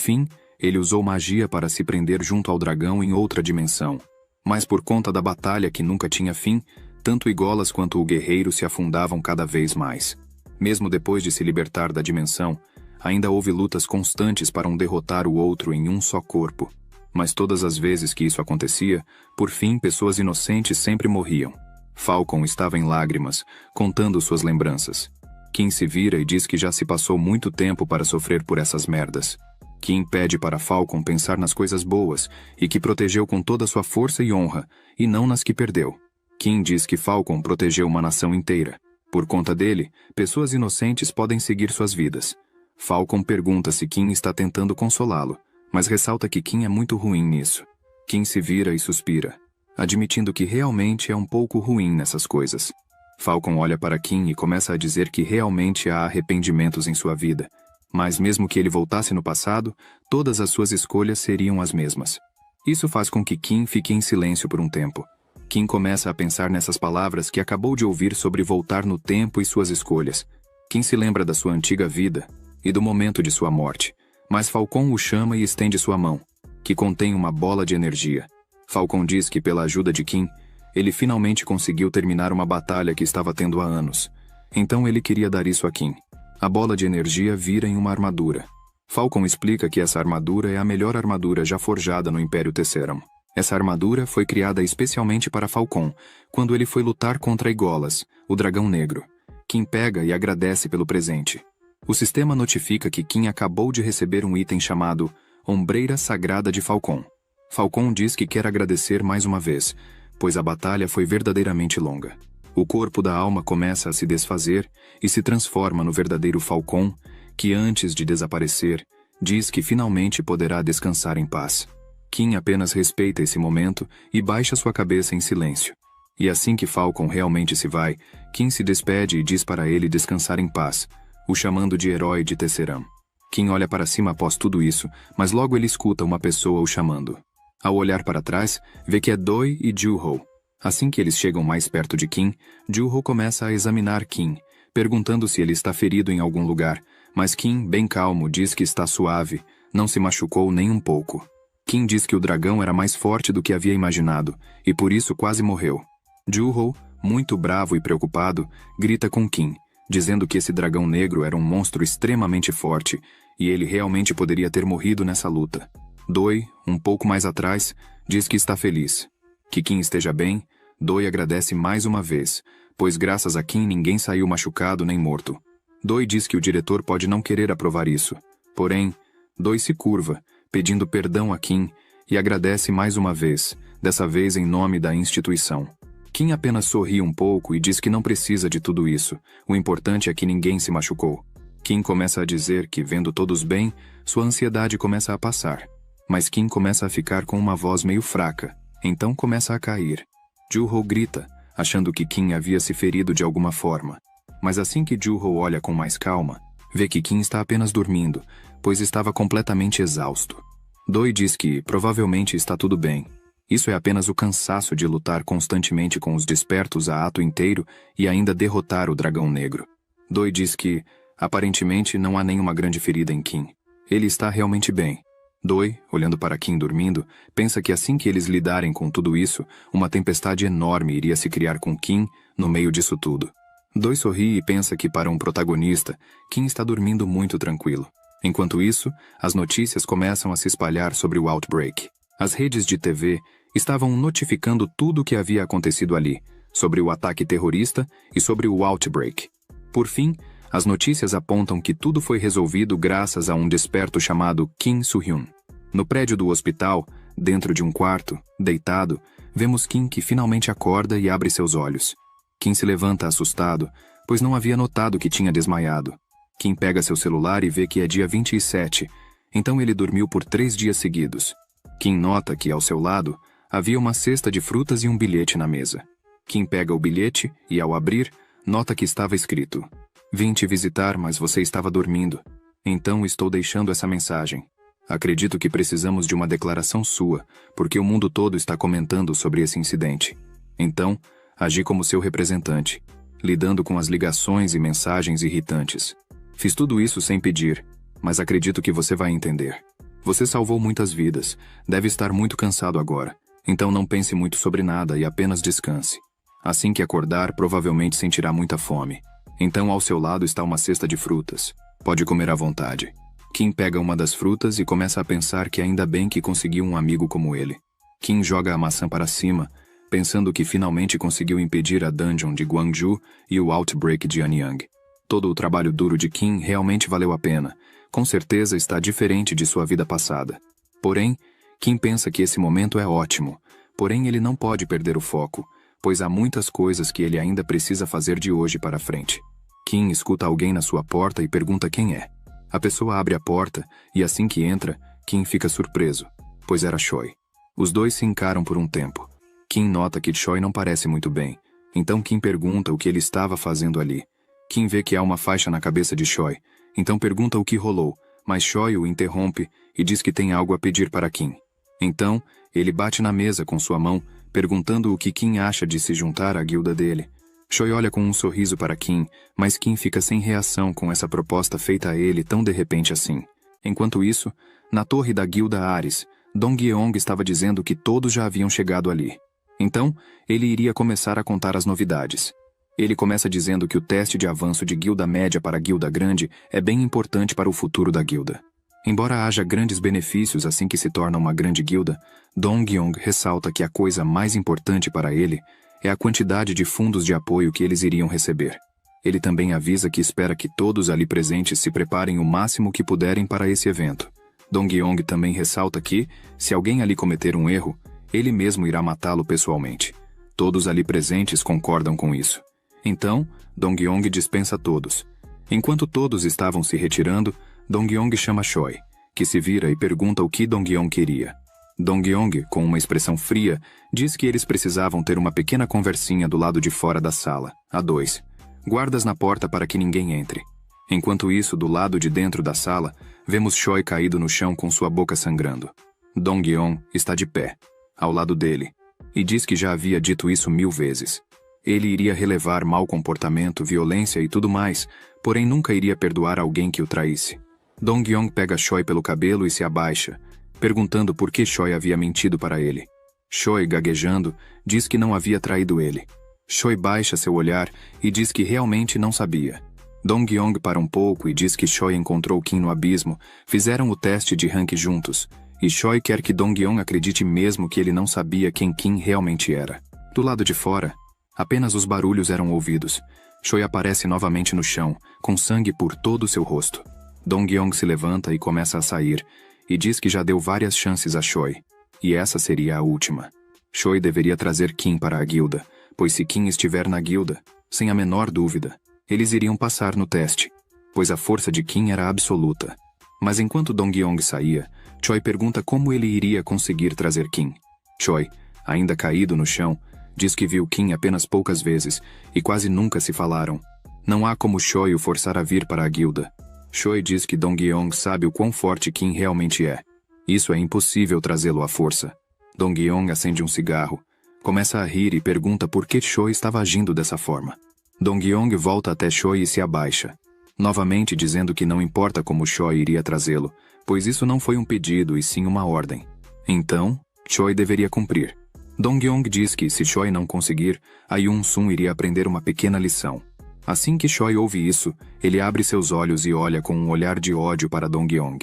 fim, ele usou magia para se prender junto ao dragão em outra dimensão. Mas por conta da batalha que nunca tinha fim, tanto Igolas quanto o guerreiro se afundavam cada vez mais. Mesmo depois de se libertar da dimensão, ainda houve lutas constantes para um derrotar o outro em um só corpo. Mas todas as vezes que isso acontecia, por fim pessoas inocentes sempre morriam. Falcon estava em lágrimas, contando suas lembranças. Kim se vira e diz que já se passou muito tempo para sofrer por essas merdas. Kim pede para Falcon pensar nas coisas boas e que protegeu com toda sua força e honra, e não nas que perdeu. Kim diz que Falcon protegeu uma nação inteira. Por conta dele, pessoas inocentes podem seguir suas vidas. Falcon pergunta se Kim está tentando consolá-lo, mas ressalta que Kim é muito ruim nisso. Kim se vira e suspira, admitindo que realmente é um pouco ruim nessas coisas. Falcon olha para Kim e começa a dizer que realmente há arrependimentos em sua vida, mas mesmo que ele voltasse no passado, todas as suas escolhas seriam as mesmas. Isso faz com que Kim fique em silêncio por um tempo. Kim começa a pensar nessas palavras que acabou de ouvir sobre voltar no tempo e suas escolhas. Kim se lembra da sua antiga vida e do momento de sua morte, mas Falcon o chama e estende sua mão, que contém uma bola de energia. Falcon diz que pela ajuda de Kim, ele finalmente conseguiu terminar uma batalha que estava tendo há anos. Então ele queria dar isso a Kim. A bola de energia vira em uma armadura. Falcon explica que essa armadura é a melhor armadura já forjada no Império Tesseram. Essa armadura foi criada especialmente para Falcon, quando ele foi lutar contra Igolas, o dragão negro. Kim pega e agradece pelo presente. O sistema notifica que Kim acabou de receber um item chamado Ombreira Sagrada de Falcon. Falcon diz que quer agradecer mais uma vez, pois a batalha foi verdadeiramente longa. O corpo da alma começa a se desfazer e se transforma no verdadeiro Falcon, que antes de desaparecer, diz que finalmente poderá descansar em paz. Kim apenas respeita esse momento e baixa sua cabeça em silêncio. E assim que Falcon realmente se vai, Kim se despede e diz para ele descansar em paz, o chamando de herói de Tesseram. Kim olha para cima após tudo isso, mas logo ele escuta uma pessoa o chamando. Ao olhar para trás, vê que é Doi e Ju-Ho. Assim que eles chegam mais perto de Kim, Ju-Ho começa a examinar Kim, perguntando se ele está ferido em algum lugar, mas Kim, bem calmo, diz que está suave, não se machucou nem um pouco. Kim diz que o dragão era mais forte do que havia imaginado, e por isso quase morreu. Ju-Ho, muito bravo e preocupado, grita com Kim, dizendo que esse dragão negro era um monstro extremamente forte, e ele realmente poderia ter morrido nessa luta. Doi, um pouco mais atrás, diz que está feliz. Que Kim esteja bem, Doi agradece mais uma vez, pois graças a Kim ninguém saiu machucado nem morto. Doi diz que o diretor pode não querer aprovar isso. Porém, Doi se curva, pedindo perdão a Kim, e agradece mais uma vez, dessa vez em nome da instituição. Kim apenas sorri um pouco e diz que não precisa de tudo isso, o importante é que ninguém se machucou. Kim começa a dizer que, vendo todos bem, sua ansiedade começa a passar. Mas Kim começa a ficar com uma voz meio fraca, então começa a cair. Ju-Ho grita, achando que Kim havia se ferido de alguma forma. Mas assim que Ju-Ho olha com mais calma, vê que Kim está apenas dormindo, pois estava completamente exausto. Doi diz que, provavelmente, está tudo bem. Isso é apenas o cansaço de lutar constantemente com os despertos a ato inteiro e ainda derrotar o dragão negro. Doi diz que, aparentemente, não há nenhuma grande ferida em Kim. Ele está realmente bem. Doi, olhando para Kim dormindo, pensa que assim que eles lidarem com tudo isso, uma tempestade enorme iria se criar com Kim no meio disso tudo. Doi sorri e pensa que para um protagonista, Kim está dormindo muito tranquilo. Enquanto isso, as notícias começam a se espalhar sobre o Outbreak. As redes de TV estavam notificando tudo o que havia acontecido ali, sobre o ataque terrorista e sobre o Outbreak. Por fim, as notícias apontam que tudo foi resolvido graças a um desperto chamado Kim Soo-hyun. No prédio do hospital, dentro de um quarto, deitado, vemos Kim que finalmente acorda e abre seus olhos. Kim se levanta assustado, pois não havia notado que tinha desmaiado. Kim pega seu celular e vê que é dia 27, então ele dormiu por 3 dias seguidos. Kim nota que, ao seu lado, havia uma cesta de frutas e um bilhete na mesa. Kim pega o bilhete e, ao abrir, nota que estava escrito: "Vim te visitar, mas você estava dormindo. Então estou deixando essa mensagem. Acredito que precisamos de uma declaração sua, porque o mundo todo está comentando sobre esse incidente. Então, agi como seu representante, lidando com as ligações e mensagens irritantes. Fiz tudo isso sem pedir, mas acredito que você vai entender. Você salvou muitas vidas, deve estar muito cansado agora. Então não pense muito sobre nada e apenas descanse. Assim que acordar, provavelmente sentirá muita fome. Então ao seu lado está uma cesta de frutas. Pode comer à vontade. Kim pega uma das frutas e começa a pensar que ainda bem que conseguiu um amigo como ele. Kim joga a maçã para cima, pensando que finalmente conseguiu impedir a dungeon de Gwangju e o outbreak de Anyang. Todo o trabalho duro de Kim realmente valeu a pena. Com certeza está diferente de sua vida passada. Porém, Kim pensa que esse momento é ótimo. Porém, ele não pode perder o foco, pois há muitas coisas que ele ainda precisa fazer de hoje para frente. Kim escuta alguém na sua porta e pergunta quem é. A pessoa abre a porta e assim que entra, Kim fica surpreso, pois era Choi. Os dois se encaram por um tempo. Kim nota que Choi não parece muito bem, então Kim pergunta o que ele estava fazendo ali. Kim vê que há uma faixa na cabeça de Choi, então pergunta o que rolou, mas Choi o interrompe e diz que tem algo a pedir para Kim. Então, ele bate na mesa com sua mão, perguntando o que Kim acha de se juntar à guilda dele. Choi olha com um sorriso para Kim, mas Kim fica sem reação com essa proposta feita a ele tão de repente assim. Enquanto isso, na torre da guilda Ares, Dong-yeong estava dizendo que todos já haviam chegado ali. Então, ele iria começar a contar as novidades. Ele começa dizendo que o teste de avanço de guilda média para guilda grande é bem importante para o futuro da guilda. Embora haja grandes benefícios assim que se torna uma grande guilda, Dong-yeong ressalta que a coisa mais importante para ele é a quantidade de fundos de apoio que eles iriam receber. Ele também avisa que espera que todos ali presentes se preparem o máximo que puderem para esse evento. Dong-yeong também ressalta que, se alguém ali cometer um erro, ele mesmo irá matá-lo pessoalmente. Todos ali presentes concordam com isso. Então, Dong-yeong dispensa todos. Enquanto todos estavam se retirando, Dong-yeong chama Choi, que se vira e pergunta o que Dong-yeong queria. Dong-yeong, com uma expressão fria, diz que eles precisavam ter uma pequena conversinha do lado de fora da sala, a dois. Guardas na porta para que ninguém entre. Enquanto isso, do lado de dentro da sala, vemos Choi caído no chão com sua boca sangrando. Dong-yeong está de pé, ao lado dele, e diz que já havia dito isso 1000 vezes. Ele iria relevar mau comportamento, violência e tudo mais, porém nunca iria perdoar alguém que o traísse. Dong-yeong pega Choi pelo cabelo e se abaixa, perguntando por que Choi havia mentido para ele. Choi, gaguejando, diz que não havia traído ele. Choi baixa seu olhar e diz que realmente não sabia. Dong-yeong para um pouco e diz que Choi encontrou Kim no abismo, fizeram o teste de rank juntos, e Choi quer que Dong-yeong acredite mesmo que ele não sabia quem Kim realmente era. Do lado de fora, apenas os barulhos eram ouvidos. Choi aparece novamente no chão, com sangue por todo o seu rosto. Dong-yeong se levanta e começa a sair, e diz que já deu várias chances a Choi, e essa seria a última. Choi deveria trazer Kim para a guilda, pois se Kim estiver na guilda, sem a menor dúvida, eles iriam passar no teste, pois a força de Kim era absoluta. Mas enquanto Dong-yeong saía, Choi pergunta como ele iria conseguir trazer Kim. Choi, ainda caído no chão, diz que viu Kim apenas poucas vezes e quase nunca se falaram. Não há como Choi o forçar a vir para a guilda. Choi diz que Dong-yeong sabe o quão forte Kim realmente é. Isso é impossível trazê-lo à força. Dong-yeong acende um cigarro, começa a rir e pergunta por que Choi estava agindo dessa forma. Dong-yeong volta até Choi e se abaixa, novamente dizendo que não importa como Choi iria trazê-lo, pois isso não foi um pedido e sim uma ordem. Então, Choi deveria cumprir. Dong-yeong diz que, se Choi não conseguir, a Yoon-sun iria aprender uma pequena lição. Assim que Choi ouve isso, ele abre seus olhos e olha com um olhar de ódio para Dong-yeong.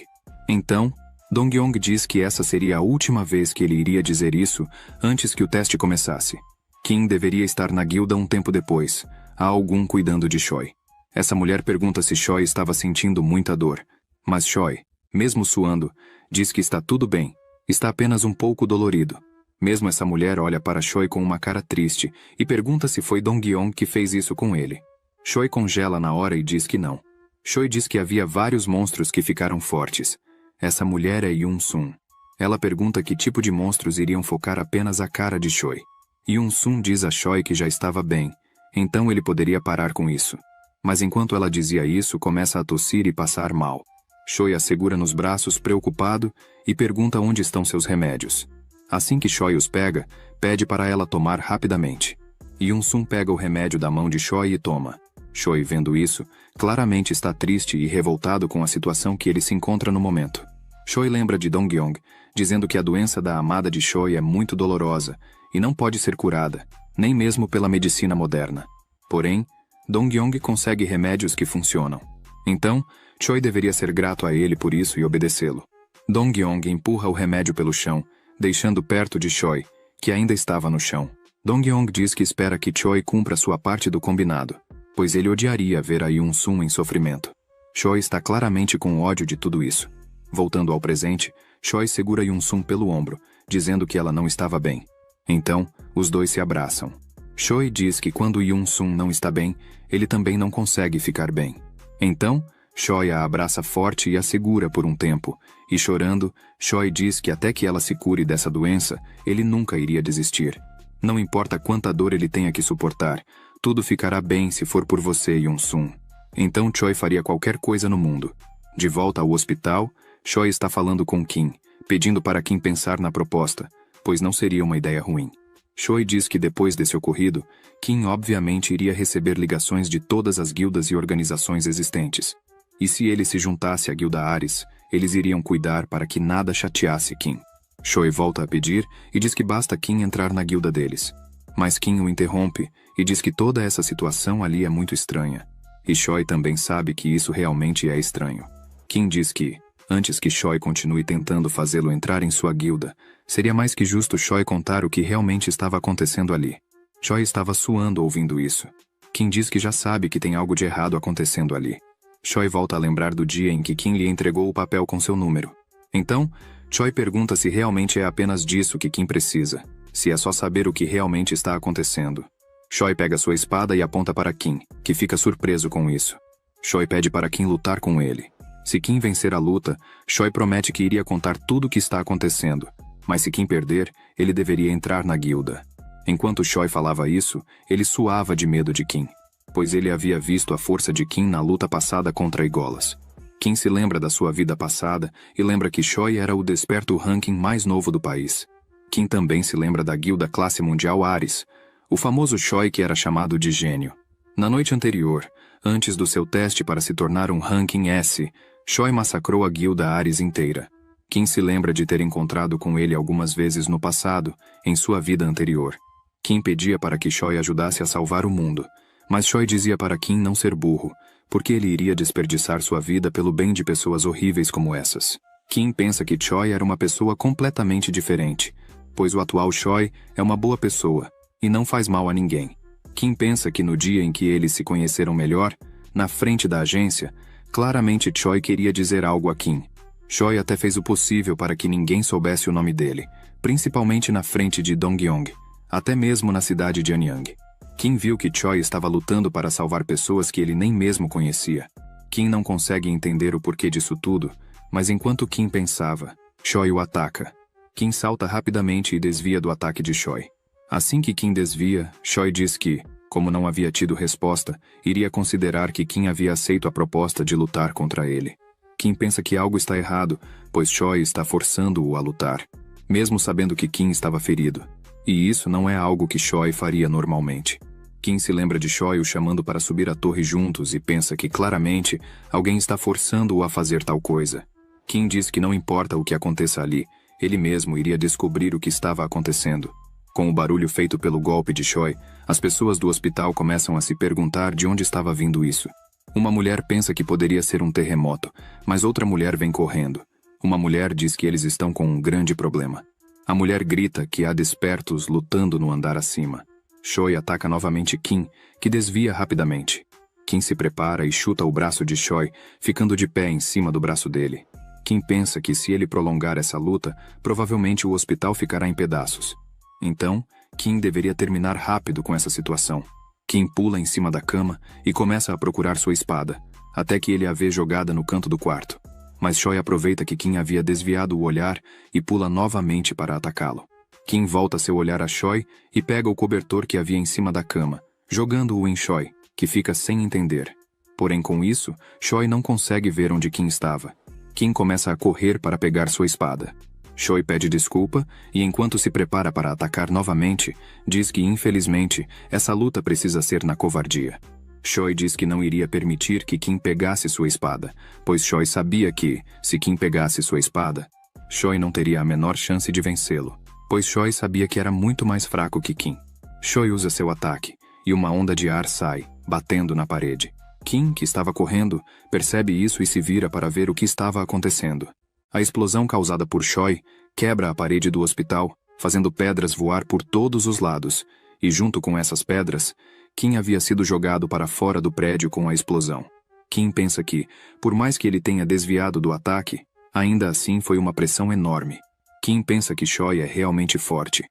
Então, Dong-yeong diz que essa seria a última vez que ele iria dizer isso antes que o teste começasse. Kim deveria estar na guilda um tempo depois. Há algum cuidando de Choi. Essa mulher pergunta se Choi estava sentindo muita dor. Mas Choi, mesmo suando, diz que está tudo bem. Está apenas um pouco dolorido. Mesmo essa mulher olha para Choi com uma cara triste e pergunta se foi Dong-yeong que fez isso com ele. Choi congela na hora e diz que não. Choi diz que havia vários monstros que ficaram fortes. Essa mulher é Yoon-sun. Ela pergunta que tipo de monstros iriam focar apenas a cara de Choi. Yoon-sun diz a Choi que já estava bem, então ele poderia parar com isso. Mas enquanto ela dizia isso, começa a tossir e passar mal. Choi a segura nos braços preocupado e pergunta onde estão seus remédios. Assim que Choi os pega, pede para ela tomar rapidamente. Yoon-sun pega o remédio da mão de Choi e toma. Choi, vendo isso, claramente está triste e revoltado com a situação que ele se encontra no momento. Choi lembra de Dong-yong, dizendo que a doença da amada de Choi é muito dolorosa e não pode ser curada, nem mesmo pela medicina moderna. Porém, Dong-yong consegue remédios que funcionam. Então, Choi deveria ser grato a ele por isso e obedecê-lo. Dong-yong empurra o remédio pelo chão, deixando perto de Choi, que ainda estava no chão. Dong-yong diz que espera que Choi cumpra sua parte do combinado, pois ele odiaria ver a Yoon-sun em sofrimento. Choi está claramente com ódio de tudo isso. Voltando ao presente, Choi segura Yoon-sun pelo ombro, dizendo que ela não estava bem. Então, os dois se abraçam. Choi diz que quando Yoon-sun não está bem, ele também não consegue ficar bem. Então, Choi a abraça forte e a segura por um tempo, e chorando, Choi diz que até que ela se cure dessa doença, ele nunca iria desistir. Não importa quanta dor ele tenha que suportar, tudo ficará bem se for por você, Yoon-sun. Então Choi faria qualquer coisa no mundo. De volta ao hospital, Choi está falando com Kim, pedindo para Kim pensar na proposta, pois não seria uma ideia ruim. Choi diz que depois desse ocorrido, Kim obviamente iria receber ligações de todas as guildas e organizações existentes. E se ele se juntasse à guilda Ares, eles iriam cuidar para que nada chateasse Kim. Choi volta a pedir e diz que basta Kim entrar na guilda deles. Mas Kim o interrompe e diz que toda essa situação ali é muito estranha. E Choi também sabe que isso realmente é estranho. Kim diz que, antes que Choi continue tentando fazê-lo entrar em sua guilda, seria mais que justo Choi contar o que realmente estava acontecendo ali. Choi estava suando ouvindo isso. Kim diz que já sabe que tem algo de errado acontecendo ali. Choi volta a lembrar do dia em que Kim lhe entregou o papel com seu número. Então, Choi pergunta se realmente é apenas disso que Kim precisa, se é só saber o que realmente está acontecendo. Choi pega sua espada e aponta para Kim, que fica surpreso com isso. Choi pede para Kim lutar com ele. Se Kim vencer a luta, Choi promete que iria contar tudo o que está acontecendo, mas se Kim perder, ele deveria entrar na guilda. Enquanto Choi falava isso, ele suava de medo de Kim, pois ele havia visto a força de Kim na luta passada contra Igolas. Kim se lembra da sua vida passada e lembra que Choi era o desperto ranking mais novo do país. Kim também se lembra da guilda classe mundial Ares, o famoso Choi que era chamado de gênio. Na noite anterior, antes do seu teste para se tornar um ranking S, Choi massacrou a guilda Ares inteira. Kim se lembra de ter encontrado com ele algumas vezes no passado, em sua vida anterior. Kim pedia para que Choi ajudasse a salvar o mundo, mas Choi dizia para Kim não ser burro, porque ele iria desperdiçar sua vida pelo bem de pessoas horríveis como essas. Kim pensa que Choi era uma pessoa completamente diferente, pois o atual Choi é uma boa pessoa e não faz mal a ninguém. Kim pensa que no dia em que eles se conheceram melhor, na frente da agência, claramente Choi queria dizer algo a Kim. Choi até fez o possível para que ninguém soubesse o nome dele, principalmente na frente de Dong-yong, até mesmo na cidade de Anyang. Kim viu que Choi estava lutando para salvar pessoas que ele nem mesmo conhecia. Kim não consegue entender o porquê disso tudo, mas enquanto Kim pensava, Choi o ataca. Kim salta rapidamente e desvia do ataque de Choi. Assim que Kim desvia, Choi diz que, como não havia tido resposta, iria considerar que Kim havia aceito a proposta de lutar contra ele. Kim pensa que algo está errado, pois Choi está forçando-o a lutar, mesmo sabendo que Kim estava ferido. E isso não é algo que Choi faria normalmente. Kim se lembra de Choi o chamando para subir a torre juntos e pensa que claramente alguém está forçando-o a fazer tal coisa. Kim diz que não importa o que aconteça ali, ele mesmo iria descobrir o que estava acontecendo. Com o barulho feito pelo golpe de Choi, as pessoas do hospital começam a se perguntar de onde estava vindo isso. Uma mulher pensa que poderia ser um terremoto, mas outra mulher vem correndo. Uma mulher diz que eles estão com um grande problema. A mulher grita que há despertos lutando no andar acima. Choi ataca novamente Kim, que desvia rapidamente. Kim se prepara e chuta o braço de Choi, ficando de pé em cima do braço dele. Kim pensa que se ele prolongar essa luta, provavelmente o hospital ficará em pedaços. Então, Kim deveria terminar rápido com essa situação. Kim pula em cima da cama e começa a procurar sua espada, até que ele a vê jogada no canto do quarto. Mas Choi aproveita que Kim havia desviado o olhar e pula novamente para atacá-lo. Kim volta seu olhar a Choi e pega o cobertor que havia em cima da cama, jogando-o em Choi, que fica sem entender. Porém, com isso, Choi não consegue ver onde Kim estava. Kim começa a correr para pegar sua espada. Choi pede desculpa e, enquanto se prepara para atacar novamente, diz que, infelizmente, essa luta precisa ser na covardia. Choi diz que não iria permitir que Kim pegasse sua espada, pois Choi sabia que, se Kim pegasse sua espada, Choi não teria a menor chance de vencê-lo, pois Choi sabia que era muito mais fraco que Kim. Choi usa seu ataque, e uma onda de ar sai, batendo na parede. Kim, que estava correndo, percebe isso e se vira para ver o que estava acontecendo. A explosão causada por Choi quebra a parede do hospital, fazendo pedras voar por todos os lados, e junto com essas pedras, Kim havia sido jogado para fora do prédio com a explosão. Kim pensa que, por mais que ele tenha desviado do ataque, ainda assim foi uma pressão enorme. Kim pensa que Choi é realmente forte.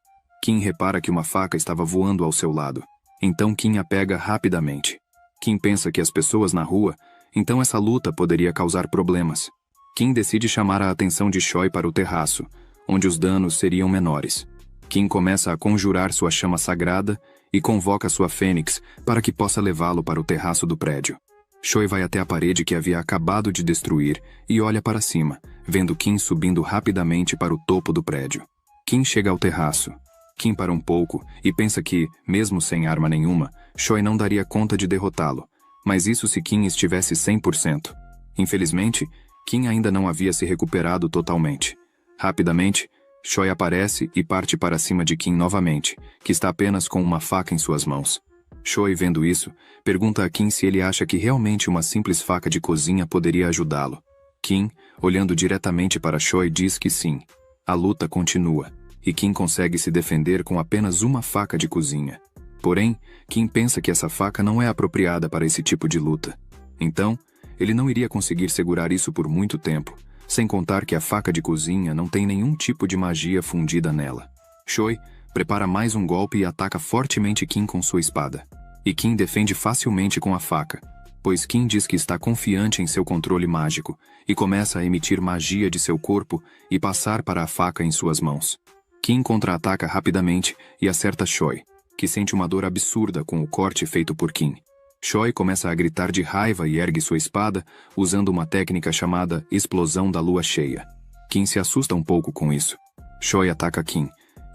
Kim repara que uma faca estava voando ao seu lado. Então Kim a pega rapidamente. Kim pensa que as pessoas na rua, então essa luta poderia causar problemas. Kim decide chamar a atenção de Choi para o terraço, onde os danos seriam menores. Kim começa a conjurar sua chama sagrada e convoca sua fênix para que possa levá-lo para o terraço do prédio. Choi vai até a parede que havia acabado de destruir e olha para cima, vendo Kim subindo rapidamente para o topo do prédio. Kim chega ao terraço. Kim para um pouco e pensa que, mesmo sem arma nenhuma, Choi não daria conta de derrotá-lo, mas isso se Kim estivesse 100%. Infelizmente, Kim ainda não havia se recuperado totalmente. Rapidamente, Choi aparece e parte para cima de Kim novamente, que está apenas com uma faca em suas mãos. Choi, vendo isso, pergunta a Kim se ele acha que realmente uma simples faca de cozinha poderia ajudá-lo. Kim, olhando diretamente para Choi, diz que sim. A luta continua, e Kim consegue se defender com apenas uma faca de cozinha. Porém, Kim pensa que essa faca não é apropriada para esse tipo de luta. Então, ele não iria conseguir segurar isso por muito tempo, sem contar que a faca de cozinha não tem nenhum tipo de magia fundida nela. Choi prepara mais um golpe e ataca fortemente Kim com sua espada. E Kim defende facilmente com a faca, pois Kim diz que está confiante em seu controle mágico e começa a emitir magia de seu corpo e passar para a faca em suas mãos. Kim contra-ataca rapidamente e acerta Choi, que sente uma dor absurda com o corte feito por Kim. Choi começa a gritar de raiva e ergue sua espada, usando uma técnica chamada explosão da lua cheia. Kim se assusta um pouco com isso. Choi ataca Kim,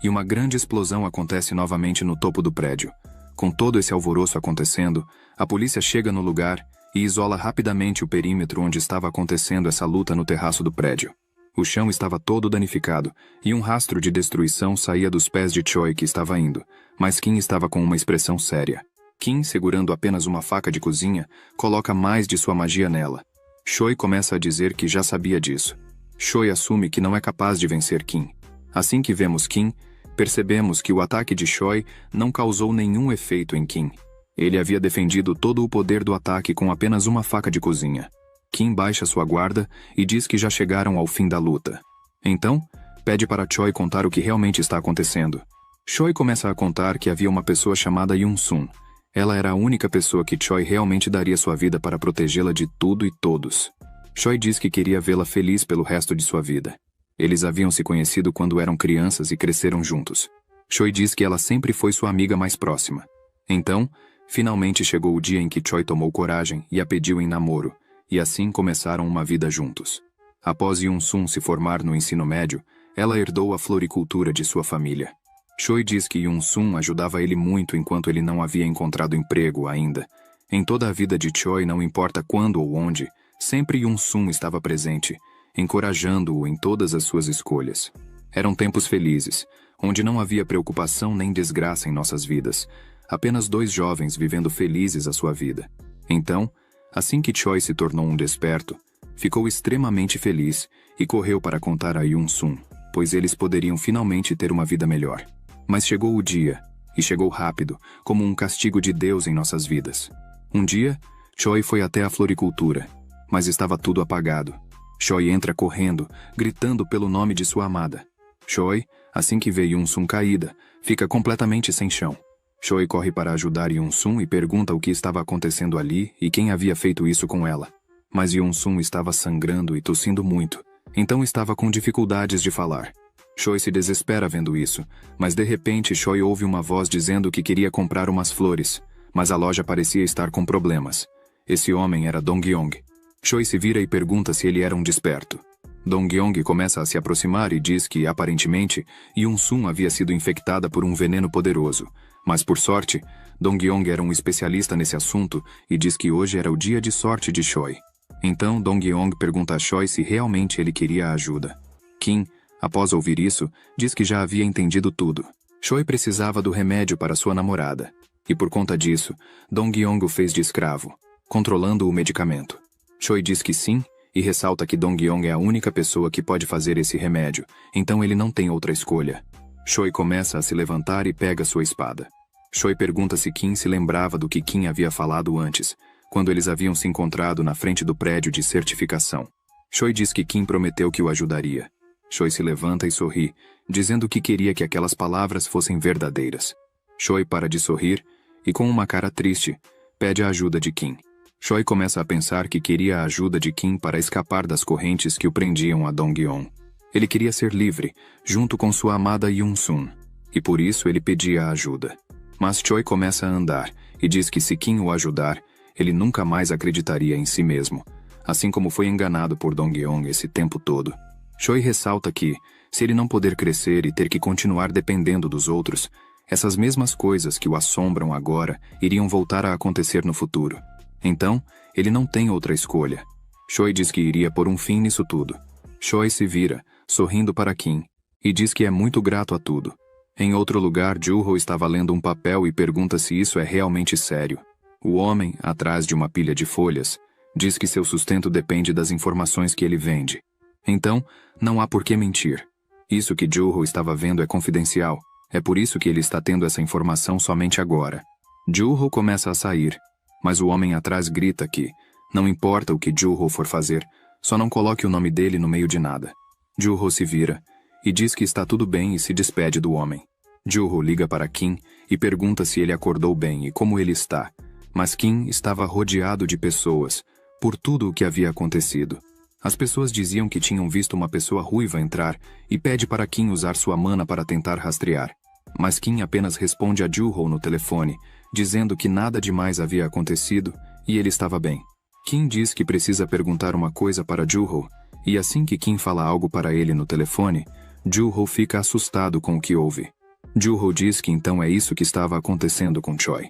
e uma grande explosão acontece novamente no topo do prédio. Com todo esse alvoroço acontecendo, a polícia chega no lugar e isola rapidamente o perímetro onde estava acontecendo essa luta no terraço do prédio. O chão estava todo danificado, e um rastro de destruição saía dos pés de Choi que estava indo, mas Kim estava com uma expressão séria. Kim, segurando apenas uma faca de cozinha, coloca mais de sua magia nela. Choi começa a dizer que já sabia disso. Choi assume que não é capaz de vencer Kim. Assim que vemos Kim, percebemos que o ataque de Choi não causou nenhum efeito em Kim. Ele havia defendido todo o poder do ataque com apenas uma faca de cozinha. Kim baixa sua guarda e diz que já chegaram ao fim da luta. Então, pede para Choi contar o que realmente está acontecendo. Choi começa a contar que havia uma pessoa chamada Yoon-sun. Ela era a única pessoa que Choi realmente daria sua vida para protegê-la de tudo e todos. Choi diz que queria vê-la feliz pelo resto de sua vida. Eles haviam se conhecido quando eram crianças e cresceram juntos. Choi diz que ela sempre foi sua amiga mais próxima. Então, finalmente chegou o dia em que Choi tomou coragem e a pediu em namoro, e assim começaram uma vida juntos. Após Yoon-sun se formar no ensino médio, ela herdou a floricultura de sua família. Choi diz que Yoon-sun ajudava ele muito enquanto ele não havia encontrado emprego ainda. Em toda a vida de Choi, não importa quando ou onde, sempre Yoon-sun estava presente, encorajando-o em todas as suas escolhas. Eram tempos felizes, onde não havia preocupação nem desgraça em nossas vidas, apenas dois jovens vivendo felizes a sua vida. Então, assim que Choi se tornou um desperto, ficou extremamente feliz e correu para contar a Yoon-sun, pois eles poderiam finalmente ter uma vida melhor. Mas chegou o dia, e chegou rápido, como um castigo de Deus em nossas vidas. Um dia, Choi foi até a floricultura, mas estava tudo apagado. Choi entra correndo, gritando pelo nome de sua amada. Choi, assim que vê Yoon-sun caída, fica completamente sem chão. Choi corre para ajudar Yoon-sun e pergunta o que estava acontecendo ali e quem havia feito isso com ela. Mas Yoon-sun estava sangrando e tossindo muito, então estava com dificuldades de falar. Choi se desespera vendo isso, mas de repente Choi ouve uma voz dizendo que queria comprar umas flores, mas a loja parecia estar com problemas. Esse homem era Dong-yong. Choi se vira e pergunta se ele era um desperto. Dong-yong começa a se aproximar e diz que, aparentemente, Yun-sun havia sido infectada por um veneno poderoso. Mas, por sorte, Dong-yong era um especialista nesse assunto e diz que hoje era o dia de sorte de Choi. Então, Dong-yong pergunta a Choi se realmente ele queria a ajuda. Kim, após ouvir isso, diz que já havia entendido tudo. Choi precisava do remédio para sua namorada. E por conta disso, Dong-yong o fez de escravo, controlando o medicamento. Choi diz que sim, e ressalta que Dong-yong é a única pessoa que pode fazer esse remédio, então ele não tem outra escolha. Choi começa a se levantar e pega sua espada. Choi pergunta se Kim se lembrava do que Kim havia falado antes, quando eles haviam se encontrado na frente do prédio de certificação. Choi diz que Kim prometeu que o ajudaria. Choi se levanta e sorri, dizendo que queria que aquelas palavras fossem verdadeiras. Choi para de sorrir e, com uma cara triste, pede a ajuda de Kim. Choi começa a pensar que queria a ajuda de Kim para escapar das correntes que o prendiam a Dong-yong. Ele queria ser livre, junto com sua amada Yun-sun, e por isso ele pedia ajuda. Mas Choi começa a andar e diz que se Kim o ajudar, ele nunca mais acreditaria em si mesmo, assim como foi enganado por Dong-yong esse tempo todo. Choi ressalta que, se ele não poder crescer e ter que continuar dependendo dos outros, essas mesmas coisas que o assombram agora iriam voltar a acontecer no futuro. Então, ele não tem outra escolha. Choi diz que iria pôr um fim nisso tudo. Choi se vira, sorrindo para Kim, e diz que é muito grato a tudo. Em outro lugar, Joo-ho estava lendo um papel e pergunta se isso é realmente sério. O homem, atrás de uma pilha de folhas, diz que seu sustento depende das informações que ele vende. Então, não há por que mentir. Isso que Joo-ho estava vendo é confidencial. É por isso que ele está tendo essa informação somente agora. Joo-ho começa a sair, mas o homem atrás grita que, não importa o que Joo-ho for fazer, só não coloque o nome dele no meio de nada. Joo-ho se vira e diz que está tudo bem e se despede do homem. Joo-ho liga para Kim e pergunta se ele acordou bem e como ele está, mas Kim estava rodeado de pessoas, por tudo o que havia acontecido. As pessoas diziam que tinham visto uma pessoa ruiva entrar e pede para Kim usar sua mana para tentar rastrear. Mas Kim apenas responde a Joo-ho no telefone, dizendo que nada demais havia acontecido e ele estava bem. Kim diz que precisa perguntar uma coisa para Joo-ho, e assim que Kim fala algo para ele no telefone, Joo-ho fica assustado com o que ouve. Joo-ho diz que então é isso que estava acontecendo com Choi.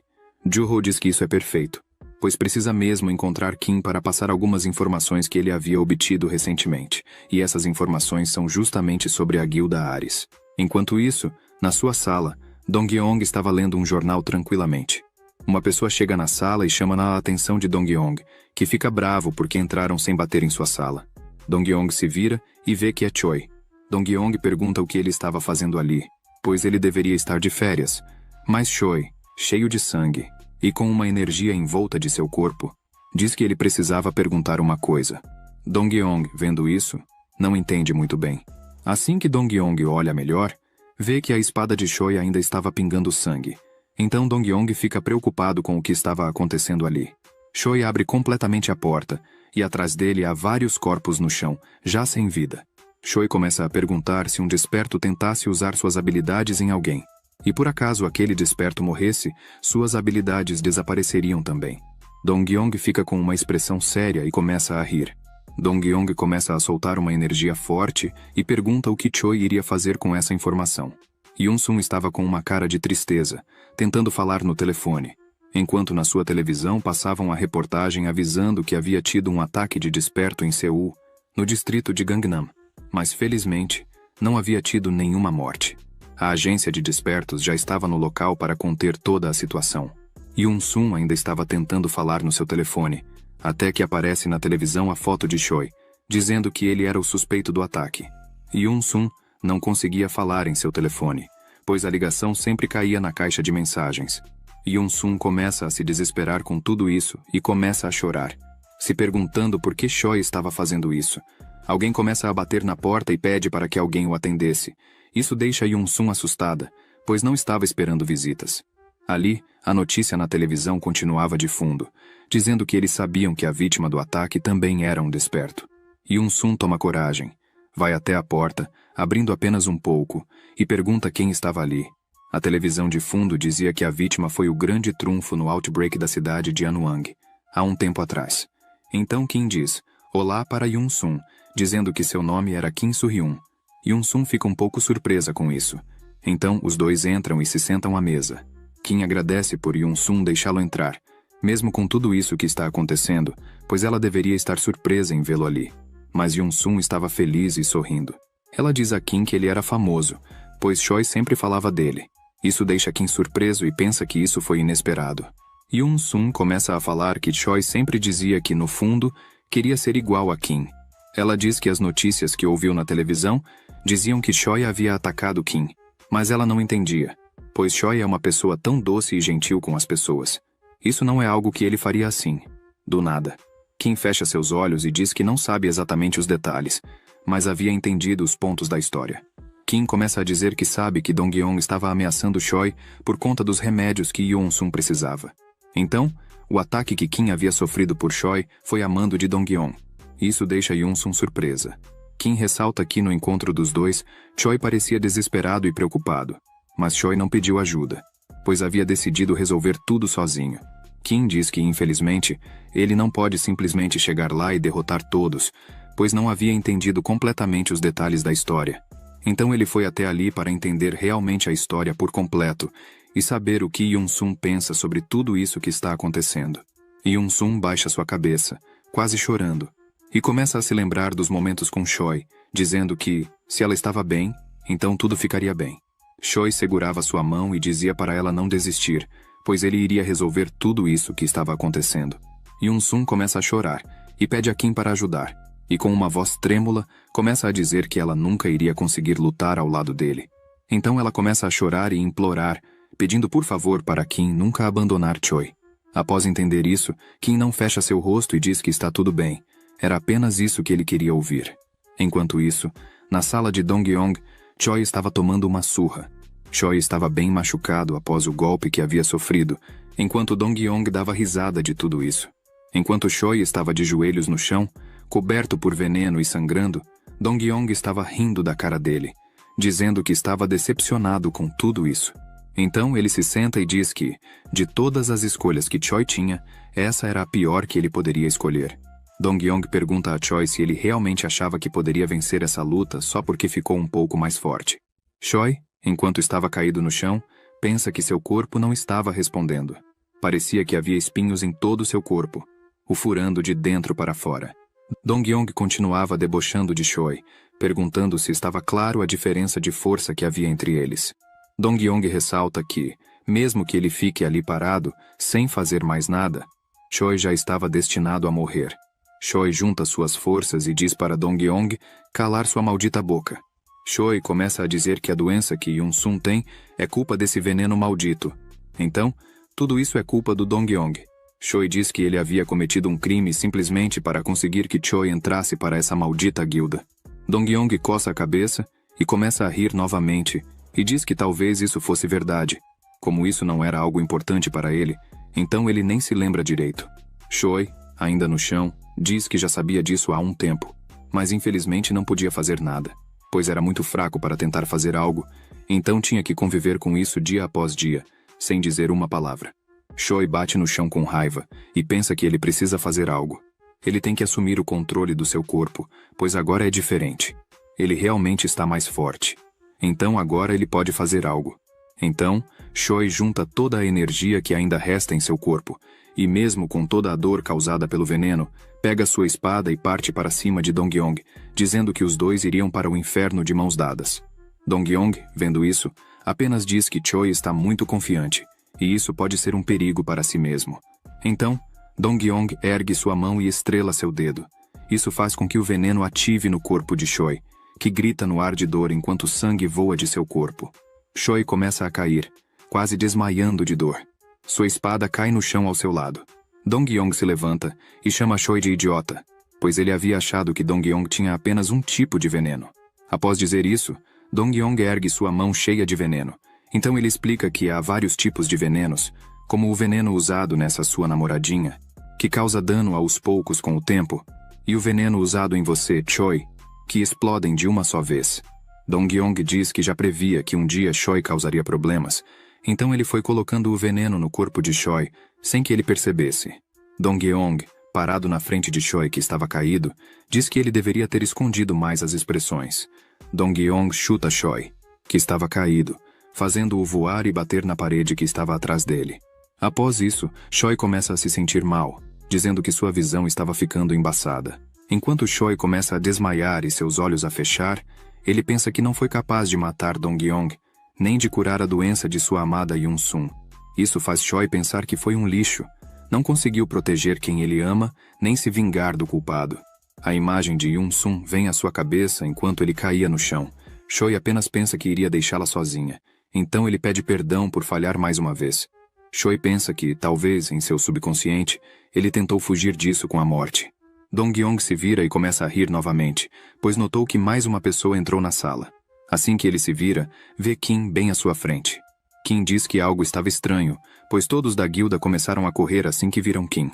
Joo-ho diz que isso é perfeito, pois precisa mesmo encontrar Kim para passar algumas informações que ele havia obtido recentemente, e essas informações são justamente sobre a Guilda Ares. Enquanto isso, na sua sala, Dong-yong estava lendo um jornal tranquilamente. Uma pessoa chega na sala e chama a atenção de Dong-yong, que fica bravo porque entraram sem bater em sua sala. Dong-yong se vira e vê que é Choi. Dong-yong pergunta o que ele estava fazendo ali, pois ele deveria estar de férias. Mas Choi, cheio de sangue e com uma energia em volta de seu corpo, diz que ele precisava perguntar uma coisa. Dong-yong, vendo isso, não entende muito bem. Assim que Dong-yong olha melhor, vê que a espada de Choi ainda estava pingando sangue. Então Dong-yong fica preocupado com o que estava acontecendo ali. Choi abre completamente a porta, e atrás dele há vários corpos no chão, já sem vida. Choi começa a perguntar se um desperto tentasse usar suas habilidades em alguém. E por acaso aquele desperto morresse, suas habilidades desapareceriam também. Dong-yong fica com uma expressão séria e começa a rir. Dong-yong começa a soltar uma energia forte e pergunta o que Choi iria fazer com essa informação. Yun-sun estava com uma cara de tristeza, tentando falar no telefone, enquanto na sua televisão passavam a reportagem avisando que havia tido um ataque de desperto em Seul, no distrito de Gangnam. Mas felizmente, não havia tido nenhuma morte. A agência de despertos já estava no local para conter toda a situação. Yun-sun ainda estava tentando falar no seu telefone, até que aparece na televisão a foto de Choi, dizendo que ele era o suspeito do ataque. Yun-sun não conseguia falar em seu telefone, pois a ligação sempre caía na caixa de mensagens. Yun-sun começa a se desesperar com tudo isso e começa a chorar, se perguntando por que Choi estava fazendo isso. Alguém começa a bater na porta e pede para que alguém o atendesse. Isso deixa Yun-sun assustada, pois não estava esperando visitas. Ali, a notícia na televisão continuava de fundo, dizendo que eles sabiam que a vítima do ataque também era um desperto. Yun-sun toma coragem, vai até a porta, abrindo apenas um pouco, e pergunta quem estava ali. A televisão de fundo dizia que a vítima foi o grande trunfo no outbreak da cidade de Anwang, há um tempo atrás. Então Kim diz olá para Yun-sun, dizendo que seu nome era Kim Soo-hyun. Yoon-sun fica um pouco surpresa com isso. Então, os dois entram e se sentam à mesa. Kim agradece por Yoon-sun deixá-lo entrar, mesmo com tudo isso que está acontecendo, pois ela deveria estar surpresa em vê-lo ali. Mas Yoon-sun estava feliz e sorrindo. Ela diz a Kim que ele era famoso, pois Choi sempre falava dele. Isso deixa Kim surpreso e pensa que isso foi inesperado. Yoon-sun começa a falar que Choi sempre dizia que, no fundo, queria ser igual a Kim. Ela diz que as notícias que ouviu na televisão diziam que Choi havia atacado Kim, mas ela não entendia, pois Choi é uma pessoa tão doce e gentil com as pessoas. Isso não é algo que ele faria assim, do nada. Kim fecha seus olhos e diz que não sabe exatamente os detalhes, mas havia entendido os pontos da história. Kim começa a dizer que sabe que Dong-yeon estava ameaçando Choi por conta dos remédios que Yoon-sun precisava. Então, o ataque que Kim havia sofrido por Choi foi a mando de Dong-yeon. Isso deixa Yoon-sun surpresa. Kim ressalta que no encontro dos dois, Choi parecia desesperado e preocupado. Mas Choi não pediu ajuda, pois havia decidido resolver tudo sozinho. Kim diz que, infelizmente, ele não pode simplesmente chegar lá e derrotar todos, pois não havia entendido completamente os detalhes da história. Então ele foi até ali para entender realmente a história por completo e saber o que Yoon-sun pensa sobre tudo isso que está acontecendo. Yoon-sun baixa sua cabeça, quase chorando, e começa a se lembrar dos momentos com Choi, dizendo que, se ela estava bem, então tudo ficaria bem. Choi segurava sua mão e dizia para ela não desistir, pois ele iria resolver tudo isso que estava acontecendo. Yoon-sun começa a chorar e pede a Kim para ajudar, e com uma voz trêmula, começa a dizer que ela nunca iria conseguir lutar ao lado dele. Então ela começa a chorar e implorar, pedindo por favor para Kim nunca abandonar Choi. Após entender isso, Kim não fecha seu rosto e diz que está tudo bem. Era apenas isso que ele queria ouvir. Enquanto isso, na sala de Dong-yeon, Choi estava tomando uma surra. Choi estava bem machucado após o golpe que havia sofrido, enquanto Dong-yeon dava risada de tudo isso. Enquanto Choi estava de joelhos no chão, coberto por veneno e sangrando, Dong-yeon estava rindo da cara dele, dizendo que estava decepcionado com tudo isso. Então ele se senta e diz que, de todas as escolhas que Choi tinha, essa era a pior que ele poderia escolher. Dong-yeon pergunta a Choi se ele realmente achava que poderia vencer essa luta só porque ficou um pouco mais forte. Choi, enquanto estava caído no chão, pensa que seu corpo não estava respondendo. Parecia que havia espinhos em todo seu corpo, o furando de dentro para fora. Dong-yeon continuava debochando de Choi, perguntando se estava claro a diferença de força que havia entre eles. Dong-yeon ressalta que, mesmo que ele fique ali parado, sem fazer mais nada, Choi já estava destinado a morrer. Choi junta suas forças e diz para Dong-yeon calar sua maldita boca. Choi começa a dizer que a doença que Yoon-sun tem é culpa desse veneno maldito. Então, tudo isso é culpa do Dong-yeon. Choi diz que ele havia cometido um crime simplesmente para conseguir que Choi entrasse para essa maldita guilda. Dong-yeon coça a cabeça e começa a rir novamente e diz que talvez isso fosse verdade. Como isso não era algo importante para ele, então ele nem se lembra direito. Choi, ainda no chão, diz que já sabia disso há um tempo, mas infelizmente não podia fazer nada, pois era muito fraco para tentar fazer algo, então tinha que conviver com isso dia após dia, sem dizer uma palavra. Choi bate no chão com raiva e pensa que ele precisa fazer algo. Ele tem que assumir o controle do seu corpo, pois agora é diferente. Ele realmente está mais forte. Então agora ele pode fazer algo. Então, Choi junta toda a energia que ainda resta em seu corpo, e mesmo com toda a dor causada pelo veneno, pega sua espada e parte para cima de Dong-yeon, dizendo que os dois iriam para o inferno de mãos dadas. Dong-yeon, vendo isso, apenas diz que Choi está muito confiante, e isso pode ser um perigo para si mesmo. Então, Dong-yeon ergue sua mão e estrela seu dedo. Isso faz com que o veneno ative no corpo de Choi, que grita no ar de dor enquanto o sangue voa de seu corpo. Choi começa a cair, quase desmaiando de dor. Sua espada cai no chão ao seu lado. Dong-yeon se levanta e chama Choi de idiota, pois ele havia achado que Dong-yeon tinha apenas um tipo de veneno. Após dizer isso, Dong-yeon ergue sua mão cheia de veneno. Então ele explica que há vários tipos de venenos, como o veneno usado nessa sua namoradinha, que causa dano aos poucos com o tempo, e o veneno usado em você, Choi, que explodem de uma só vez. Dong-yeon diz que já previa que um dia Choi causaria problemas, então ele foi colocando o veneno no corpo de Choi, sem que ele percebesse. Dong-yeon parado na frente de Choi que estava caído, diz que ele deveria ter escondido mais as expressões. Dong-yeong chuta Choi, que estava caído, fazendo-o voar e bater na parede que estava atrás dele. Após isso, Choi começa a se sentir mal, dizendo que sua visão estava ficando embaçada. Enquanto Choi começa a desmaiar e seus olhos a fechar, ele pensa que não foi capaz de matar Dong-yeong, nem de curar a doença de sua amada Yoon-sun. Isso faz Choi pensar que foi um lixo, não conseguiu proteger quem ele ama, nem se vingar do culpado. A imagem de Yoon-sun vem à sua cabeça enquanto ele caía no chão. Choi apenas pensa que iria deixá-la sozinha. Então ele pede perdão por falhar mais uma vez. Choi pensa que, talvez, em seu subconsciente, ele tentou fugir disso com a morte. Dong-yeong se vira e começa a rir novamente, pois notou que mais uma pessoa entrou na sala. Assim que ele se vira, vê Kim bem à sua frente. Kim diz que algo estava estranho, pois todos da guilda começaram a correr assim que viram Kim.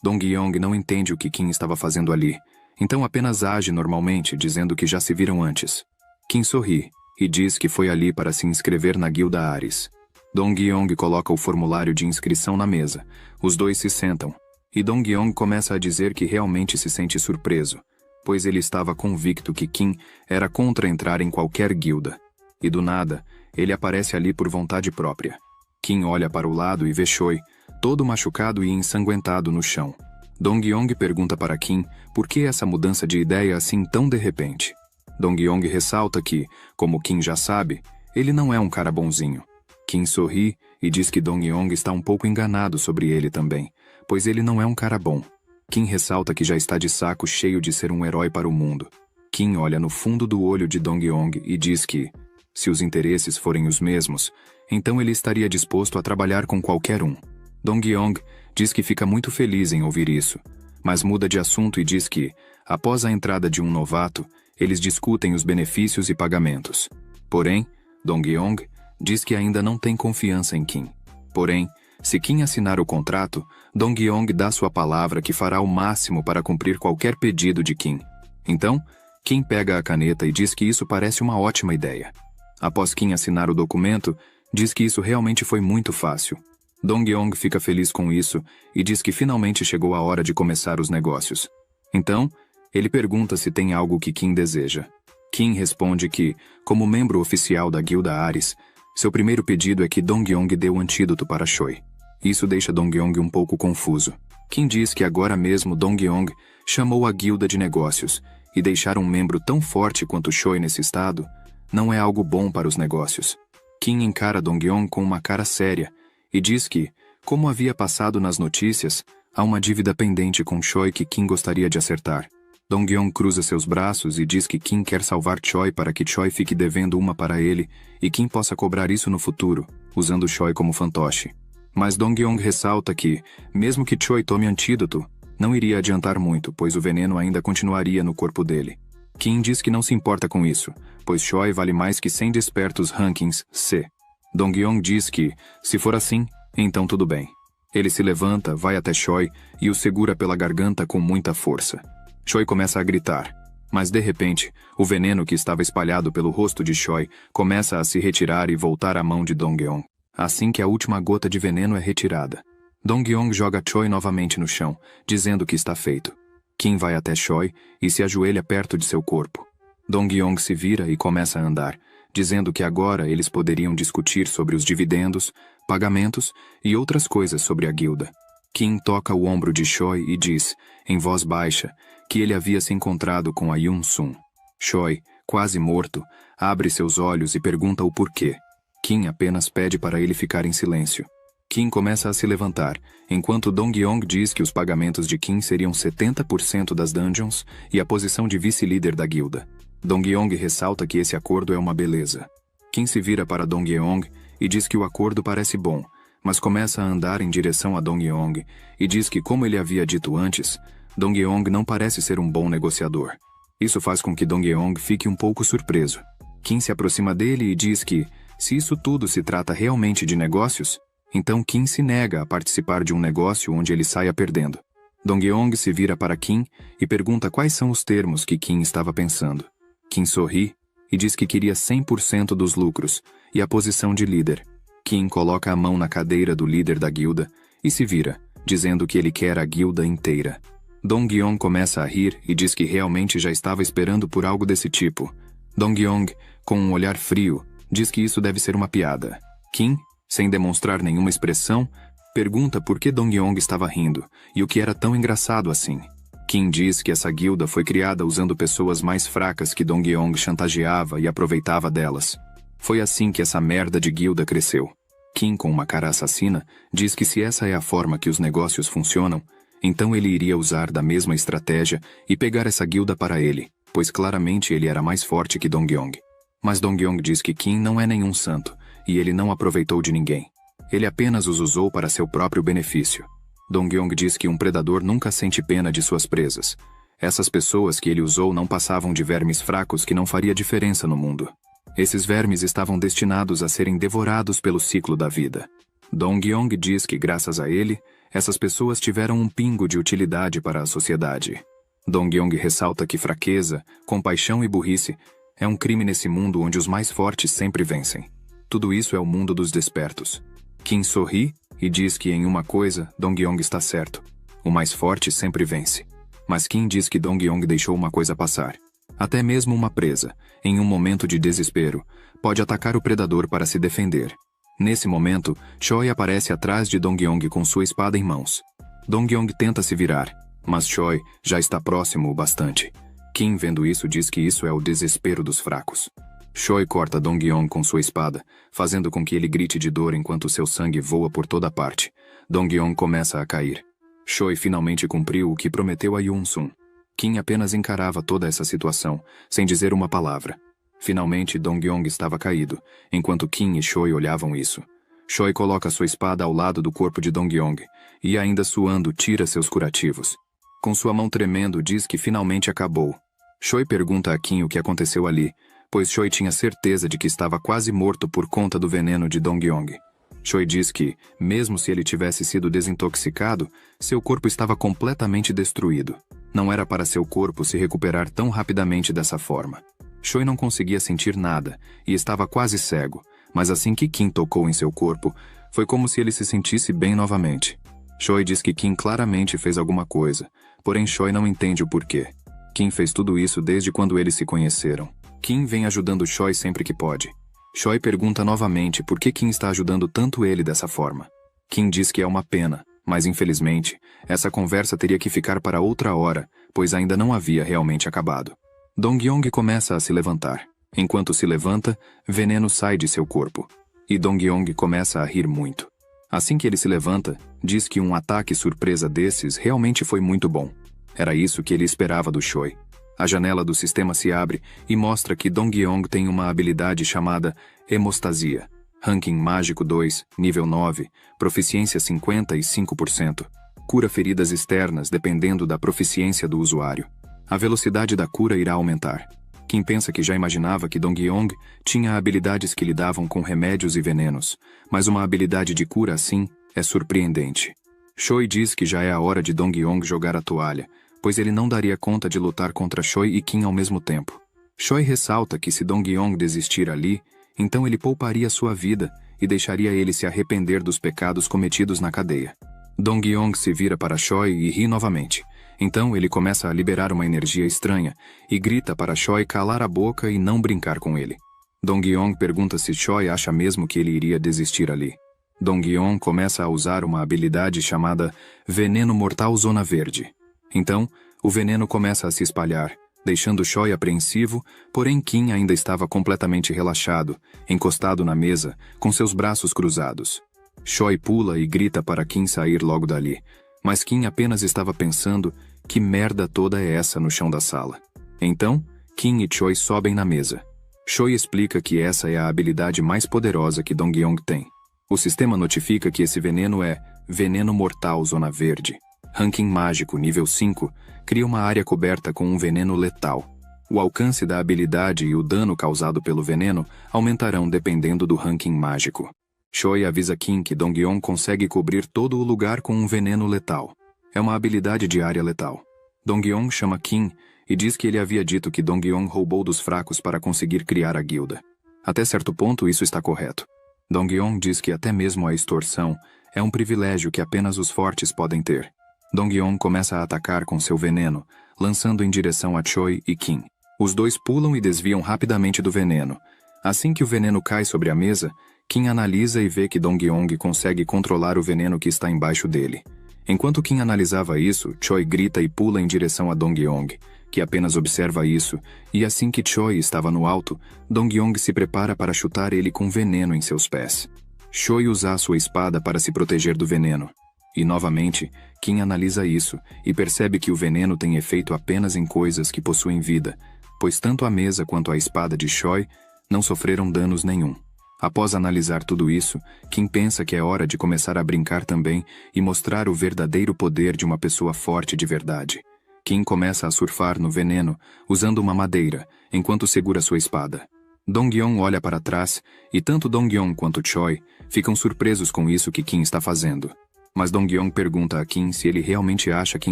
Dong-yeong não entende o que Kim estava fazendo ali, então apenas age normalmente, dizendo que já se viram antes. Kim sorri e diz que foi ali para se inscrever na guilda Ares. Dong-yeong coloca o formulário de inscrição na mesa. Os dois se sentam, e Dong-yeong começa a dizer que realmente se sente surpreso, pois ele estava convicto que Kim era contra entrar em qualquer guilda. E do nada, ele aparece ali por vontade própria. Kim olha para o lado e vê Choi, todo machucado e ensanguentado no chão. Dong-yeong pergunta para Kim por que essa mudança de ideia assim tão de repente. Dong-yeong ressalta que, como Kim já sabe, ele não é um cara bonzinho. Kim sorri e diz que Dong-yeong está um pouco enganado sobre ele também, pois ele não é um cara bom. Kim ressalta que já está de saco cheio de ser um herói para o mundo. Kim olha no fundo do olho de Dong-yeong e diz que, se os interesses forem os mesmos, então ele estaria disposto a trabalhar com qualquer um. Dong-yeong diz que fica muito feliz em ouvir isso, mas muda de assunto e diz que, após a entrada de um novato, eles discutem os benefícios e pagamentos. Porém, Dong-yeong diz que ainda não tem confiança em Kim. Porém, se Kim assinar o contrato, Dong-yeong dá sua palavra que fará o máximo para cumprir qualquer pedido de Kim. Então, Kim pega a caneta e diz que isso parece uma ótima ideia. Após Kim assinar o documento, diz que isso realmente foi muito fácil. Dong-yeong fica feliz com isso e diz que finalmente chegou a hora de começar os negócios. Então, ele pergunta se tem algo que Kim deseja. Kim responde que, como membro oficial da guilda Ares, seu primeiro pedido é que Dong-yeong dê o antídoto para Choi. Isso deixa Dong-yeong um pouco confuso. Kim diz que agora mesmo Dong-yeong chamou a guilda de negócios, e deixar um membro tão forte quanto Choi nesse estado não é algo bom para os negócios. Kim encara Dong-yeong com uma cara séria, e diz que, como havia passado nas notícias, há uma dívida pendente com Choi que Kim gostaria de acertar. Dong-yeong cruza seus braços e diz que Kim quer salvar Choi para que Choi fique devendo uma para ele e Kim possa cobrar isso no futuro, usando Choi como fantoche. Mas Dong-yeong ressalta que, mesmo que Choi tome antídoto, não iria adiantar muito, pois o veneno ainda continuaria no corpo dele. Kim diz que não se importa com isso, pois Choi vale mais que 100 despertos rankings C. Dong-yeong diz que, se for assim, então tudo bem. Ele se levanta, vai até Choi e o segura pela garganta com muita força. Choi começa a gritar, mas de repente, o veneno que estava espalhado pelo rosto de Choi começa a se retirar e voltar à mão de Dong-yeong, assim que a última gota de veneno é retirada. Dong-yeong joga Choi novamente no chão, dizendo que está feito. Kim vai até Choi e se ajoelha perto de seu corpo. Dong-yeong se vira e começa a andar, dizendo que agora eles poderiam discutir sobre os dividendos, pagamentos e outras coisas sobre a guilda. Kim toca o ombro de Choi e diz, em voz baixa, que ele havia se encontrado com a Yoon-sun. Choi, quase morto, abre seus olhos e pergunta o porquê. Kim apenas pede para ele ficar em silêncio. Kim começa a se levantar, enquanto Dong-yeong diz que os pagamentos de Kim seriam 70% das dungeons e a posição de vice-líder da guilda. Dong-yeong ressalta que esse acordo é uma beleza. Kim se vira para Dong-yeong e diz que o acordo parece bom, mas começa a andar em direção a Dong-yeong e diz que, como ele havia dito antes, Dong-yeong não parece ser um bom negociador. Isso faz com que Dong-yeong fique um pouco surpreso. Kim se aproxima dele e diz que, se isso tudo se trata realmente de negócios, então Kim se nega a participar de um negócio onde ele saia perdendo. Dong-yeong se vira para Kim e pergunta quais são os termos que Kim estava pensando. Kim sorri e diz que queria 100% dos lucros e a posição de líder. Kim coloca a mão na cadeira do líder da guilda e se vira, dizendo que ele quer a guilda inteira. Dong-yong começa a rir e diz que realmente já estava esperando por algo desse tipo. Dong-yong, com um olhar frio, diz que isso deve ser uma piada. Kim, sem demonstrar nenhuma expressão, pergunta por que Dong-yong estava rindo e o que era tão engraçado assim. Kim diz que essa guilda foi criada usando pessoas mais fracas que Dong-yong chantageava e aproveitava delas. Foi assim que essa merda de guilda cresceu. Kim, com uma cara assassina, diz que se essa é a forma que os negócios funcionam, então ele iria usar da mesma estratégia e pegar essa guilda para ele, pois claramente ele era mais forte que Dong-yong. Mas Dong-yong diz que Kim não é nenhum santo, e ele não aproveitou de ninguém. Ele apenas os usou para seu próprio benefício. Dong-yong diz que um predador nunca sente pena de suas presas. Essas pessoas que ele usou não passavam de vermes fracos que não faria diferença no mundo. Esses vermes estavam destinados a serem devorados pelo ciclo da vida. Dong-yong diz que graças a ele, essas pessoas tiveram um pingo de utilidade para a sociedade. Dong-yong ressalta que fraqueza, compaixão e burrice é um crime nesse mundo onde os mais fortes sempre vencem. Tudo isso é o mundo dos despertos. Kim sorri e diz que em uma coisa, Dong-yong está certo. O mais forte sempre vence. Mas Kim diz que Dong-yong deixou uma coisa passar. Até mesmo uma presa, em um momento de desespero, pode atacar o predador para se defender. Nesse momento, Choi aparece atrás de Dong-yong com sua espada em mãos. Dong-yong tenta se virar, mas Choi já está próximo o bastante. Kim, vendo isso, diz que isso é o desespero dos fracos. Choi corta Dong-yong com sua espada, fazendo com que ele grite de dor enquanto seu sangue voa por toda parte. Dong-yong começa a cair. Choi finalmente cumpriu o que prometeu a Yoon-sun. Kim apenas encarava toda essa situação, sem dizer uma palavra. Finalmente, Dong-yong estava caído, enquanto Kim e Choi olhavam isso. Choi coloca sua espada ao lado do corpo de Dong-yong, e ainda suando, tira seus curativos. Com sua mão tremendo, diz que finalmente acabou. Choi pergunta a Kim o que aconteceu ali, pois Choi tinha certeza de que estava quase morto por conta do veneno de Dong-yong. Choi diz que, mesmo se ele tivesse sido desintoxicado, seu corpo estava completamente destruído. Não era para seu corpo se recuperar tão rapidamente dessa forma. Choi não conseguia sentir nada e estava quase cego, mas assim que Kim tocou em seu corpo, foi como se ele se sentisse bem novamente. Choi diz que Kim claramente fez alguma coisa, porém Choi não entende o porquê. Kim fez tudo isso desde quando eles se conheceram. Kim vem ajudando Choi sempre que pode. Choi pergunta novamente por que Kim está ajudando tanto ele dessa forma. Kim diz que é uma pena, mas infelizmente, essa conversa teria que ficar para outra hora, pois ainda não havia realmente acabado. Dong-yong começa a se levantar. Enquanto se levanta, veneno sai de seu corpo. E Dong-yong começa a rir muito. Assim que ele se levanta, diz que um ataque surpresa desses realmente foi muito bom. Era isso que ele esperava do Choi. A janela do sistema se abre e mostra que Dong-yong tem uma habilidade chamada Hemostasia. Ranking Mágico 2, nível 9, proficiência 55%. Cura feridas externas dependendo da proficiência do usuário. A velocidade da cura irá aumentar. Kim pensa que já imaginava que Dong-yong tinha habilidades que lidavam com remédios e venenos, mas uma habilidade de cura assim é surpreendente. Choi diz que já é a hora de Dong-yong jogar a toalha, pois ele não daria conta de lutar contra Choi e Kim ao mesmo tempo. Choi ressalta que se Dong-yong desistir ali, então ele pouparia sua vida e deixaria ele se arrepender dos pecados cometidos na cadeia. Dong-yong se vira para Choi e ri novamente. Então ele começa a liberar uma energia estranha e grita para Choi calar a boca e não brincar com ele. Dong-yong pergunta se Choi acha mesmo que ele iria desistir ali. Dong-yong começa a usar uma habilidade chamada Veneno Mortal Zona Verde. Então, o veneno começa a se espalhar, deixando Choi apreensivo, porém Kim ainda estava completamente relaxado, encostado na mesa, com seus braços cruzados. Choi pula e grita para Kim sair logo dali, mas Kim apenas estava pensando que merda toda é essa no chão da sala. Então, Kim e Choi sobem na mesa. Choi explica que essa é a habilidade mais poderosa que Dong-yong tem. O sistema notifica que esse veneno é Veneno Mortal Zona Verde. Ranking Mágico nível 5, cria uma área coberta com um veneno letal. O alcance da habilidade e o dano causado pelo veneno aumentarão dependendo do ranking mágico. Choi avisa Kim que Dong-yong consegue cobrir todo o lugar com um veneno letal. É uma habilidade de área letal. Dong-yong chama Kim e diz que ele havia dito que Dong-yong roubou dos fracos para conseguir criar a guilda. Até certo ponto isso está correto. Dong-yong diz que até mesmo a extorsão é um privilégio que apenas os fortes podem ter. Dong-yeon começa a atacar com seu veneno, lançando em direção a Choi e Kim. Os dois pulam e desviam rapidamente do veneno. Assim que o veneno cai sobre a mesa, Kim analisa e vê que Dong-yeon consegue controlar o veneno que está embaixo dele. Enquanto Kim analisava isso, Choi grita e pula em direção a Dong-yeon, que apenas observa isso, e assim que Choi estava no alto, Dong-yeon se prepara para chutar ele com veneno em seus pés. Choi usa sua espada para se proteger do veneno. E novamente, Kim analisa isso e percebe que o veneno tem efeito apenas em coisas que possuem vida, pois tanto a mesa quanto a espada de Choi não sofreram danos nenhum. Após analisar tudo isso, Kim pensa que é hora de começar a brincar também e mostrar o verdadeiro poder de uma pessoa forte de verdade. Kim começa a surfar no veneno, usando uma madeira, enquanto segura sua espada. Dong-yeon olha para trás, e tanto Dong-yeon quanto Choi ficam surpresos com isso que Kim está fazendo. Mas Dong-yeon pergunta a Kim se ele realmente acha que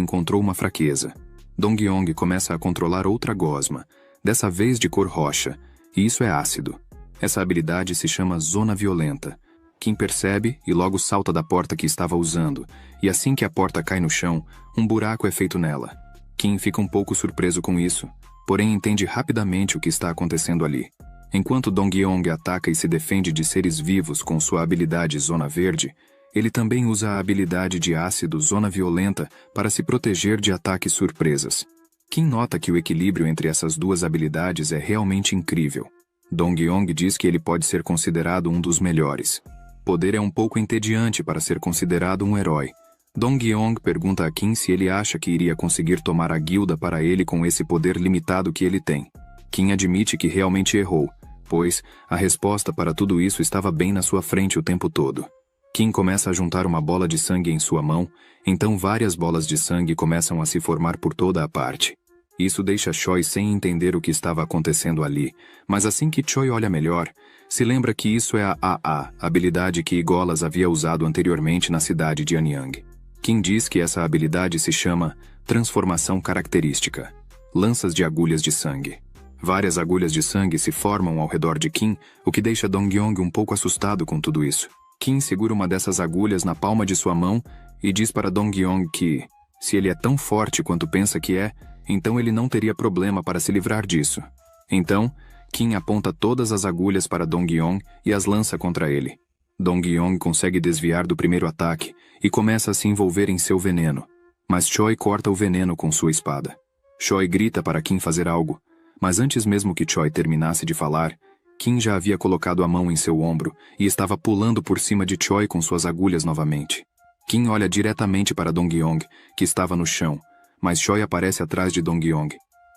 encontrou uma fraqueza. Dong-yeon começa a controlar outra gosma, dessa vez de cor roxa, e isso é ácido. Essa habilidade se chama Zona Violenta. Kim percebe e logo salta da porta que estava usando, e assim que a porta cai no chão, um buraco é feito nela. Kim fica um pouco surpreso com isso, porém entende rapidamente o que está acontecendo ali. Enquanto Dong-yeon ataca e se defende de seres vivos com sua habilidade Zona Verde, ele também usa a habilidade de ácido Zona Violenta para se proteger de ataques surpresas. Kim nota que o equilíbrio entre essas duas habilidades é realmente incrível. Dong-yeon diz que ele pode ser considerado um dos melhores. Poder é um pouco entediante para ser considerado um herói. Dong-yeon pergunta a Kim se ele acha que iria conseguir tomar a guilda para ele com esse poder limitado que ele tem. Kim admite que realmente errou, pois a resposta para tudo isso estava bem na sua frente o tempo todo. Kim começa a juntar uma bola de sangue em sua mão, então várias bolas de sangue começam a se formar por toda a parte. Isso deixa Choi sem entender o que estava acontecendo ali, mas assim que Choi olha melhor, se lembra que isso é a AA, habilidade que Igolas havia usado anteriormente na cidade de Anyang. Kim diz que essa habilidade se chama Transformação Característica. Lanças de agulhas de sangue. Várias agulhas de sangue se formam ao redor de Kim, o que deixa Dong-yeon um pouco assustado com tudo isso. Kim segura uma dessas agulhas na palma de sua mão e diz para Dong-yeon que, se ele é tão forte quanto pensa que é, então ele não teria problema para se livrar disso. Então, Kim aponta todas as agulhas para Dong-yeon e as lança contra ele. Dong-yeon consegue desviar do primeiro ataque e começa a se envolver em seu veneno, mas Choi corta o veneno com sua espada. Choi grita para Kim fazer algo, mas antes mesmo que Choi terminasse de falar, Kim já havia colocado a mão em seu ombro e estava pulando por cima de Choi com suas agulhas novamente. Kim olha diretamente para Dong-yeon, que estava no chão, mas Choi aparece atrás de Dong-yeon.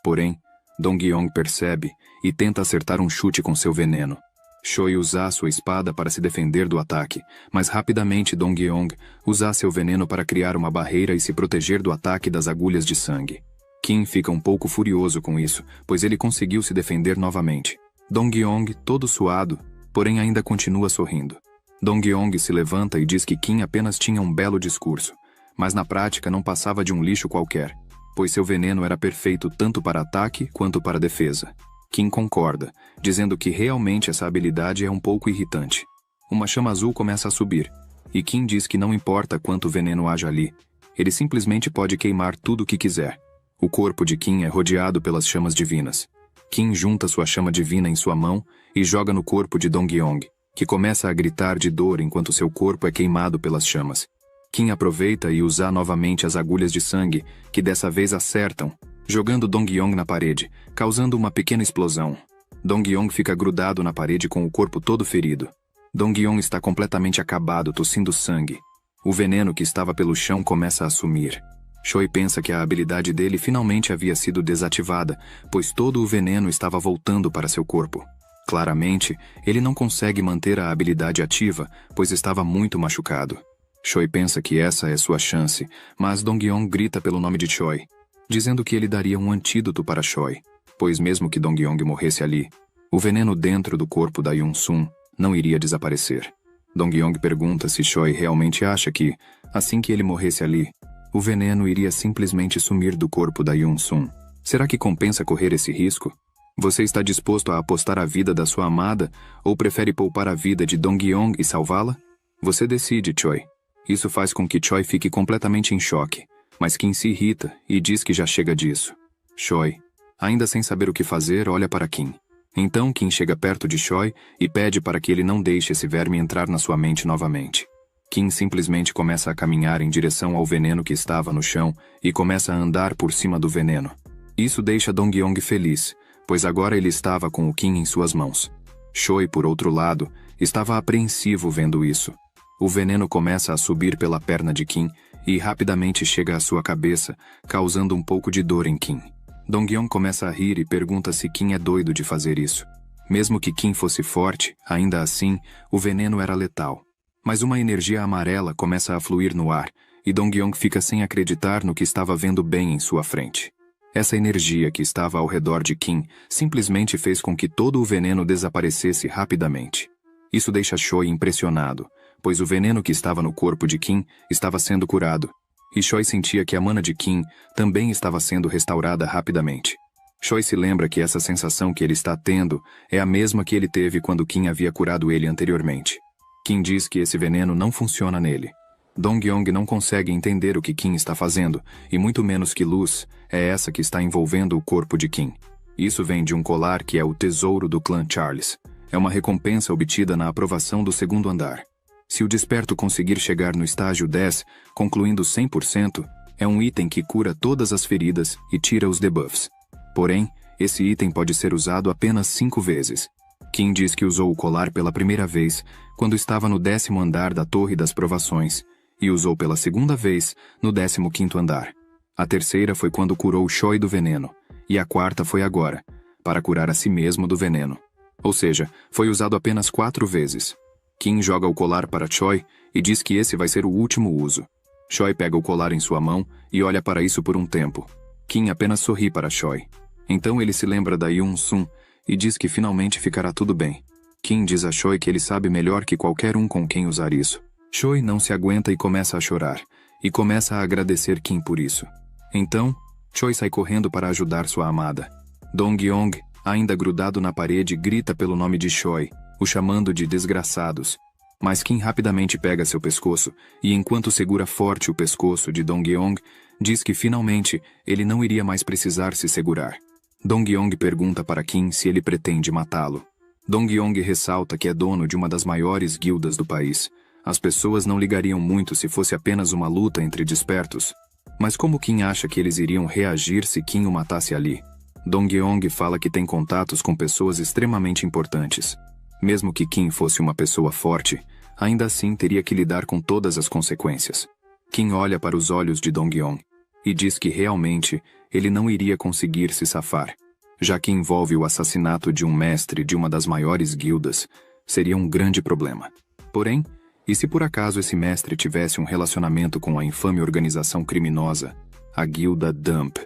Porém, Dong-yeon percebe e tenta acertar um chute com seu veneno. Choi usa sua espada para se defender do ataque, mas rapidamente Dong-yeon usa seu veneno para criar uma barreira e se proteger do ataque das agulhas de sangue. Kim fica um pouco furioso com isso, pois ele conseguiu se defender novamente. Dong-yeon, todo suado, porém ainda continua sorrindo. Dong-yeon se levanta e diz que Kim apenas tinha um belo discurso, mas na prática não passava de um lixo qualquer, pois seu veneno era perfeito tanto para ataque quanto para defesa. Kim concorda, dizendo que realmente essa habilidade é um pouco irritante. Uma chama azul começa a subir, e Kim diz que não importa quanto veneno haja ali, ele simplesmente pode queimar tudo o que quiser. O corpo de Kim é rodeado pelas chamas divinas. Kim junta sua chama divina em sua mão e joga no corpo de Dong-yeon, que começa a gritar de dor enquanto seu corpo é queimado pelas chamas. Kim aproveita e usa novamente as agulhas de sangue, que dessa vez acertam, jogando Dong-yeon na parede, causando uma pequena explosão. Dong-yeon fica grudado na parede com o corpo todo ferido. Dong-yeon está completamente acabado, tossindo sangue. O veneno que estava pelo chão começa a sumir. Choi pensa que a habilidade dele finalmente havia sido desativada, pois todo o veneno estava voltando para seu corpo. Claramente, ele não consegue manter a habilidade ativa, pois estava muito machucado. Choi pensa que essa é sua chance, mas Dong-yeon grita pelo nome de Choi, dizendo que ele daria um antídoto para Choi, pois mesmo que Dong-yeon morresse ali, o veneno dentro do corpo da Yoon-sun não iria desaparecer. Dong-yeon pergunta se Choi realmente acha que, assim que ele morresse ali, o veneno iria simplesmente sumir do corpo da Yoon-sun. Será que compensa correr esse risco? Você está disposto a apostar a vida da sua amada ou prefere poupar a vida de Dong-yeon e salvá-la? Você decide, Choi. Isso faz com que Choi fique completamente em choque, Mas Kim se irrita e diz que já chega disso. Choi, ainda sem saber o que fazer, olha para Kim. Então Kim chega perto de Choi e pede para que ele não deixe esse verme entrar na sua mente novamente. Kim simplesmente começa a caminhar em direção ao veneno que estava no chão e começa a andar por cima do veneno. Isso deixa Dong-yong feliz, pois agora ele estava com o Kim em suas mãos. Choi, por outro lado, estava apreensivo vendo isso. O veneno começa a subir pela perna de Kim e rapidamente chega à sua cabeça, causando um pouco de dor em Kim. Dong-yong começa a rir e pergunta se Kim é doido de fazer isso. Mesmo que Kim fosse forte, ainda assim, o veneno era letal. Mas uma energia amarela começa a fluir no ar, e Dong-yong fica sem acreditar no que estava vendo bem em sua frente. Essa energia que estava ao redor de Kim simplesmente fez com que todo o veneno desaparecesse rapidamente. Isso deixa Choi impressionado, pois o veneno que estava no corpo de Kim estava sendo curado, e Choi sentia que a mana de Kim também estava sendo restaurada rapidamente. Choi se lembra que essa sensação que ele está tendo é a mesma que ele teve quando Kim havia curado ele anteriormente. Kim diz que esse veneno não funciona nele. Dong-yong não consegue entender o que Kim está fazendo, e muito menos que luz é essa que está envolvendo o corpo de Kim. Isso vem de um colar que é o tesouro do clã Charles. É uma recompensa obtida na aprovação do segundo andar. Se o desperto conseguir chegar no estágio 10, concluindo 100%, é um item que cura todas as feridas e tira os debuffs. Porém, esse item pode ser usado apenas 5 vezes. Kim diz que usou o colar pela primeira vez quando estava no 10º andar da Torre das Provações, e usou pela segunda vez no 15º andar. A terceira foi quando curou Choi do veneno, e a quarta foi agora, para curar a si mesmo do veneno. Ou seja, foi usado apenas 4 vezes. Kim joga o colar para Choi e diz que esse vai ser o último uso. Choi pega o colar em sua mão e olha para isso por um tempo. Kim apenas sorri para Choi. Então ele se lembra da Yoon-sun e diz que finalmente ficará tudo bem. Kim diz a Choi que ele sabe melhor que qualquer um com quem usar isso. Choi não se aguenta e começa a chorar, e começa a agradecer Kim por isso. Então, Choi sai correndo para ajudar sua amada. Dong-yong, ainda grudado na parede, grita pelo nome de Choi, o chamando de desgraçados. Mas Kim rapidamente pega seu pescoço, e enquanto segura forte o pescoço de Dong-yong, diz que finalmente ele não iria mais precisar se segurar. Dong-yong pergunta para Kim se ele pretende matá-lo. Dong-yong ressalta que é dono de uma das maiores guildas do país. As pessoas não ligariam muito se fosse apenas uma luta entre despertos. Mas como Kim acha que eles iriam reagir se Kim o matasse ali? Dong-yong fala que tem contatos com pessoas extremamente importantes. Mesmo que Kim fosse uma pessoa forte, ainda assim teria que lidar com todas as consequências. Kim olha para os olhos de Dong-yong e diz que realmente ele não iria conseguir se safar. Já que envolve o assassinato de um mestre de uma das maiores guildas, seria um grande problema. Porém, e se por acaso esse mestre tivesse um relacionamento com a infame organização criminosa, a Guilda Dump?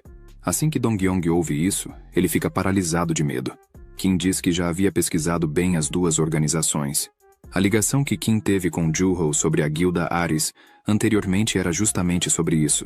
Assim que Dong-yong ouve isso, ele fica paralisado de medo. Kim diz que já havia pesquisado bem as duas organizações. A ligação que Kim teve com Ju-ho sobre a Guilda Ares anteriormente era justamente sobre isso.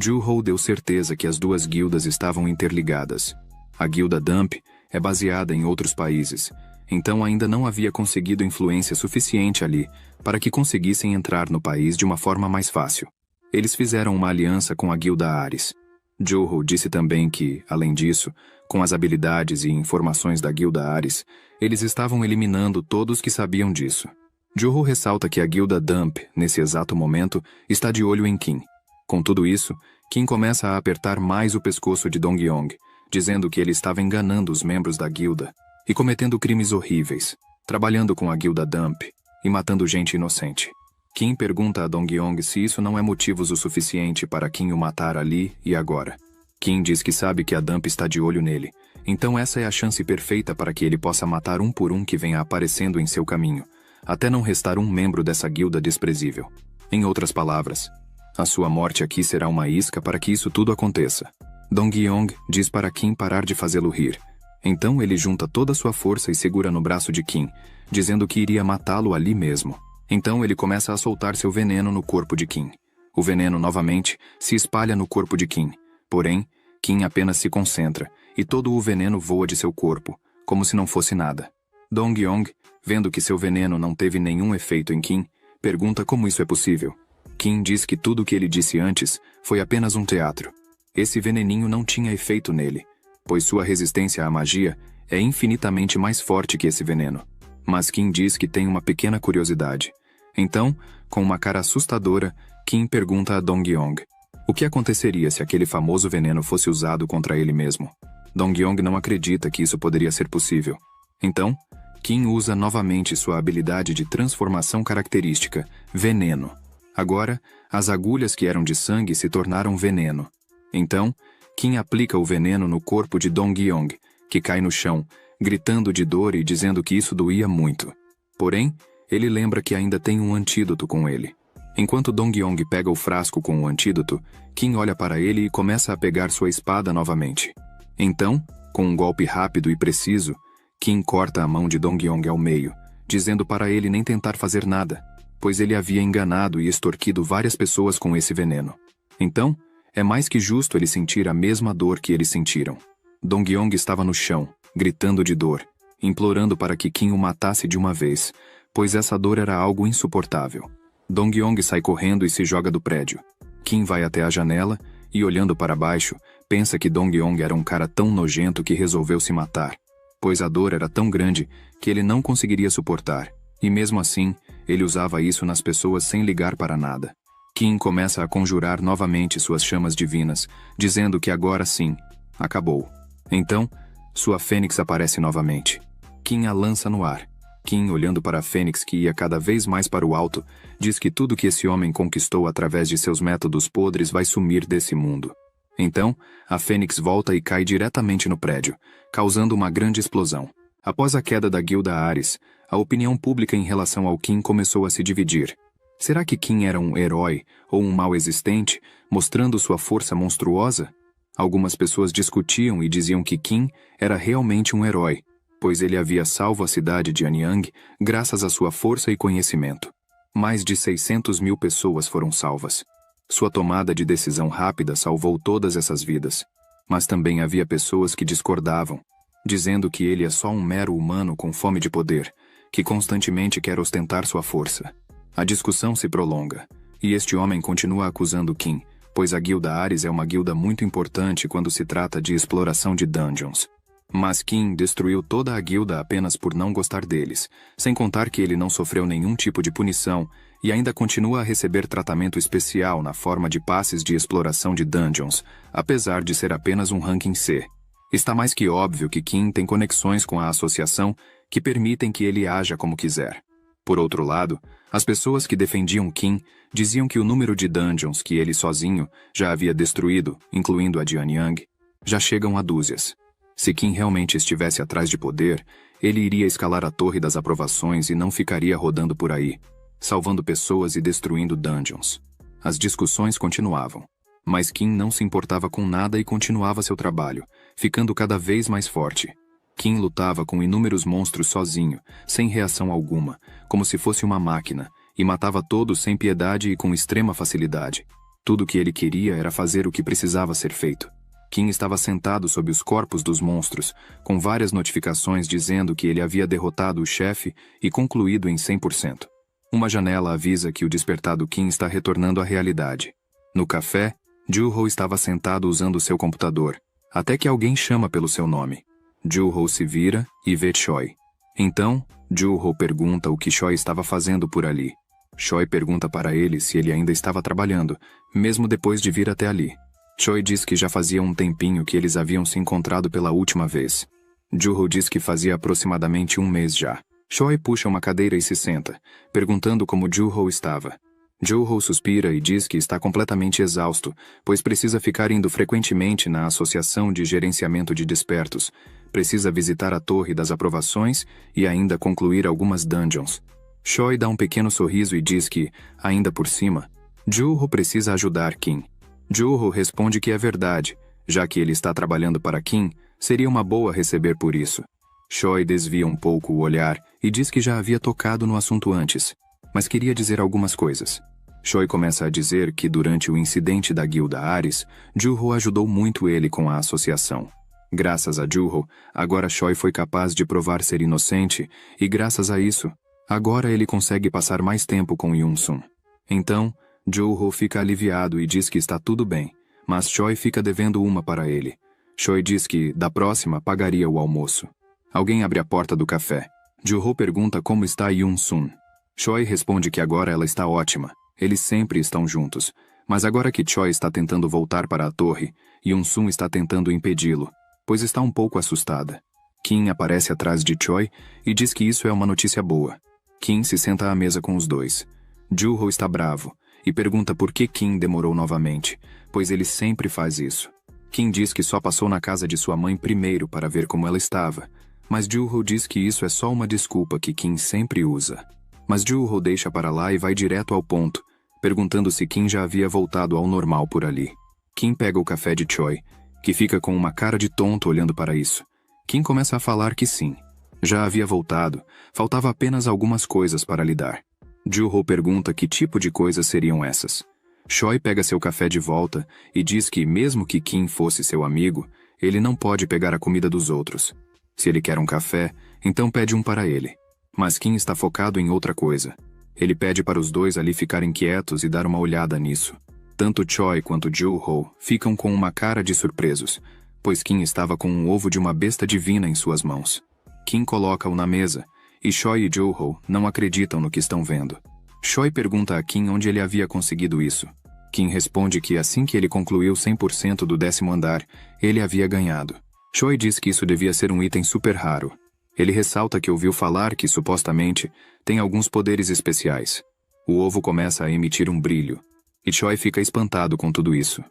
Ju-ho deu certeza que as duas guildas estavam interligadas. A Guilda Dump é baseada em outros países, então ainda não havia conseguido influência suficiente ali para que conseguissem entrar no país de uma forma mais fácil. Eles fizeram uma aliança com a Guilda Ares. Ju-ho disse também que, além disso, com as habilidades e informações da Guilda Ares, eles estavam eliminando todos que sabiam disso. Ju-ho ressalta que a Guilda Dump, nesse exato momento, está de olho em Kim. Com tudo isso, Kim começa a apertar mais o pescoço de Dong-yong, dizendo que ele estava enganando os membros da guilda e cometendo crimes horríveis, trabalhando com a Guilda Dump e matando gente inocente. Kim pergunta a Dong-yong se isso não é motivos o suficiente para Kim o matar ali e agora. Kim diz que sabe que a Dump está de olho nele, então essa é a chance perfeita para que ele possa matar um por um que venha aparecendo em seu caminho, até não restar um membro dessa guilda desprezível. Em outras palavras, a sua morte aqui será uma isca para que isso tudo aconteça. Dong-yong diz para Kim parar de fazê-lo rir. Então ele junta toda a sua força e segura no braço de Kim, dizendo que iria matá-lo ali mesmo. Então ele começa a soltar seu veneno no corpo de Kim. O veneno novamente se espalha no corpo de Kim. Porém, Kim apenas se concentra, e todo o veneno voa de seu corpo, como se não fosse nada. Dong-yong, vendo que seu veneno não teve nenhum efeito em Kim, pergunta como isso é possível. Kim diz que tudo o que ele disse antes foi apenas um teatro. Esse veneninho não tinha efeito nele, pois sua resistência à magia é infinitamente mais forte que esse veneno. Mas Kim diz que tem uma pequena curiosidade. Então, com uma cara assustadora, Kim pergunta a Dong-Yong o que aconteceria se aquele famoso veneno fosse usado contra ele mesmo. Dong-Yong não acredita que isso poderia ser possível. Então, Kim usa novamente sua habilidade de transformação característica, veneno. Agora, as agulhas que eram de sangue se tornaram veneno. Então, Kim aplica o veneno no corpo de Dong-Yong, que cai no chão, gritando de dor e dizendo que isso doía muito. Porém, ele lembra que ainda tem um antídoto com ele. Enquanto Dong-Yong pega o frasco com o antídoto, Kim olha para ele e começa a pegar sua espada novamente. Então, com um golpe rápido e preciso, Kim corta a mão de Dong-Yong ao meio, dizendo para ele nem tentar fazer nada, pois ele havia enganado e extorquido várias pessoas com esse veneno. Então, é mais que justo ele sentir a mesma dor que eles sentiram. Dong-Yong estava no chão, gritando de dor, implorando para que Kim o matasse de uma vez, pois essa dor era algo insuportável. Dong-Yong sai correndo e se joga do prédio. Kim vai até a janela e, olhando para baixo, pensa que Dong-Yong era um cara tão nojento que resolveu se matar, pois a dor era tão grande que ele não conseguiria suportar, e mesmo assim, ele usava isso nas pessoas sem ligar para nada. Kim começa a conjurar novamente suas chamas divinas, dizendo que agora sim, acabou. Então, sua fênix aparece novamente. Kim a lança no ar. Kim, olhando para a fênix que ia cada vez mais para o alto, diz que tudo que esse homem conquistou através de seus métodos podres vai sumir desse mundo. Então, a fênix volta e cai diretamente no prédio, causando uma grande explosão. Após a queda da guilda Ares, a opinião pública em relação ao Kim começou a se dividir. Será que Kim era um herói ou um mal existente, mostrando sua força monstruosa? Algumas pessoas discutiam e diziam que Kim era realmente um herói, pois ele havia salvo a cidade de Anyang graças à sua força e conhecimento. Mais de 600.000 pessoas foram salvas. Sua tomada de decisão rápida salvou todas essas vidas. Mas também havia pessoas que discordavam, dizendo que ele é só um mero humano com fome de poder, que constantemente quer ostentar sua força. A discussão se prolonga, e este homem continua acusando Kim, pois a guilda Ares é uma guilda muito importante quando se trata de exploração de dungeons. Mas Kim destruiu toda a guilda apenas por não gostar deles, sem contar que ele não sofreu nenhum tipo de punição e ainda continua a receber tratamento especial na forma de passes de exploração de dungeons, apesar de ser apenas um ranking C. Está mais que óbvio que Kim tem conexões com a associação que permitem que ele haja como quiser. Por outro lado, as pessoas que defendiam Kim diziam que o número de dungeons que ele sozinho já havia destruído, incluindo a de Anyang, já chegam a dúzias. Se Kim realmente estivesse atrás de poder, ele iria escalar a Torre das Aprovações e não ficaria rodando por aí, salvando pessoas e destruindo dungeons. As discussões continuavam, mas Kim não se importava com nada e continuava seu trabalho, ficando cada vez mais forte. Kim lutava com inúmeros monstros sozinho, sem reação alguma, como se fosse uma máquina, e matava todos sem piedade e com extrema facilidade. Tudo o que ele queria era fazer o que precisava ser feito. Kim estava sentado sob os corpos dos monstros, com várias notificações dizendo que ele havia derrotado o chefe e concluído em 100%. Uma janela avisa que o despertado Kim está retornando à realidade. No café, Joo-ho estava sentado usando seu computador, até que alguém chama pelo seu nome. Joo-ho se vira e vê Choi. Então, Joo-ho pergunta o que Choi estava fazendo por ali. Choi pergunta para ele se ele ainda estava trabalhando, mesmo depois de vir até ali. Choi diz que já fazia um tempinho que eles haviam se encontrado pela última vez. Joo-ho diz que fazia aproximadamente um mês já. Choi puxa uma cadeira e se senta, perguntando como Joo-ho estava. Joo-ho suspira e diz que está completamente exausto, pois precisa ficar indo frequentemente na Associação de Gerenciamento de Despertos, precisa visitar a Torre das Aprovações e ainda concluir algumas dungeons. Choi dá um pequeno sorriso e diz que, ainda por cima, Joo-ho precisa ajudar Kim. Joo-ho responde que é verdade, já que ele está trabalhando para Kim, seria uma boa receber por isso. Choi desvia um pouco o olhar e diz que já havia tocado no assunto antes, mas queria dizer algumas coisas. Choi começa a dizer que durante o incidente da guilda Ares, Joo-ho ajudou muito ele com a associação. Graças a Joo-ho, agora Choi foi capaz de provar ser inocente e graças a isso, agora ele consegue passar mais tempo com Yoon-sun. Então, Joo-ho fica aliviado e diz que está tudo bem, mas Choi fica devendo uma para ele. Choi diz que, da próxima, pagaria o almoço. Alguém abre a porta do café. Joo-ho pergunta como está Yoon-sun. Choi responde que agora ela está ótima. Eles sempre estão juntos. Mas agora que Choi está tentando voltar para a torre, Yoon-sun está tentando impedi-lo, pois está um pouco assustada. Kim aparece atrás de Choi e diz que isso é uma notícia boa. Kim se senta à mesa com os dois. Joo-ho está bravo e pergunta por que Kim demorou novamente, pois ele sempre faz isso. Kim diz que só passou na casa de sua mãe primeiro para ver como ela estava, mas Joo-ho diz que isso é só uma desculpa que Kim sempre usa. Mas Joo-ho deixa para lá e vai direto ao ponto, perguntando se Kim já havia voltado ao normal por ali. Kim pega o café de Choi, que fica com uma cara de tonto olhando para isso. Kim começa a falar que sim. Já havia voltado, faltava apenas algumas coisas para lidar. Joo-ho pergunta que tipo de coisas seriam essas. Choi pega seu café de volta e diz que, mesmo que Kim fosse seu amigo, ele não pode pegar a comida dos outros. Se ele quer um café, então pede um para ele. Mas Kim está focado em outra coisa. Ele pede para os dois ali ficarem quietos e dar uma olhada nisso. Tanto Choi quanto Joo-ho ficam com uma cara de surpresos, pois Kim estava com um ovo de uma besta divina em suas mãos. Kim coloca-o na mesa, e Choi e Joo-ho não acreditam no que estão vendo. Choi pergunta a Kim onde ele havia conseguido isso. Kim responde que assim que ele concluiu 100% do 10º andar, ele havia ganhado. Choi diz que isso devia ser um item super raro. Ele ressalta que ouviu falar que, supostamente, tem alguns poderes especiais. O ovo começa a emitir um brilho, e Choi fica espantado com tudo isso.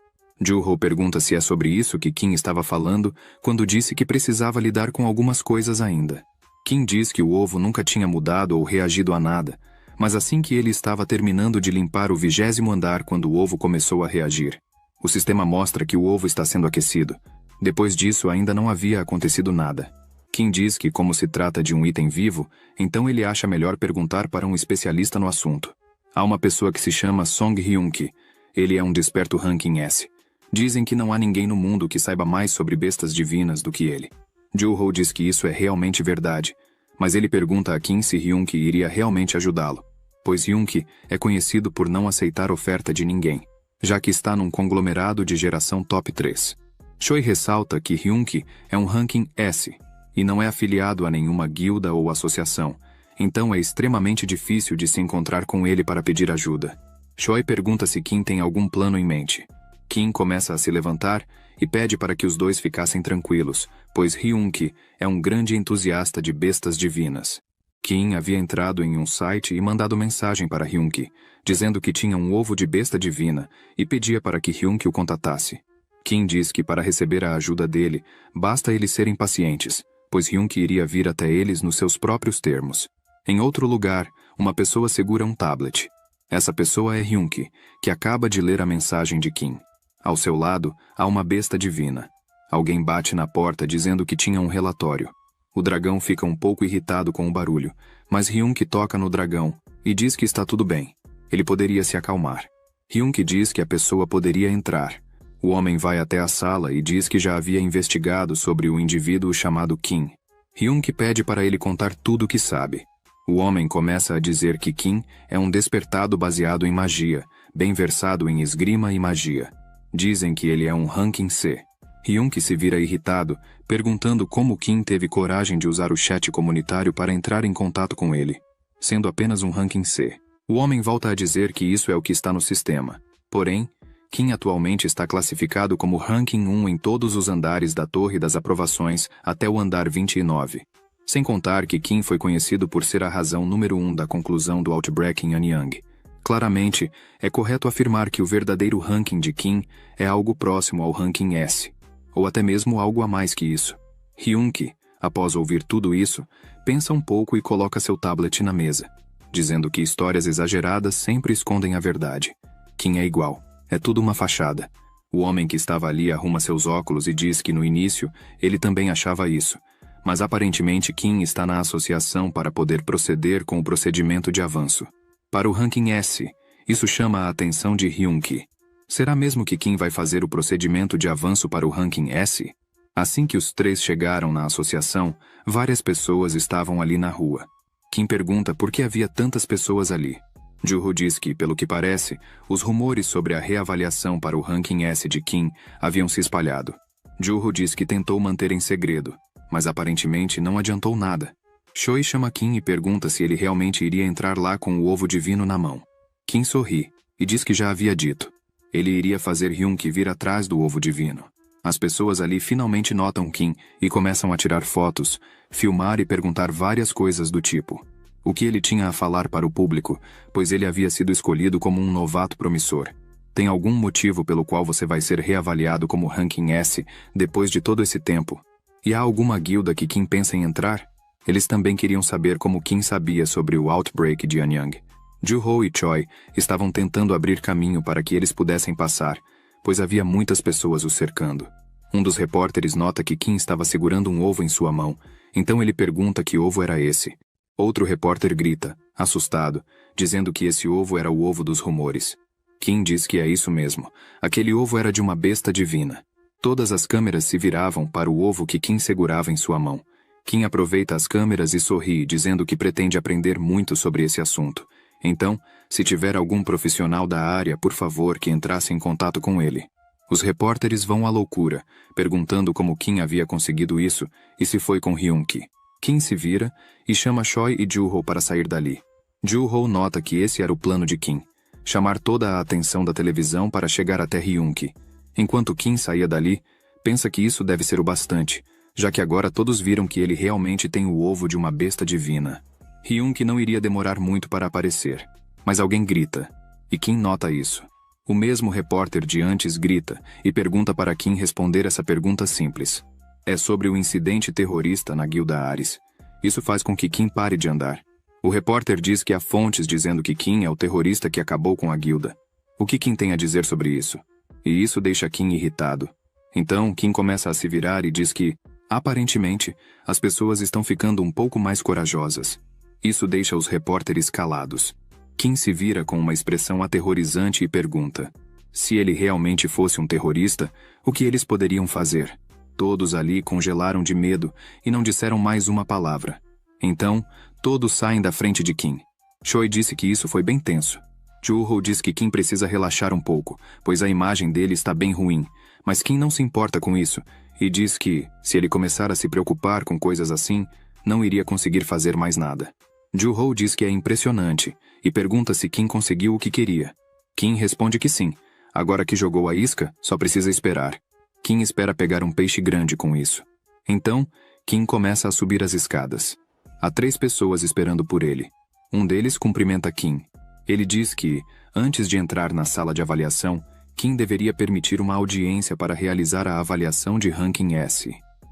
Joo-ho pergunta se é sobre isso que Kim estava falando quando disse que precisava lidar com algumas coisas ainda. Kim diz que o ovo nunca tinha mudado ou reagido a nada, mas assim que ele estava terminando de limpar o 20º andar quando o ovo começou a reagir. O sistema mostra que o ovo está sendo aquecido. Depois disso ainda não havia acontecido nada. Kim diz que, como se trata de um item vivo, então ele acha melhor perguntar para um especialista no assunto. Há uma pessoa que se chama Song Hyun-ki. Ele é um desperto ranking S. Dizem que não há ninguém no mundo que saiba mais sobre bestas divinas do que ele. Joo-ho diz que isso é realmente verdade, mas ele pergunta a Kim se Hyun-ki iria realmente ajudá-lo, pois Hyun-ki é conhecido por não aceitar oferta de ninguém, já que está num conglomerado de geração top 3. Choi ressalta que Hyun-ki é um ranking S, e não é afiliado a nenhuma guilda ou associação, então é extremamente difícil de se encontrar com ele para pedir ajuda. Choi pergunta se Kim tem algum plano em mente. Kim começa a se levantar e pede para que os dois ficassem tranquilos, pois Hyun-ki é um grande entusiasta de bestas divinas. Kim havia entrado em um site e mandado mensagem para Hyun-ki, dizendo que tinha um ovo de besta divina e pedia para que Hyun-ki o contatasse. Kim diz que para receber a ajuda dele, basta eles serem pacientes, pois Hyun-ki iria vir até eles nos seus próprios termos. Em outro lugar, uma pessoa segura um tablet. Essa pessoa é Hyun-ki, que acaba de ler a mensagem de Kim. Ao seu lado, há uma besta divina. Alguém bate na porta dizendo que tinha um relatório. O dragão fica um pouco irritado com o barulho, mas Hyun-ki toca no dragão e diz que está tudo bem. Ele poderia se acalmar. Hyun-ki diz que a pessoa poderia entrar. O homem vai até a sala e diz que já havia investigado sobre o indivíduo chamado Kim. Hyun-ki pede para ele contar tudo o que sabe. O homem começa a dizer que Kim é um despertado baseado em magia, bem versado em esgrima e magia. Dizem que ele é um ranking C. Hyun-ki se vira irritado, perguntando como Kim teve coragem de usar o chat comunitário para entrar em contato com ele, sendo apenas um ranking C. O homem volta a dizer que isso é o que está no sistema. Porém, Kim atualmente está classificado como ranking 1 em todos os andares da Torre das Aprovações até o andar 29. Sem contar que Kim foi conhecido por ser a razão número 1 da conclusão do Outbreak em Anyang. Claramente, é correto afirmar que o verdadeiro ranking de Kim é algo próximo ao ranking S, ou até mesmo algo a mais que isso. Hyun-ki, após ouvir tudo isso, pensa um pouco e coloca seu tablet na mesa, dizendo que histórias exageradas sempre escondem a verdade. Kim é igual. É tudo uma fachada. O homem que estava ali arruma seus óculos e diz que no início ele também achava isso, mas aparentemente Kim está na associação para poder proceder com o procedimento de avanço. Para o ranking S, isso chama a atenção de Hyun-ki. Será mesmo que Kim vai fazer o procedimento de avanço para o ranking S? Assim que os três chegaram na associação, várias pessoas estavam ali na rua. Kim pergunta por que havia tantas pessoas ali. Joo-ho diz que, pelo que parece, os rumores sobre a reavaliação para o ranking S de Kim haviam se espalhado. Joo-ho diz que tentou manter em segredo, mas aparentemente não adiantou nada. Choi chama Kim e pergunta se ele realmente iria entrar lá com o ovo divino na mão. Kim sorri e diz que já havia dito. Ele iria fazer Hyun-ki vir atrás do ovo divino. As pessoas ali finalmente notam Kim e começam a tirar fotos, filmar e perguntar várias coisas do tipo. O que ele tinha a falar para o público, pois ele havia sido escolhido como um novato promissor. Tem algum motivo pelo qual você vai ser reavaliado como ranking S depois de todo esse tempo? E há alguma guilda que Kim pensa em entrar? Eles também queriam saber como Kim sabia sobre o outbreak de Anyang. Joo-ho e Choi estavam tentando abrir caminho para que eles pudessem passar, pois havia muitas pessoas o cercando. Um dos repórteres nota que Kim estava segurando um ovo em sua mão, então ele pergunta que ovo era esse. Outro repórter grita, assustado, dizendo que esse ovo era o ovo dos rumores. Kim diz que é isso mesmo, aquele ovo era de uma besta divina. Todas as câmeras se viravam para o ovo que Kim segurava em sua mão. Kim aproveita as câmeras e sorri, dizendo que pretende aprender muito sobre esse assunto. Então, se tiver algum profissional da área, por favor, que entrasse em contato com ele. Os repórteres vão à loucura, perguntando como Kim havia conseguido isso e se foi com Hyun-ki. Kim se vira e chama Choi e Joo-ho para sair dali. Joo-ho nota que esse era o plano de Kim, chamar toda a atenção da televisão para chegar até Hyun-ki. Enquanto Kim saía dali, pensa que isso deve ser o bastante, já que agora todos viram que ele realmente tem o ovo de uma besta divina. Hyun-ki não iria demorar muito para aparecer, mas alguém grita, e Kim nota isso. O mesmo repórter de antes grita e pergunta para Kim responder essa pergunta simples. É sobre o incidente terrorista na guilda Ares. Isso faz com que Kim pare de andar. O repórter diz que há fontes dizendo que Kim é o terrorista que acabou com a guilda. O que Kim tem a dizer sobre isso? E isso deixa Kim irritado. Então, Kim começa a se virar e diz que, aparentemente, as pessoas estão ficando um pouco mais corajosas. Isso deixa os repórteres calados. Kim se vira com uma expressão aterrorizante e pergunta: se ele realmente fosse um terrorista, o que eles poderiam fazer? Todos ali congelaram de medo e não disseram mais uma palavra. Então, todos saem da frente de Kim. Choi disse que isso foi bem tenso. Joo-ho diz que Kim precisa relaxar um pouco, pois a imagem dele está bem ruim, mas Kim não se importa com isso e diz que, se ele começar a se preocupar com coisas assim, não iria conseguir fazer mais nada. Joo-ho diz que é impressionante e pergunta se Kim conseguiu o que queria. Kim responde que sim. Agora que jogou a isca, só precisa esperar. Kim espera pegar um peixe grande com isso. Então, Kim começa a subir as escadas. Há 3 pessoas esperando por ele. Um deles cumprimenta Kim. Ele diz que, antes de entrar na sala de avaliação, Kim deveria permitir uma audiência para realizar a avaliação de ranking S.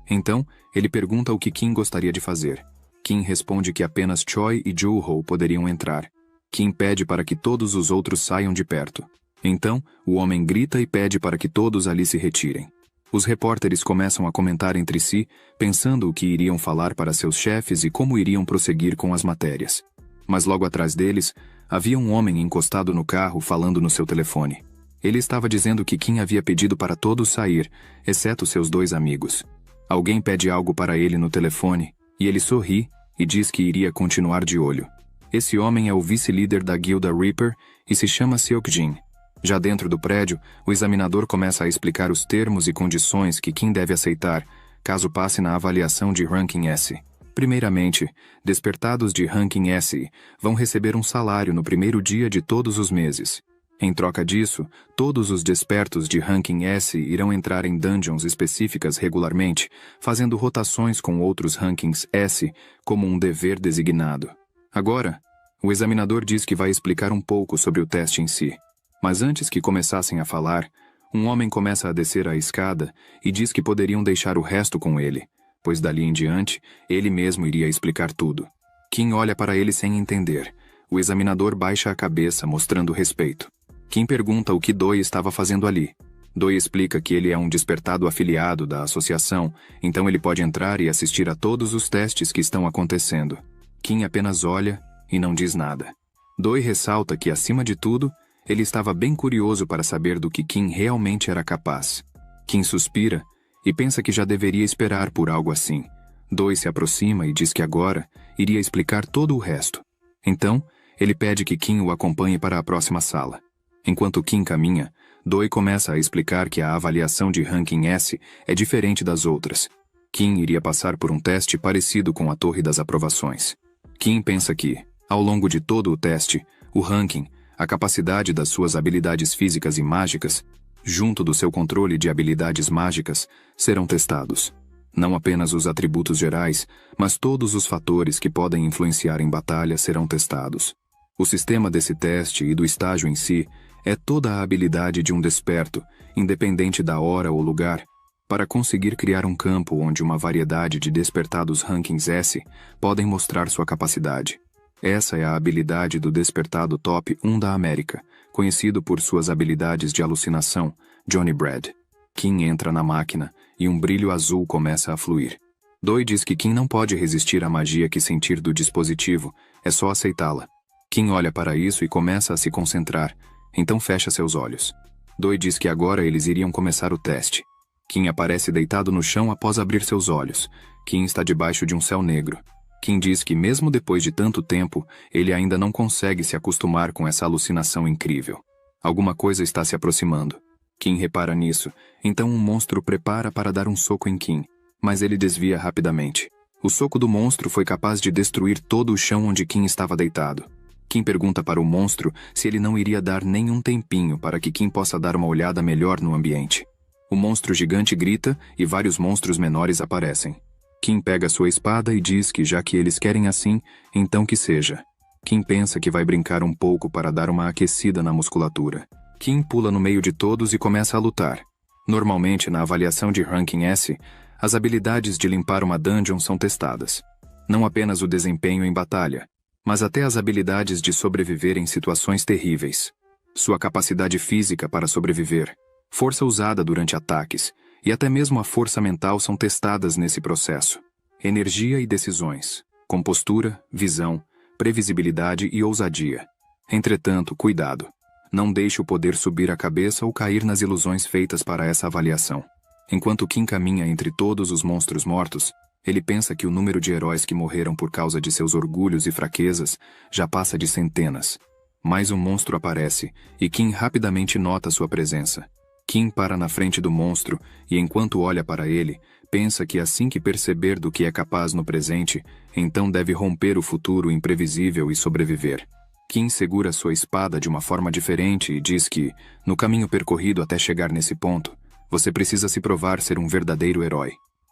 Então, ele pergunta o que Kim gostaria de fazer. Kim responde que apenas Choi e Joo-ho poderiam entrar. Kim pede para que todos os outros saiam de perto. Então, o homem grita e pede para que todos ali se retirem. Os repórteres começam a comentar entre si, pensando o que iriam falar para seus chefes e como iriam prosseguir com as matérias. Mas logo atrás deles, havia um homem encostado no carro falando no seu telefone. Ele estava dizendo que Kim havia pedido para todos sair, exceto seus 2 amigos. Alguém pede algo para ele no telefone, e ele sorri e diz que iria continuar de olho. Esse homem é o vice-líder da guilda Reaper e se chama Seok-jin. Já dentro do prédio, o examinador começa a explicar os termos e condições que Kim deve aceitar, caso passe na avaliação de ranking S. Primeiramente, despertados de ranking S vão receber um salário no primeiro dia de todos os meses. Em troca disso, todos os despertos de ranking S irão entrar em dungeons específicas regularmente, fazendo rotações com outros rankings S como um dever designado. Agora, o examinador diz que vai explicar um pouco sobre o teste em si. Mas antes que começassem a falar, um homem começa a descer a escada e diz que poderiam deixar o resto com ele, pois dali em diante, ele mesmo iria explicar tudo. Kim olha para ele sem entender. O examinador baixa a cabeça, mostrando respeito. Kim pergunta o que Doi estava fazendo ali. Doi explica que ele é um despertado afiliado da associação, então ele pode entrar e assistir a todos os testes que estão acontecendo. Kim apenas olha e não diz nada. Doi ressalta que, acima de tudo, ele estava bem curioso para saber do que Kim realmente era capaz. Kim suspira e pensa que já deveria esperar por algo assim. Doi se aproxima e diz que agora iria explicar todo o resto. Então, Ele pede que Kim o acompanhe para a próxima sala. Enquanto Kim caminha, Doi começa a explicar que a avaliação de ranking S é diferente das outras. Kim iria passar por um teste parecido com a Torre das Aprovações. Kim pensa que, ao longo de todo o teste, o ranking, a capacidade das suas habilidades físicas e mágicas, junto do seu controle de habilidades mágicas, serão testados. Não apenas os atributos gerais, mas todos os fatores que podem influenciar em batalha serão testados. O sistema desse teste e do estágio em si é toda a habilidade de um desperto, independente da hora ou lugar, para conseguir criar um campo onde uma variedade de despertados rankings S podem mostrar sua capacidade. Essa é a habilidade do despertado top 1 da América, conhecido por suas habilidades de alucinação, Johnny Brad. Kim entra na máquina e um brilho azul começa a fluir. Doi diz que Kim não pode resistir à magia que sentir do dispositivo, é só aceitá-la. Kim olha para isso e começa a se concentrar, então fecha seus olhos. Doi diz que agora eles iriam começar o teste. Kim aparece deitado no chão após abrir seus olhos. Kim está debaixo de um céu negro. Kim diz que mesmo depois de tanto tempo, ele ainda não consegue se acostumar com essa alucinação incrível. Alguma coisa está se aproximando. Kim repara nisso, então um monstro prepara para dar um soco em Kim, mas ele desvia rapidamente. O soco do monstro foi capaz de destruir todo o chão onde Kim estava deitado. Kim pergunta para o monstro se ele não iria dar nenhum tempinho para que Kim possa dar uma olhada melhor no ambiente. O monstro gigante grita e vários monstros menores aparecem. Kim pega sua espada e diz que já que eles querem assim, então que seja. Kim pensa que vai brincar um pouco para dar uma aquecida na musculatura. Kim pula no meio de todos e começa a lutar. Normalmente, na avaliação de ranking S, as habilidades de limpar uma dungeon são testadas. Não apenas o desempenho em batalha, mas até as habilidades de sobreviver em situações terríveis. Sua capacidade física para sobreviver, força usada durante ataques, e até mesmo a força mental são testadas nesse processo. Energia e decisões, compostura, visão, previsibilidade e ousadia. Entretanto, cuidado. Não deixe o poder subir a cabeça ou cair nas ilusões feitas para essa avaliação. Enquanto Kim caminha entre todos os monstros mortos, ele pensa que o número de heróis que morreram por causa de seus orgulhos e fraquezas já passa de centenas. Mais um monstro aparece, e Kim rapidamente nota sua presença. Kim para na frente do monstro e, enquanto olha para ele, pensa que assim que perceber do que é capaz no presente, então deve romper o futuro imprevisível e sobreviver. Kim segura sua espada de uma forma diferente e diz que, no caminho percorrido até chegar nesse ponto, você precisa se provar ser um verdadeiro herói.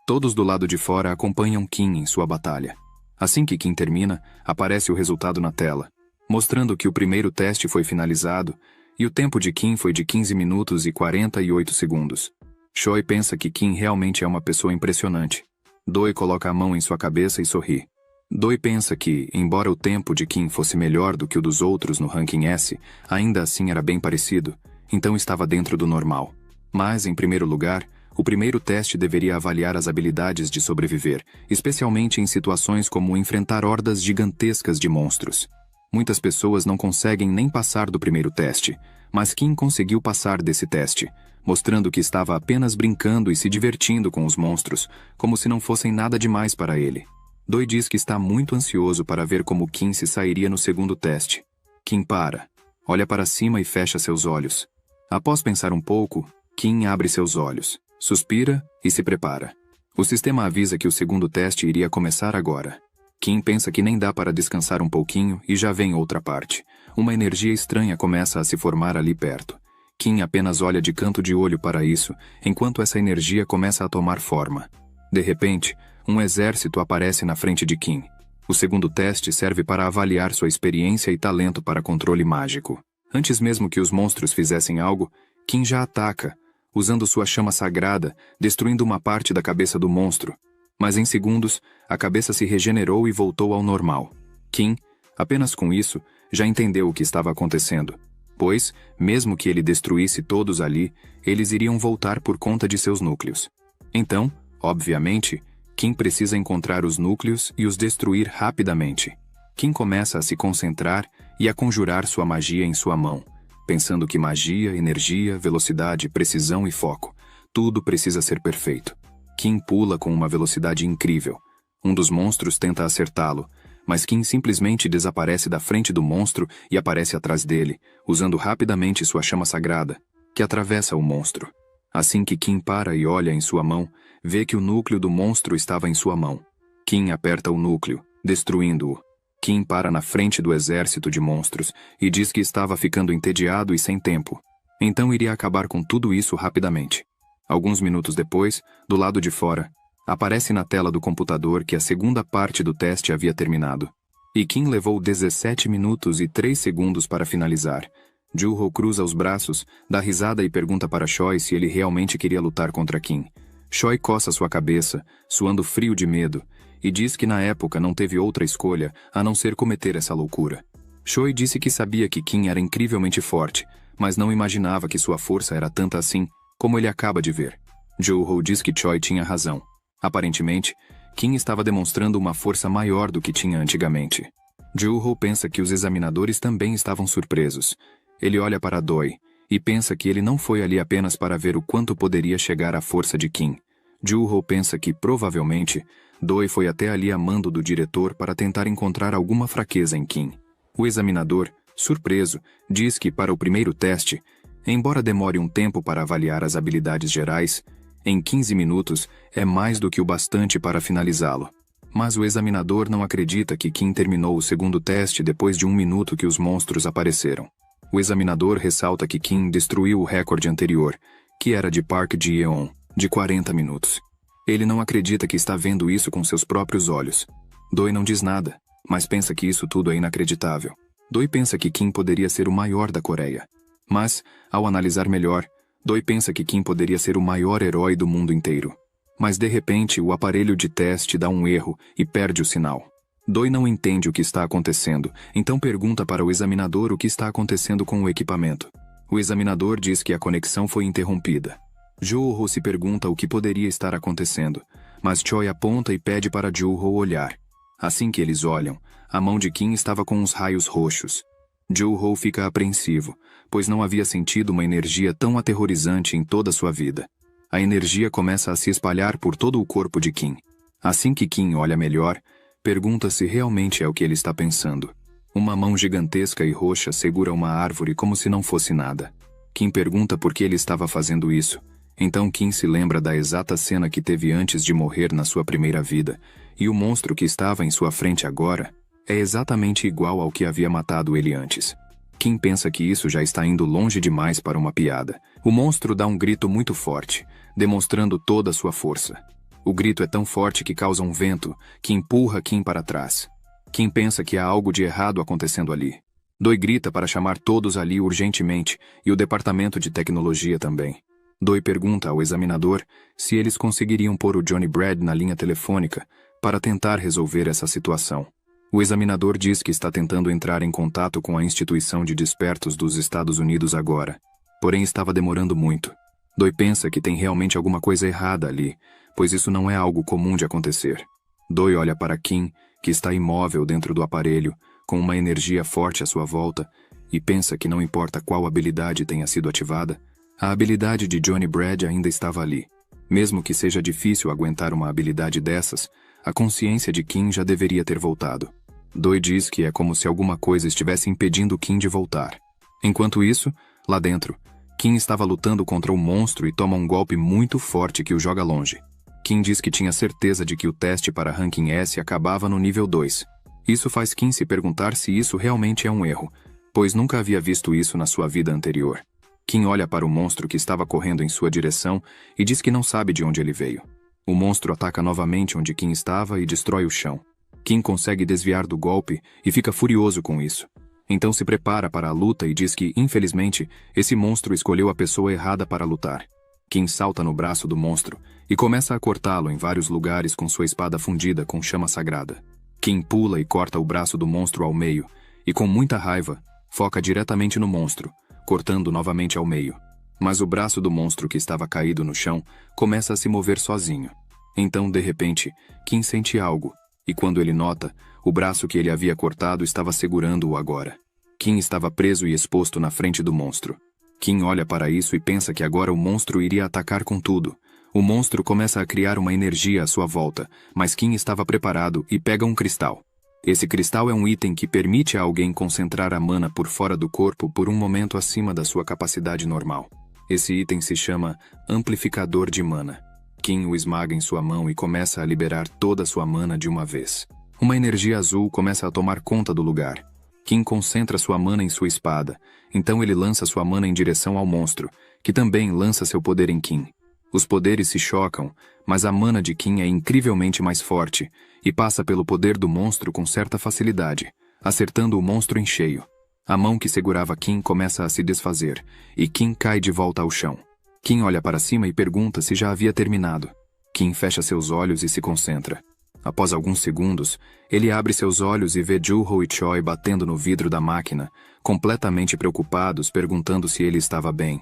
Todos do lado de fora acompanham Kim em sua batalha. Assim que Kim termina, aparece o resultado na tela, mostrando que o primeiro teste foi finalizado, e o tempo de Kim foi de 15 minutos e 48 segundos. Choi pensa que Kim realmente é uma pessoa impressionante. Doi coloca a mão em sua cabeça e sorri. Doi pensa que, embora o tempo de Kim fosse melhor do que o dos outros no ranking S, ainda assim era bem parecido, então estava dentro do normal. Mas, em primeiro lugar, o primeiro teste deveria avaliar as habilidades de sobreviver, especialmente em situações como enfrentar hordas gigantescas de monstros. Muitas pessoas não conseguem nem passar do primeiro teste, mas Kim conseguiu passar desse teste, mostrando que estava apenas brincando e se divertindo com os monstros, como se não fossem nada demais para ele. Doi diz que está muito ansioso para ver como Kim se sairia no segundo teste. Kim para, olha para cima e fecha seus olhos. Após pensar um pouco, Kim abre seus olhos, suspira e se prepara. O sistema avisa que o segundo teste iria começar agora. Kim pensa que nem dá para descansar um pouquinho e já vem outra parte. Uma energia estranha começa a se formar ali perto. Kim apenas olha de canto de olho para isso, enquanto essa energia começa a tomar forma. De repente, um exército aparece na frente de Kim. O segundo teste serve para avaliar sua experiência e talento para controle mágico. Antes mesmo que os monstros fizessem algo, Kim já ataca, usando sua chama sagrada, destruindo uma parte da cabeça do monstro. Mas em segundos, a cabeça se regenerou e voltou ao normal. Kim, apenas com isso, já entendeu o que estava acontecendo, pois, mesmo que ele destruísse todos ali, eles iriam voltar por conta de seus núcleos. Então, obviamente, Kim precisa encontrar os núcleos e os destruir rapidamente. Kim começa a se concentrar e a conjurar sua magia em sua mão, pensando que magia, energia, velocidade, precisão e foco, tudo precisa ser perfeito. Kim pula com uma velocidade incrível. Um dos monstros tenta acertá-lo, mas Kim simplesmente desaparece da frente do monstro e aparece atrás dele, usando rapidamente sua chama sagrada, que atravessa o monstro. Assim que Kim para e olha em sua mão, vê que o núcleo do monstro estava em sua mão. Kim aperta o núcleo, destruindo-o. Kim para na frente do exército de monstros e diz que estava ficando entediado e sem tempo. Então iria acabar com tudo isso rapidamente. Alguns minutos depois, do lado de fora, aparece na tela do computador que a segunda parte do teste havia terminado. E Kim levou 17 minutos e 3 segundos para finalizar. Joo-ho cruza os braços, dá risada e pergunta para Choi se ele realmente queria lutar contra Kim. Choi coça sua cabeça, suando frio de medo, e diz que na época não teve outra escolha a não ser cometer essa loucura. Choi disse que sabia que Kim era incrivelmente forte, mas não imaginava que sua força era tanta assim, como ele acaba de ver. Joo-ho diz que Choi tinha razão. Aparentemente, Kim estava demonstrando uma força maior do que tinha antigamente. Joo-ho pensa que os examinadores também estavam surpresos. Ele olha para Doi e pensa que ele não foi ali apenas para ver o quanto poderia chegar a força de Kim. Joo-ho pensa que, provavelmente, Doi foi até ali a mando do diretor para tentar encontrar alguma fraqueza em Kim. O examinador, surpreso, diz que para o primeiro teste, embora demore um tempo para avaliar as habilidades gerais, em 15 minutos é mais do que o bastante para finalizá-lo. Mas o examinador não acredita que Kim terminou o segundo teste depois de 1 minuto que os monstros apareceram. O examinador ressalta que Kim destruiu o recorde anterior, que era de Park Ji-eon, de 40 minutos. Ele não acredita que está vendo isso com seus próprios olhos. Doi não diz nada, mas pensa que isso tudo é inacreditável. Doi pensa que Kim poderia ser o maior da Coreia. Mas, ao analisar melhor, Doi pensa que Kim poderia ser o maior herói do mundo inteiro. Mas de repente o aparelho de teste dá um erro e perde o sinal. Doi não entende o que está acontecendo, então pergunta para o examinador o que está acontecendo com o equipamento. O examinador diz que a conexão foi interrompida. Joo-ho se pergunta o que poderia estar acontecendo, mas Choi aponta e pede para Joo-ho olhar. Assim que eles olham, a mão de Kim estava com uns raios roxos. Joo-ho fica apreensivo, pois não havia sentido uma energia tão aterrorizante em toda sua vida. A energia começa a se espalhar por todo o corpo de Kim. Assim que Kim olha melhor, pergunta se realmente é o que ele está pensando. Uma mão gigantesca e roxa segura uma árvore como se não fosse nada. Kim pergunta por que ele estava fazendo isso. Então Kim se lembra da exata cena que teve antes de morrer na sua primeira vida, e o monstro que estava em sua frente agora é exatamente igual ao que havia matado ele antes. Kim pensa que isso já está indo longe demais para uma piada. O monstro dá um grito muito forte, demonstrando toda a sua força. O grito é tão forte que causa um vento, que empurra Kim para trás. Kim pensa que há algo de errado acontecendo ali. Doi grita para chamar todos ali urgentemente, e o departamento de tecnologia também. Doi pergunta ao examinador se eles conseguiriam pôr o Johnny Brad na linha telefônica para tentar resolver essa situação. O examinador diz que está tentando entrar em contato com a instituição de despertos dos Estados Unidos agora. Porém estava demorando muito. Doi pensa que tem realmente alguma coisa errada ali, pois isso não é algo comum de acontecer. Doi olha para Kim, que está imóvel dentro do aparelho, com uma energia forte à sua volta, e pensa que não importa qual habilidade tenha sido ativada, a habilidade de Johnny Brad ainda estava ali. Mesmo que seja difícil aguentar uma habilidade dessas, a consciência de Kim já deveria ter voltado. Doi diz que é como se alguma coisa estivesse impedindo Kim de voltar. Enquanto isso, lá dentro, Kim estava lutando contra o monstro e toma um golpe muito forte que o joga longe. Kim diz que tinha certeza de que o teste para Ranking S acabava no nível 2. Isso faz Kim se perguntar se isso realmente é um erro, pois nunca havia visto isso na sua vida anterior. Kim olha para o monstro que estava correndo em sua direção e diz que não sabe de onde ele veio. O monstro ataca novamente onde Kim estava e destrói o chão. Kim consegue desviar do golpe e fica furioso com isso. Então se prepara para a luta e diz que, infelizmente, esse monstro escolheu a pessoa errada para lutar. Kim salta no braço do monstro e começa a cortá-lo em vários lugares com sua espada fundida com chama sagrada. Kim pula e corta o braço do monstro ao meio e, com muita raiva, foca diretamente no monstro, cortando novamente ao meio. Mas o braço do monstro que estava caído no chão começa a se mover sozinho. Então, de repente, Kim sente algo, e quando ele nota, o braço que ele havia cortado estava segurando-o agora. Kim estava preso e exposto na frente do monstro. Kim olha para isso e pensa que agora o monstro iria atacar com tudo. O monstro começa a criar uma energia à sua volta, mas Kim estava preparado e pega um cristal. Esse cristal é um item que permite a alguém concentrar a mana por fora do corpo por um momento acima da sua capacidade normal. Esse item se chama Amplificador de Mana. Kim o esmaga em sua mão e começa a liberar toda a sua mana de uma vez. Uma energia azul começa a tomar conta do lugar. Kim concentra sua mana em sua espada, então ele lança sua mana em direção ao monstro, que também lança seu poder em Kim. Os poderes se chocam, mas a mana de Kim é incrivelmente mais forte e passa pelo poder do monstro com certa facilidade, acertando o monstro em cheio. A mão que segurava Kim começa a se desfazer, e Kim cai de volta ao chão. Kim olha para cima e pergunta se já havia terminado. Kim fecha seus olhos e se concentra. Após alguns segundos, ele abre seus olhos e vê Joo-ho e Choi batendo no vidro da máquina, completamente preocupados, perguntando se ele estava bem.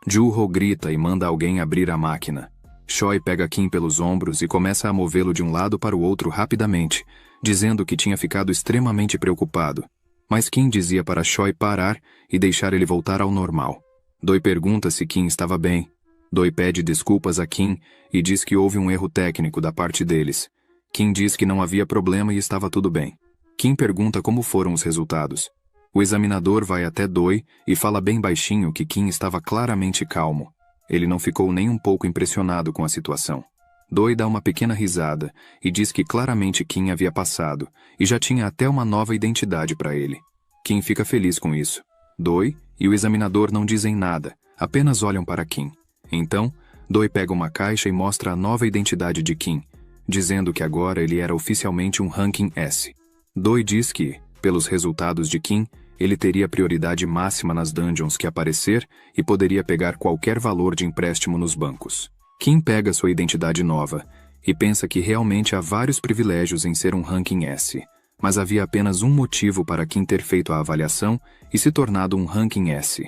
Joo-ho grita e manda alguém abrir a máquina. Choi pega Kim pelos ombros e começa a movê-lo de um lado para o outro rapidamente, dizendo que tinha ficado extremamente preocupado. Mas Kim dizia para Choi parar e deixar ele voltar ao normal. Doi pergunta se Kim estava bem. Doi pede desculpas a Kim e diz que houve um erro técnico da parte deles. Kim diz que não havia problema e estava tudo bem. Kim pergunta como foram os resultados. O examinador vai até Doi e fala bem baixinho que Kim estava claramente calmo. Ele não ficou nem um pouco impressionado com a situação. Doi dá uma pequena risada e diz que claramente Kim havia passado e já tinha até uma nova identidade para ele. Kim fica feliz com isso. Doi e o examinador não dizem nada, apenas olham para Kim. Então, Doi pega uma caixa e mostra a nova identidade de Kim, dizendo que agora ele era oficialmente um Ranking S. Doi diz que, pelos resultados de Kim, ele teria prioridade máxima nas dungeons que aparecer e poderia pegar qualquer valor de empréstimo nos bancos. Kim pega sua identidade nova e pensa que realmente há vários privilégios em ser um Ranking S, mas havia apenas um motivo para Kim ter feito a avaliação e se tornado um Ranking S.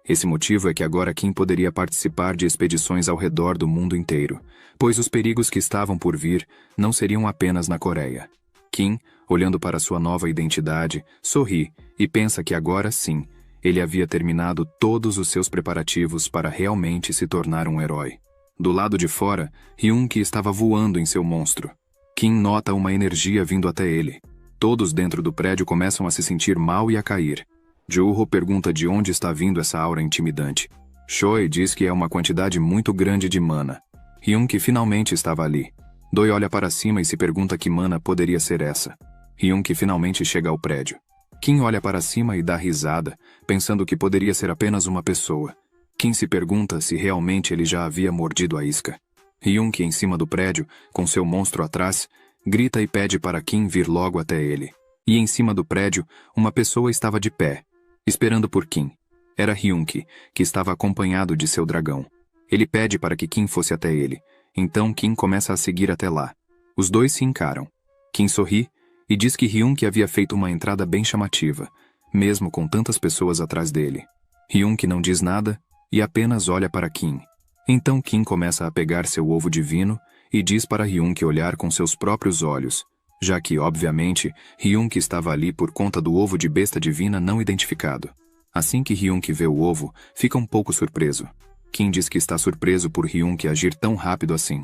Esse motivo é que agora Kim poderia participar de expedições ao redor do mundo inteiro, pois os perigos que estavam por vir não seriam apenas na Coreia. Kim, olhando para sua nova identidade, sorri e pensa que agora sim, ele havia terminado todos os seus preparativos para realmente se tornar um herói. Do lado de fora, Hyun-ki estava voando em seu monstro. Kim nota uma energia vindo até ele. Todos dentro do prédio começam a se sentir mal e a cair. Joo-ho pergunta de onde está vindo essa aura intimidante. Choi diz que é uma quantidade muito grande de mana. Hyun-ki finalmente estava ali. Doi olha para cima e se pergunta que mana poderia ser essa. Hyun-ki finalmente chega ao prédio. Kim olha para cima e dá risada, pensando que poderia ser apenas uma pessoa. Kim se pergunta se realmente ele já havia mordido a isca. Hyun-ki em cima do prédio, com seu monstro atrás, grita e pede para Kim vir logo até ele. E em cima do prédio, uma pessoa estava de pé, esperando por Kim. Era Hyun-ki, que estava acompanhado de seu dragão. Ele pede para que Kim fosse até ele. Então Kim começa a seguir até lá. Os dois se encaram. Kim sorri e diz que Hyun-ki havia feito uma entrada bem chamativa, mesmo com tantas pessoas atrás dele. Hyun-ki não diz nada e apenas olha para Kim. Então Kim começa a pegar seu ovo divino e diz para Hyun-ki olhar com seus próprios olhos, já que, obviamente, Hyun-ki estava ali por conta do ovo de besta divina não identificado. Assim que Hyun-ki vê o ovo, fica um pouco surpreso. Kim diz que está surpreso por Hyun-ki agir tão rápido assim.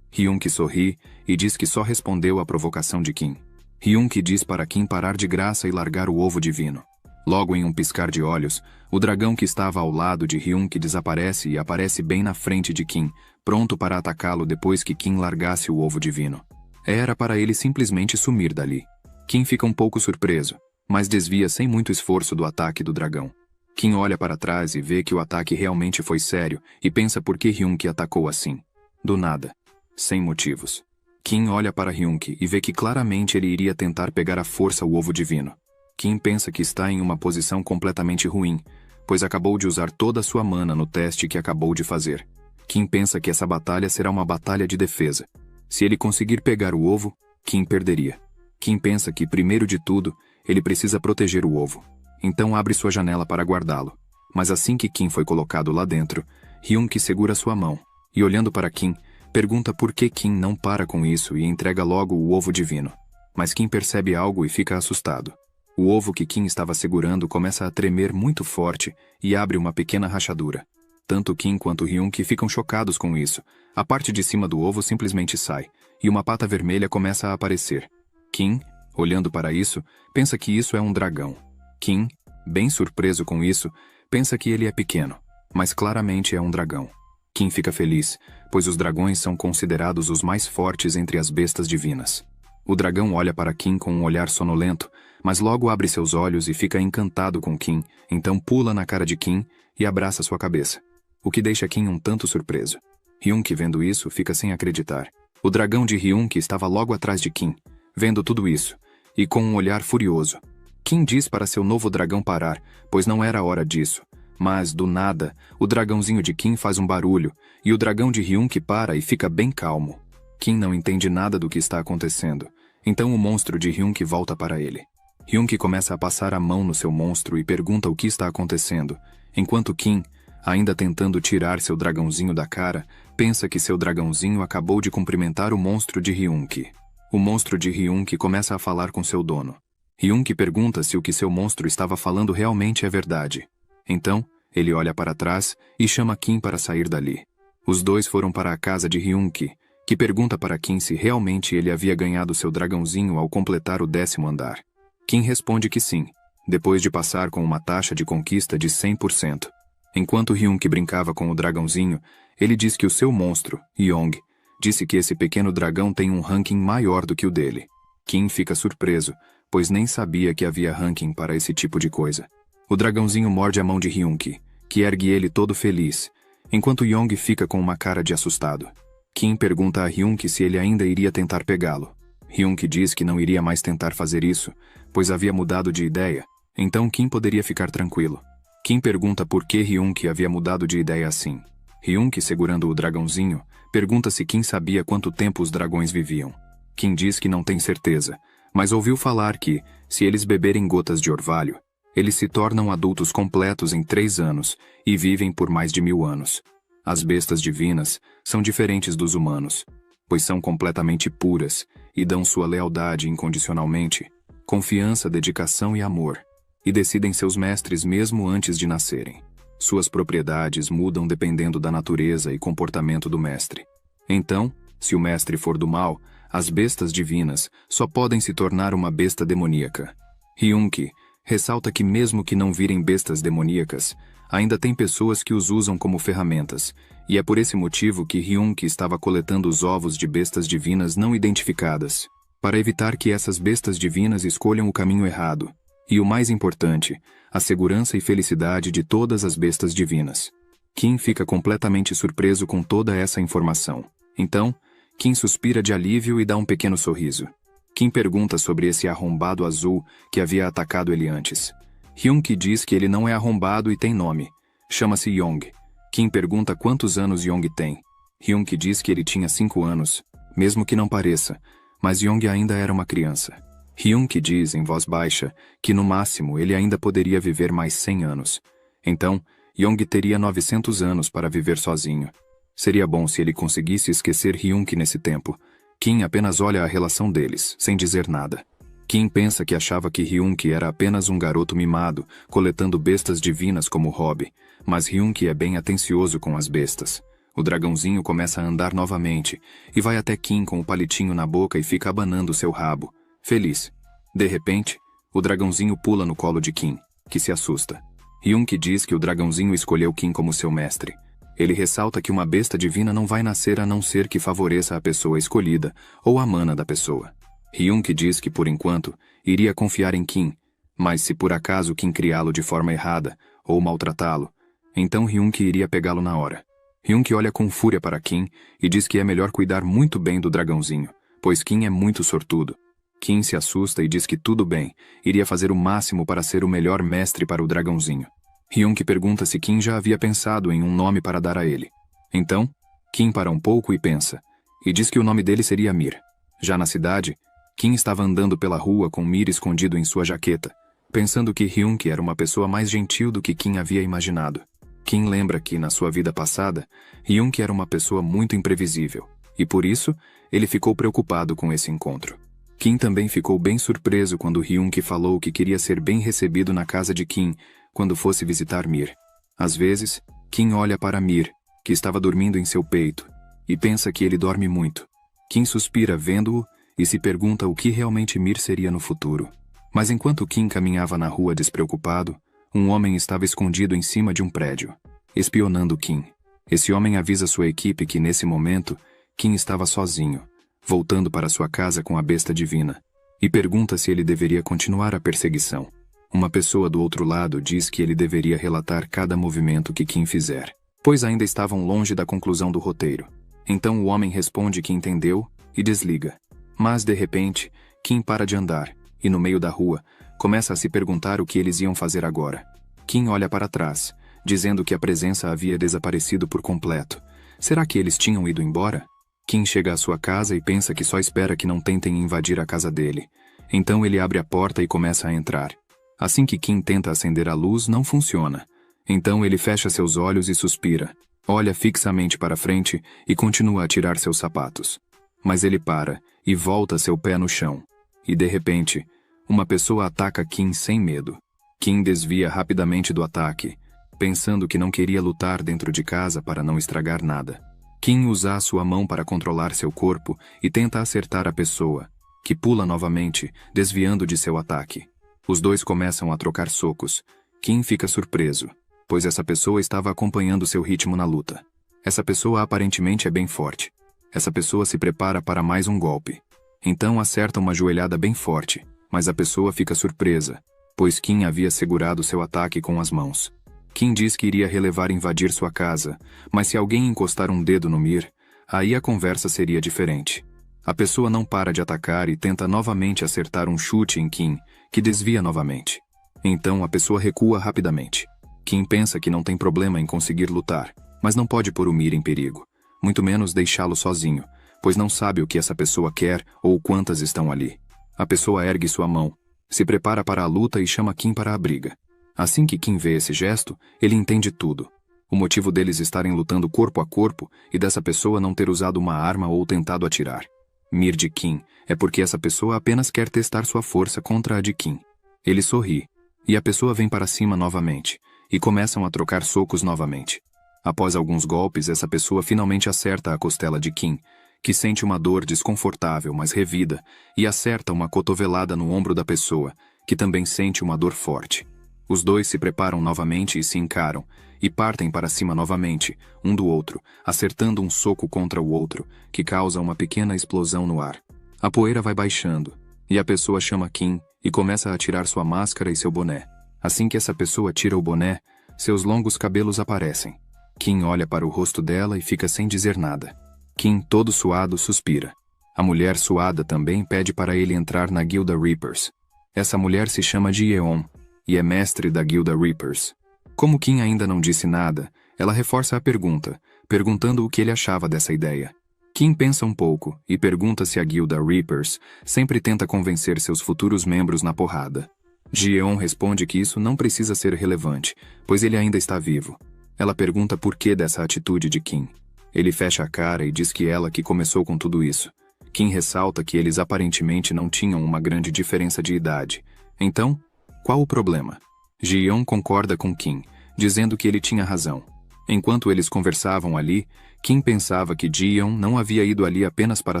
Hyun-ki sorri e diz que só respondeu à provocação de Kim. Hyun-ki diz para Kim parar de graça e largar o ovo divino. Logo em um piscar de olhos, o dragão que estava ao lado de Hyun-ki desaparece e aparece bem na frente de Kim, pronto para atacá-lo depois que Kim largasse o ovo divino. Era para ele simplesmente sumir dali. Kim fica um pouco surpreso, mas desvia sem muito esforço do ataque do dragão. Kim olha para trás e vê que o ataque realmente foi sério e pensa por que Hyun-ki atacou assim. Do nada. Sem motivos. Kim olha para Hyun-ki e vê que claramente ele iria tentar pegar à força o ovo divino. Kim pensa que está em uma posição completamente ruim, pois acabou de usar toda a sua mana no teste que acabou de fazer. Kim pensa que essa batalha será uma batalha de defesa. Se ele conseguir pegar o ovo, Kim perderia. Kim pensa que, primeiro de tudo, ele precisa proteger o ovo. Então abre sua janela para guardá-lo. Mas assim que Kim foi colocado lá dentro, Hyun-ki segura sua mão, e olhando para Kim, pergunta por que Kim não para com isso e entrega logo o ovo divino. Mas Kim percebe algo e fica assustado. O ovo que Kim estava segurando começa a tremer muito forte e abre uma pequena rachadura. Tanto Kim quanto Hyun-ki ficam chocados com isso. A parte de cima do ovo simplesmente sai, e uma pata vermelha começa a aparecer. Kim, Olhando para isso, pensa que isso é um dragão. Kim, bem surpreso com isso, pensa que ele é pequeno, mas claramente é um dragão. Kim fica feliz, pois os dragões são considerados os mais fortes entre as bestas divinas. O dragão olha para Kim com um olhar sonolento, mas logo abre seus olhos e fica encantado com Kim, então pula na cara de Kim e abraça sua cabeça, o que deixa Kim um tanto surpreso. Hyun-ki, vendo isso, fica sem acreditar. O dragão de Hyun-ki estava logo atrás de Kim, vendo tudo isso, e com um olhar furioso. Kim diz para seu novo dragão parar, pois não era hora disso. Mas, do nada, o dragãozinho de Kim faz um barulho, e o dragão de Hyun-ki para e fica bem calmo. Kim não entende nada do que está acontecendo, então o monstro de Hyun-ki volta para ele. Hyun-ki começa a passar a mão no seu monstro e pergunta o que está acontecendo, enquanto Kim, ainda tentando tirar seu dragãozinho da cara, pensa que seu dragãozinho acabou de cumprimentar o monstro de Hyun-ki. O monstro de Hyun-ki começa a falar com seu dono. Hyun-ki pergunta se o que seu monstro estava falando realmente é verdade. Então, ele olha para trás e chama Kim para sair dali. Os dois foram para a casa de Hyun-ki, que pergunta para Kim se realmente ele havia ganhado seu dragãozinho ao completar o 10º andar. Kim responde que sim, depois de passar com uma taxa de conquista de 100%. Enquanto Hyun-ki brincava com o dragãozinho, ele diz que o seu monstro, Yong, disse que esse pequeno dragão tem um ranking maior do que o dele. Kim fica surpreso, pois nem sabia que havia ranking para esse tipo de coisa. O dragãozinho morde a mão de Hyun-ki, que ergue ele todo feliz, enquanto Yong fica com uma cara de assustado. Kim pergunta a Hyun-ki se ele ainda iria tentar pegá-lo. Hyun-ki diz que não iria mais tentar fazer isso, pois havia mudado de ideia, então Kim poderia ficar tranquilo. Kim pergunta por que Hyun-ki havia mudado de ideia assim. Hyun-ki, segurando o dragãozinho, pergunta se Kim sabia quanto tempo os dragões viviam. Kim diz que não tem certeza, mas ouviu falar que, se eles beberem gotas de orvalho, eles se tornam adultos completos em 3 anos e vivem por mais de 1000 anos. As bestas divinas são diferentes dos humanos, pois são completamente puras e dão sua lealdade incondicionalmente, confiança, dedicação e amor, e decidem seus mestres mesmo antes de nascerem. Suas propriedades mudam dependendo da natureza e comportamento do mestre. Então, se o mestre for do mal, as bestas divinas só podem se tornar uma besta demoníaca. Hyun-ki ressalta que mesmo que não virem bestas demoníacas, ainda tem pessoas que os usam como ferramentas, e é por esse motivo que Hyun-ki estava coletando os ovos de bestas divinas não identificadas, para evitar que essas bestas divinas escolham o caminho errado, e o mais importante, a segurança e felicidade de todas as bestas divinas. Kim fica completamente surpreso com toda essa informação. Então, Kim suspira de alívio e dá um pequeno sorriso. Kim pergunta sobre esse arrombado azul que havia atacado ele antes. Hyun-ki diz que ele não é arrombado e tem nome. Chama-se Yong. Kim pergunta quantos anos Yong tem. Hyun-ki diz que ele tinha 5 anos, mesmo que não pareça, mas Yong ainda era uma criança. Hyun-ki diz em voz baixa que no máximo ele ainda poderia viver mais 100 anos. Então, Yong teria 900 anos para viver sozinho. Seria bom se ele conseguisse esquecer Hyun-ki nesse tempo. Kim apenas olha a relação deles, sem dizer nada. Kim pensa que achava que Hyun-ki era apenas um garoto mimado, coletando bestas divinas como hobby, mas Hyun-ki é bem atencioso com as bestas. O dragãozinho começa a andar novamente, e vai até Kim com o palitinho na boca e fica abanando seu rabo, feliz. De repente, o dragãozinho pula no colo de Kim, que se assusta. Hyun-ki diz que o dragãozinho escolheu Kim como seu mestre. Ele ressalta que uma besta divina não vai nascer a não ser que favoreça a pessoa escolhida, ou a mana da pessoa. Hyun-ki diz que, por enquanto, iria confiar em Kim, mas se por acaso Kim criá-lo de forma errada, ou maltratá-lo, então Hyun-ki iria pegá-lo na hora. Hyun-ki olha com fúria para Kim e diz que é melhor cuidar muito bem do dragãozinho, pois Kim é muito sortudo. Kim se assusta e diz que tudo bem, iria fazer o máximo para ser o melhor mestre para o dragãozinho. Hyun-ki pergunta se Kim já havia pensado em um nome para dar a ele. Então, Kim para um pouco e pensa, e diz que o nome dele seria Mir. Já na cidade, Kim estava andando pela rua com Mir escondido em sua jaqueta, pensando que Hyun-ki era uma pessoa mais gentil do que Kim havia imaginado. Kim lembra que, na sua vida passada, Hyun-ki era uma pessoa muito imprevisível, e por isso, ele ficou preocupado com esse encontro. Kim também ficou bem surpreso quando Hyun-ki falou que queria ser bem recebido na casa de Kim quando fosse visitar Mir. Às vezes, Kim olha para Mir, que estava dormindo em seu peito, e pensa que ele dorme muito. Kim suspira vendo-o e se pergunta o que realmente Mir seria no futuro. Mas enquanto Kim caminhava na rua despreocupado, um homem estava escondido em cima de um prédio, espionando Kim. Esse homem avisa sua equipe que nesse momento, Kim estava sozinho, voltando para sua casa com a besta divina, e pergunta se ele deveria continuar a perseguição. Uma pessoa do outro lado diz que ele deveria relatar cada movimento que Kim fizer, pois ainda estavam longe da conclusão do roteiro. Então o homem responde que entendeu e desliga. Mas de repente, Kim para de andar, e no meio da rua, começa a se perguntar o que eles iam fazer agora. Kim olha para trás, dizendo que a presença havia desaparecido por completo. Será que eles tinham ido embora? Kim chega à sua casa e pensa que só espera que não tentem invadir a casa dele. Então ele abre a porta e começa a entrar. Assim que Kim tenta acender a luz, não funciona. Então ele fecha seus olhos e suspira. Olha fixamente para frente e continua a tirar seus sapatos. Mas ele para e volta seu pé no chão. E de repente, uma pessoa ataca Kim sem medo. Kim desvia rapidamente do ataque, pensando que não queria lutar dentro de casa para não estragar nada. Kim usa a sua mão para controlar seu corpo e tenta acertar a pessoa, que pula novamente, desviando de seu ataque. Os dois começam a trocar socos. Kim fica surpreso, pois essa pessoa estava acompanhando seu ritmo na luta. Essa pessoa aparentemente é bem forte. Essa pessoa se prepara para mais um golpe. Então acerta uma joelhada bem forte, mas a pessoa fica surpresa, pois Kim havia segurado seu ataque com as mãos. Kim diz que iria relevar invadir sua casa, mas se alguém encostar um dedo no Mir, aí a conversa seria diferente. A pessoa não para de atacar e tenta novamente acertar um chute em Kim, que desvia novamente. Então a pessoa recua rapidamente. Kim pensa que não tem problema em conseguir lutar, mas não pode pôr o Mir em perigo, muito menos deixá-lo sozinho, pois não sabe o que essa pessoa quer ou quantas estão ali. A pessoa ergue sua mão, se prepara para a luta e chama Kim para a briga. Assim que Kim vê esse gesto, ele entende tudo. O motivo deles estarem lutando corpo a corpo e dessa pessoa não ter usado uma arma ou tentado atirar. Mir de Kim é porque essa pessoa apenas quer testar sua força contra a de Kim. Ele sorri, e a pessoa vem para cima novamente, e começam a trocar socos novamente. Após alguns golpes, essa pessoa finalmente acerta a costela de Kim, que sente uma dor desconfortável, mas revida, e acerta uma cotovelada no ombro da pessoa, que também sente uma dor forte. Os dois se preparam novamente e se encaram, e partem para cima novamente, um do outro, acertando um soco contra o outro, que causa uma pequena explosão no ar. A poeira vai baixando, e a pessoa chama Kim e começa a tirar sua máscara e seu boné. Assim que essa pessoa tira o boné, seus longos cabelos aparecem. Kim olha para o rosto dela e fica sem dizer nada. Kim, todo suado, suspira. A mulher suada também pede para ele entrar na Guilda Reapers. Essa mulher se chama Ji-Yeon, e é mestre da Guilda Reapers. Como Kim ainda não disse nada, ela reforça a pergunta, perguntando o que ele achava dessa ideia. Kim pensa um pouco e pergunta se a Guilda Reapers sempre tenta convencer seus futuros membros na porrada. Ji-Yeon responde que isso não precisa ser relevante, pois ele ainda está vivo. Ela pergunta por que dessa atitude de Kim. Ele fecha a cara e diz que ela que começou com tudo isso. Kim ressalta que eles aparentemente não tinham uma grande diferença de idade. Então, qual o problema? Ji-Yeon concorda com Kim, dizendo que ele tinha razão. Enquanto eles conversavam ali, Kim pensava que Ji-Yeon não havia ido ali apenas para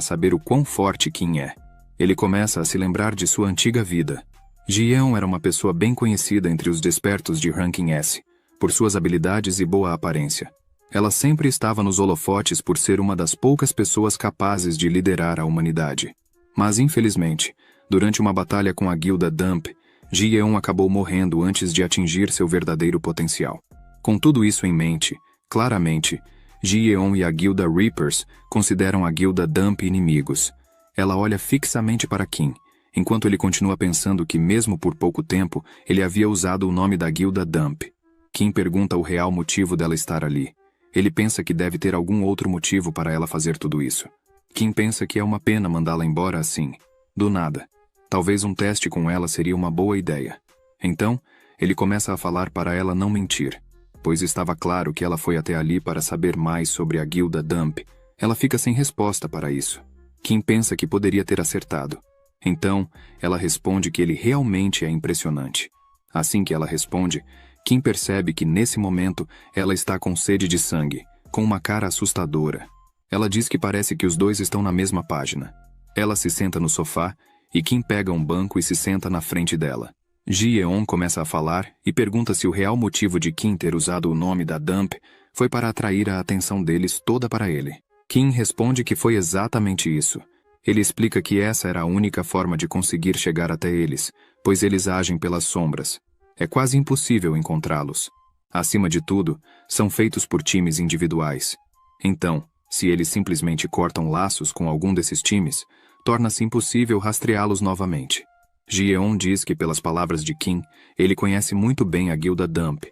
saber o quão forte Kim é. Ele começa a se lembrar de sua antiga vida. Ji-Yeon era uma pessoa bem conhecida entre os despertos de Ranking S, por suas habilidades e boa aparência. Ela sempre estava nos holofotes por ser uma das poucas pessoas capazes de liderar a humanidade. Mas infelizmente, durante uma batalha com a Guilda Dump, Ji-Yeon acabou morrendo antes de atingir seu verdadeiro potencial. Com tudo isso em mente, claramente, Ji-Yeon e a Guilda Reapers consideram a Guilda Dump inimigos. Ela olha fixamente para Kim, enquanto ele continua pensando que mesmo por pouco tempo, ele havia usado o nome da Guilda Dump. Kim pergunta o real motivo dela estar ali. Ele pensa que deve ter algum outro motivo para ela fazer tudo isso. Kim pensa que é uma pena mandá-la embora assim, do nada. Talvez um teste com ela seria uma boa ideia. Então, ele começa a falar para ela não mentir, pois estava claro que ela foi até ali para saber mais sobre a Guilda Dump. Ela fica sem resposta para isso. Kim pensa que poderia ter acertado. Então, ela responde que ele realmente é impressionante. Assim que ela responde, Kim percebe que nesse momento ela está com sede de sangue, com uma cara assustadora. Ela diz que parece que os dois estão na mesma página. Ela se senta no sofá, e Kim pega um banco e se senta na frente dela. Ji-yeon começa a falar e pergunta se o real motivo de Kim ter usado o nome da Dump foi para atrair a atenção deles toda para ele. Kim responde que foi exatamente isso. Ele explica que essa era a única forma de conseguir chegar até eles, pois eles agem pelas sombras. É quase impossível encontrá-los. Acima de tudo, são feitos por times individuais. Então, se eles simplesmente cortam laços com algum desses times, torna-se impossível rastreá-los novamente. Ji-yeon diz que, pelas palavras de Kim, ele conhece muito bem a guilda Dump.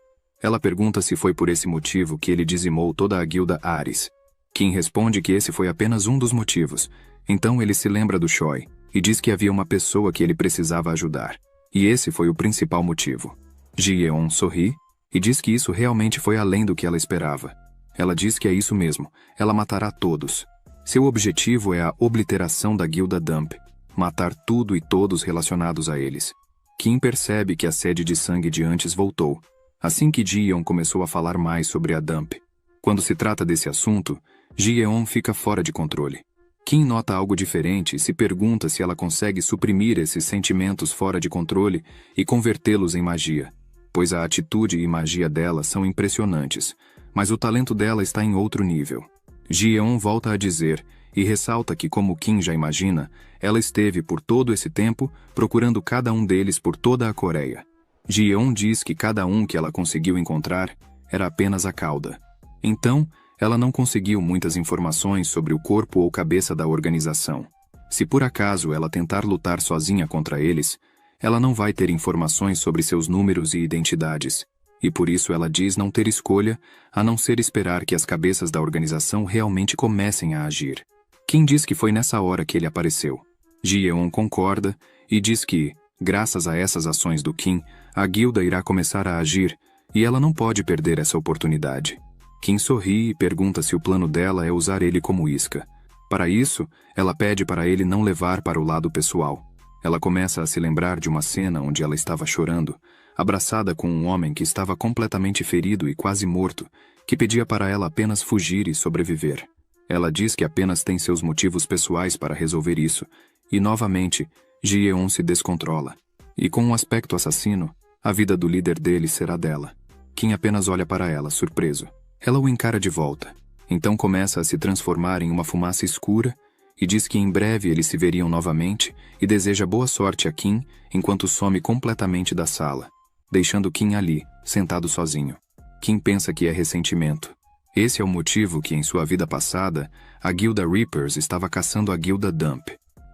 Ela pergunta se foi por esse motivo que ele dizimou toda a guilda Ares. Kim responde que esse foi apenas um dos motivos. Então ele se lembra do Choi, e diz que havia uma pessoa que ele precisava ajudar. E esse foi o principal motivo. Ji-yeon sorri, e diz que isso realmente foi além do que ela esperava. Ela diz que é isso mesmo, ela matará todos. Seu objetivo é a obliteração da guilda Dump, matar tudo e todos relacionados a eles. Kim percebe que a sede de sangue de antes voltou, assim que Ji-yeon começou a falar mais sobre a Dump. Quando se trata desse assunto, Ji-yeon fica fora de controle. Kim nota algo diferente e se pergunta se ela consegue suprimir esses sentimentos fora de controle e convertê-los em magia, pois a atitude e magia dela são impressionantes, mas o talento dela está em outro nível. Ji-yeon volta a dizer, e ressalta que, como Kim já imagina, ela esteve por todo esse tempo procurando cada um deles por toda a Coreia. Ji-yeon diz que cada um que ela conseguiu encontrar era apenas a cauda. Então, ela não conseguiu muitas informações sobre o corpo ou cabeça da organização. Se por acaso ela tentar lutar sozinha contra eles, ela não vai ter informações sobre seus números e identidades, e por isso ela diz não ter escolha a não ser esperar que as cabeças da organização realmente comecem a agir. Kim diz que foi nessa hora que ele apareceu. Ji-yeon concorda e diz que, graças a essas ações do Kim, a guilda irá começar a agir, e ela não pode perder essa oportunidade. Kim sorri e pergunta se o plano dela é usar ele como isca. Para isso, ela pede para ele não levar para o lado pessoal. Ela começa a se lembrar de uma cena onde ela estava chorando, abraçada com um homem que estava completamente ferido e quase morto, que pedia para ela apenas fugir e sobreviver. Ela diz que apenas tem seus motivos pessoais para resolver isso, e novamente, Ji-yeon se descontrola. E com um aspecto assassino, a vida do líder dele será dela. Kim apenas olha para ela, surpreso. Ela o encara de volta. Então começa a se transformar em uma fumaça escura e diz que em breve eles se veriam novamente e deseja boa sorte a Kim enquanto some completamente da sala, deixando Kim ali, sentado sozinho. Kim pensa que é ressentimento. Esse é o motivo que em sua vida passada, a guilda Reapers estava caçando a guilda Dump.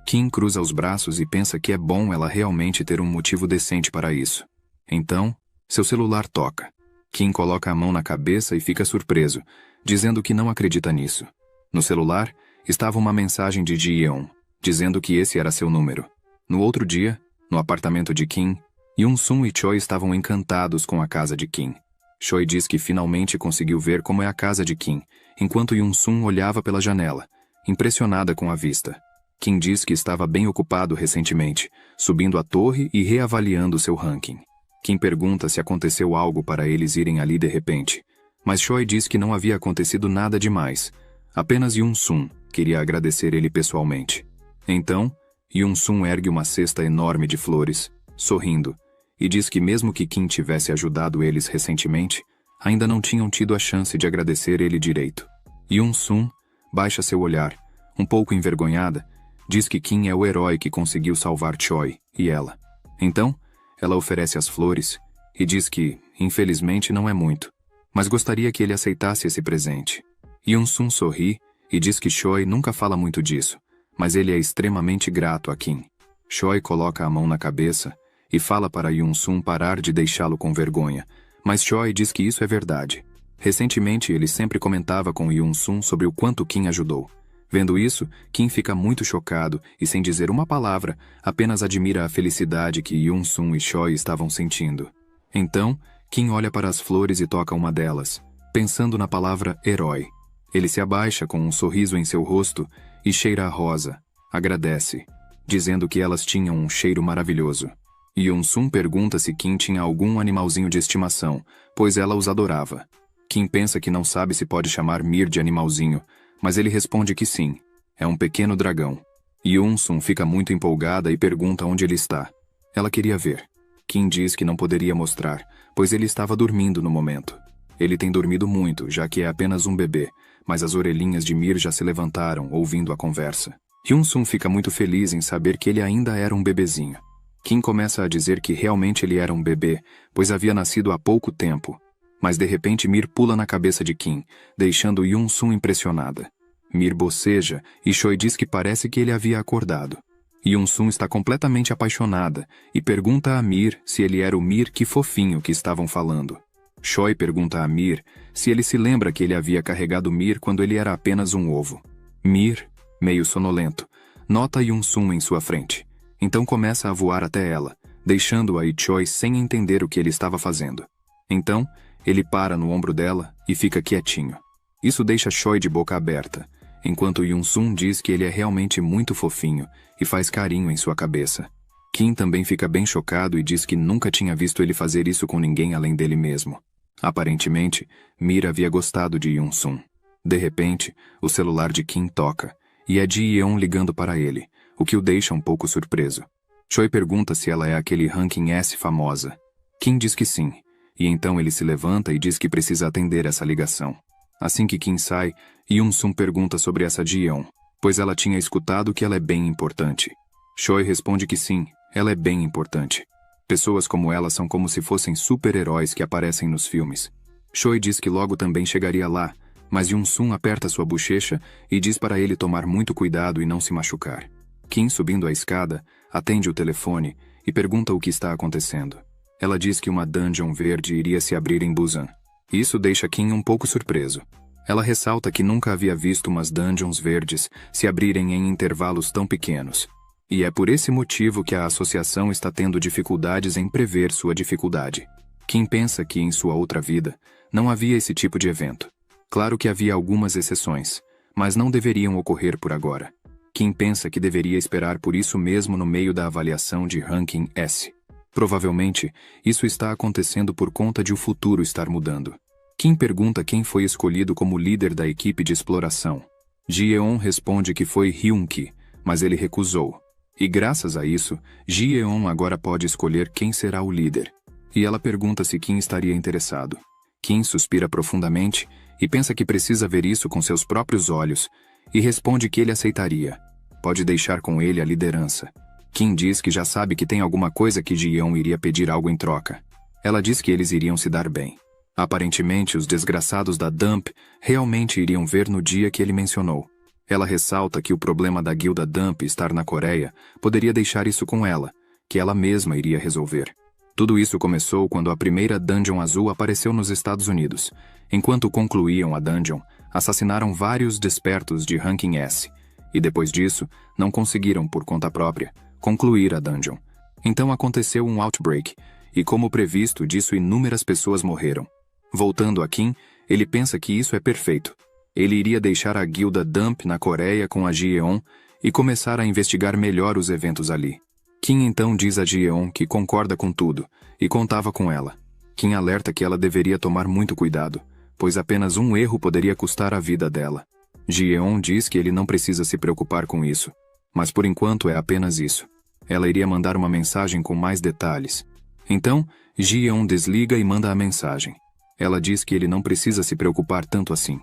Kim cruza os braços e pensa que é bom ela realmente ter um motivo decente para isso. Então, seu celular toca. Kim coloca a mão na cabeça e fica surpreso, dizendo que não acredita nisso. No celular, estava uma mensagem de Ji-yeon, dizendo que esse era seu número. No outro dia, no apartamento de Kim, Yoon-sun e Choi estavam encantados com a casa de Kim. Choi diz que finalmente conseguiu ver como é a casa de Kim, enquanto Yoon-sun olhava pela janela, impressionada com a vista. Kim diz que estava bem ocupado recentemente, subindo a torre e reavaliando seu ranking. Kim pergunta se aconteceu algo para eles irem ali de repente, mas Choi diz que não havia acontecido nada demais, apenas Yoon-sun queria agradecer ele pessoalmente. Então, Yoon-sun ergue uma cesta enorme de flores, sorrindo, e diz que mesmo que Kim tivesse ajudado eles recentemente, ainda não tinham tido a chance de agradecer ele direito. Yoon-sun baixa seu olhar, um pouco envergonhada, diz que Kim é o herói que conseguiu salvar Choi e ela. Então, ela oferece as flores e diz que, infelizmente, não é muito, mas gostaria que ele aceitasse esse presente. Yoon-sun sorri e diz que Choi nunca fala muito disso, mas ele é extremamente grato a Kim. Choi coloca a mão na cabeça e fala para Yoon-sun parar de deixá-lo com vergonha, mas Choi diz que isso é verdade. Recentemente, ele sempre comentava com Yoon-sun sobre o quanto Kim ajudou. Vendo isso, Kim fica muito chocado e, sem dizer uma palavra, apenas admira a felicidade que Yoon-sun e Choi estavam sentindo. Então, Kim olha para as flores e toca uma delas, pensando na palavra herói. Ele se abaixa com um sorriso em seu rosto e cheira a rosa, agradece, dizendo que elas tinham um cheiro maravilhoso. Yoon-sun pergunta se Kim tinha algum animalzinho de estimação, pois ela os adorava. Kim pensa que não sabe se pode chamar Mir de animalzinho, mas ele responde que sim, é um pequeno dragão. Yoon-sun fica muito empolgada e pergunta onde ele está. Ela queria ver. Kim diz que não poderia mostrar, pois ele estava dormindo no momento. Ele tem dormido muito, já que é apenas um bebê, mas as orelhinhas de Mir já se levantaram, ouvindo a conversa. Yoon-sun fica muito feliz em saber que ele ainda era um bebezinho. Kim começa a dizer que realmente ele era um bebê, pois havia nascido há pouco tempo. Mas de repente Mir pula na cabeça de Kim, deixando Yoon-sun impressionada. Mir boceja e Choi diz que parece que ele havia acordado. Yoon-sun está completamente apaixonada e pergunta a Mir se ele era o Mir que fofinho que estavam falando. Choi pergunta a Mir se ele se lembra que ele havia carregado Mir quando ele era apenas um ovo. Mir, meio sonolento, nota Yoon-sun em sua frente. Então começa a voar até ela, deixando-a e Choi sem entender o que ele estava fazendo. Então, ele para no ombro dela e fica quietinho. Isso deixa Choi de boca aberta, enquanto Yoon-sun diz que ele é realmente muito fofinho e faz carinho em sua cabeça. Kim também fica bem chocado e diz que nunca tinha visto ele fazer isso com ninguém além dele mesmo. Aparentemente, Mir havia gostado de Yoon-sun. De repente, o celular de Kim toca, e é Ji-yeon ligando para ele, o que o deixa um pouco surpreso. Choi pergunta se ela é aquele ranking S famosa. Kim diz que sim, e então ele se levanta e diz que precisa atender essa ligação. Assim que Kim sai, Yoon-sun pergunta sobre essa Ji-yeon, pois ela tinha escutado que ela é bem importante. Choi responde que sim, ela é bem importante. Pessoas como ela são como se fossem super-heróis que aparecem nos filmes. Choi diz que logo também chegaria lá, mas Yoon-sun aperta sua bochecha e diz para ele tomar muito cuidado e não se machucar. Kim, subindo a escada, atende o telefone e pergunta o que está acontecendo. Ela diz que uma dungeon verde iria se abrir em Busan. Isso deixa Kim um pouco surpreso. Ela ressalta que nunca havia visto umas dungeons verdes se abrirem em intervalos tão pequenos. E é por esse motivo que a associação está tendo dificuldades em prever sua dificuldade. Kim pensa que, em sua outra vida, não havia esse tipo de evento. Claro que havia algumas exceções, mas não deveriam ocorrer por agora. Kim pensa que deveria esperar por isso mesmo no meio da avaliação de ranking S. Provavelmente, isso está acontecendo por conta de o futuro estar mudando. Kim pergunta quem foi escolhido como líder da equipe de exploração. Ji-yeon responde que foi Hyun-ki, mas ele recusou. E graças a isso, Ji-yeon agora pode escolher quem será o líder. E ela pergunta se Kim estaria interessado. Kim suspira profundamente e pensa que precisa ver isso com seus próprios olhos, e responde que ele aceitaria. Pode deixar com ele a liderança. Kim diz que já sabe que tem alguma coisa que Ji-yeon iria pedir algo em troca. Ela diz que eles iriam se dar bem. Aparentemente, os desgraçados da Dump realmente iriam ver no dia que ele mencionou. Ela ressalta que o problema da guilda Dump estar na Coreia poderia deixar isso com ela, que ela mesma iria resolver. Tudo isso começou quando a primeira Dungeon Azul apareceu nos Estados Unidos. Enquanto concluíam a Dungeon, assassinaram vários despertos de ranking S, e depois disso, não conseguiram, por conta própria, concluir a Dungeon. Então aconteceu um outbreak, e como previsto disso inúmeras pessoas morreram. Voltando a Kim, ele pensa que isso é perfeito. Ele iria deixar a guilda Dump na Coreia com a Ji-yeon e começar a investigar melhor os eventos ali. Kim então diz a Ji-yeon que concorda com tudo, e contava com ela. Kim alerta que ela deveria tomar muito cuidado, pois apenas um erro poderia custar a vida dela. Ji-yeon diz que ele não precisa se preocupar com isso, mas por enquanto é apenas isso. Ela iria mandar uma mensagem com mais detalhes. Então, Ji-yeon desliga e manda a mensagem. Ela diz que ele não precisa se preocupar tanto assim.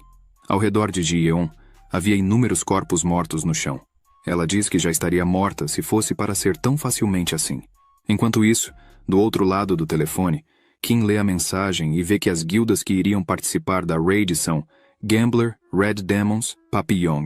Ao redor de Ji-yeon, havia inúmeros corpos mortos no chão. Ela diz que já estaria morta se fosse para ser tão facilmente assim. Enquanto isso, do outro lado do telefone, Kim lê a mensagem e vê que as guildas que iriam participar da raid são Gambler, Red Demons, Papillon.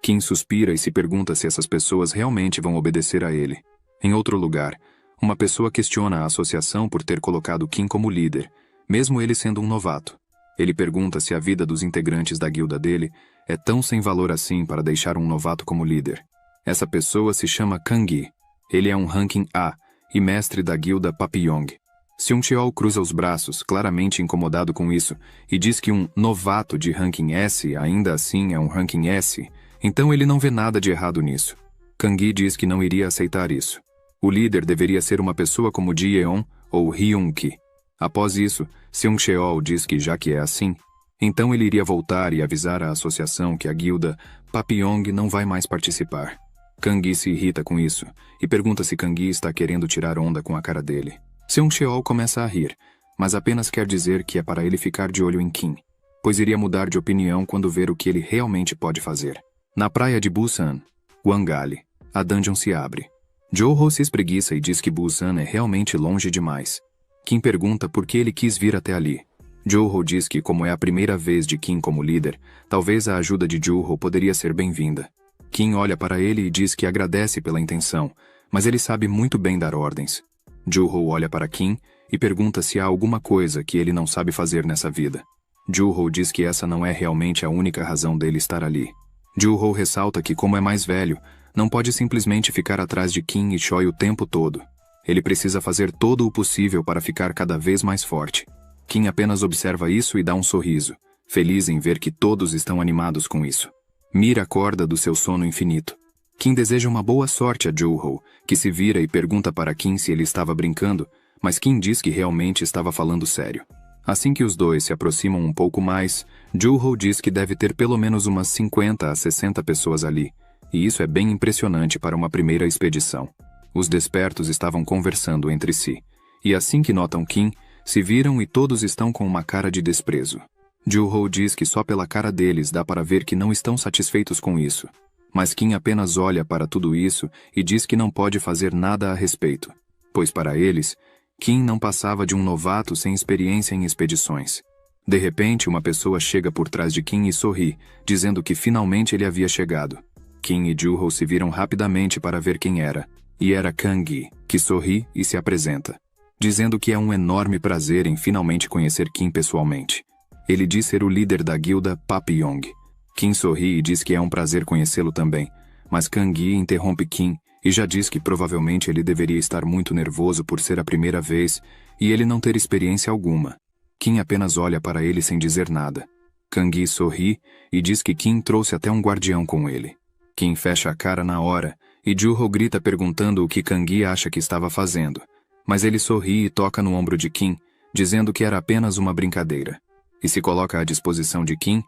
Kim suspira e se pergunta se essas pessoas realmente vão obedecer a ele. Em outro lugar, uma pessoa questiona a associação por ter colocado Kim como líder, mesmo ele sendo um novato. Ele pergunta se a vida dos integrantes da guilda dele é tão sem valor assim para deixar um novato como líder. Essa pessoa se chama Kang-gi. Ele é um ranking A e mestre da guilda Papillon. Seung-cheol cruza os braços, claramente incomodado com isso, e diz que um novato de ranking S ainda assim é um ranking S, então ele não vê nada de errado nisso. Kang-gi diz que não iria aceitar isso. O líder deveria ser uma pessoa como Ji-yeon ou Hyun-ki. Após isso, Seung-cheol diz que já que é assim, então ele iria voltar e avisar a associação que a guilda Papillon não vai mais participar. Kang-gi se irrita com isso, e pergunta se Kang-gi está querendo tirar onda com a cara dele. Seung-cheol começa a rir, mas apenas quer dizer que é para ele ficar de olho em Kim, pois iria mudar de opinião quando ver o que ele realmente pode fazer. Na praia de Busan, Gwangali, a dungeon se abre. Joe-ho se espreguiça e diz que Busan é realmente longe demais. Kim pergunta por que ele quis vir até ali. Joe-ho diz que, como é a primeira vez de Kim como líder, talvez a ajuda de Joe-ho poderia ser bem-vinda. Kim olha para ele e diz que agradece pela intenção, mas ele sabe muito bem dar ordens. Joe-ho olha para Kim e pergunta se há alguma coisa que ele não sabe fazer nessa vida. Joe-ho diz que essa não é realmente a única razão dele estar ali. Joe-ho ressalta que, como é mais velho, não pode simplesmente ficar atrás de Kim e Choi o tempo todo. Ele precisa fazer todo o possível para ficar cada vez mais forte. Kim apenas observa isso e dá um sorriso, feliz em ver que todos estão animados com isso. Mira acorda do seu sono infinito. Kim deseja uma boa sorte a Joe-ho, que se vira e pergunta para Kim se ele estava brincando, mas Kim diz que realmente estava falando sério. Assim que os dois se aproximam um pouco mais, Joe-ho diz que deve ter pelo menos umas 50 a 60 pessoas ali, e isso é bem impressionante para uma primeira expedição. Os despertos estavam conversando entre si, e assim que notam Kim, se viram e todos estão com uma cara de desprezo. Joe-ho diz que só pela cara deles dá para ver que não estão satisfeitos com isso. Mas Kim apenas olha para tudo isso e diz que não pode fazer nada a respeito, pois para eles, Kim não passava de um novato sem experiência em expedições. De repente, uma pessoa chega por trás de Kim e sorri, dizendo que finalmente ele havia chegado. Kim e Joe-ho se viram rapidamente para ver quem era, e era Kang-gi, que sorri e se apresenta, dizendo que é um enorme prazer em finalmente conhecer Kim pessoalmente. Ele diz ser o líder da guilda Papillon. Kim sorri e diz que é um prazer conhecê-lo também, mas Kang-gi interrompe Kim e já diz que provavelmente ele deveria estar muito nervoso por ser a primeira vez e ele não ter experiência alguma. Kim apenas olha para ele sem dizer nada. Kang-gi sorri e diz que Kim trouxe até um guardião com ele. Kim fecha a cara na hora e Joe-ho grita perguntando o que Kang-gi acha que estava fazendo, mas ele sorri e toca no ombro de Kim, dizendo que era apenas uma brincadeira, e se coloca à disposição de Kim,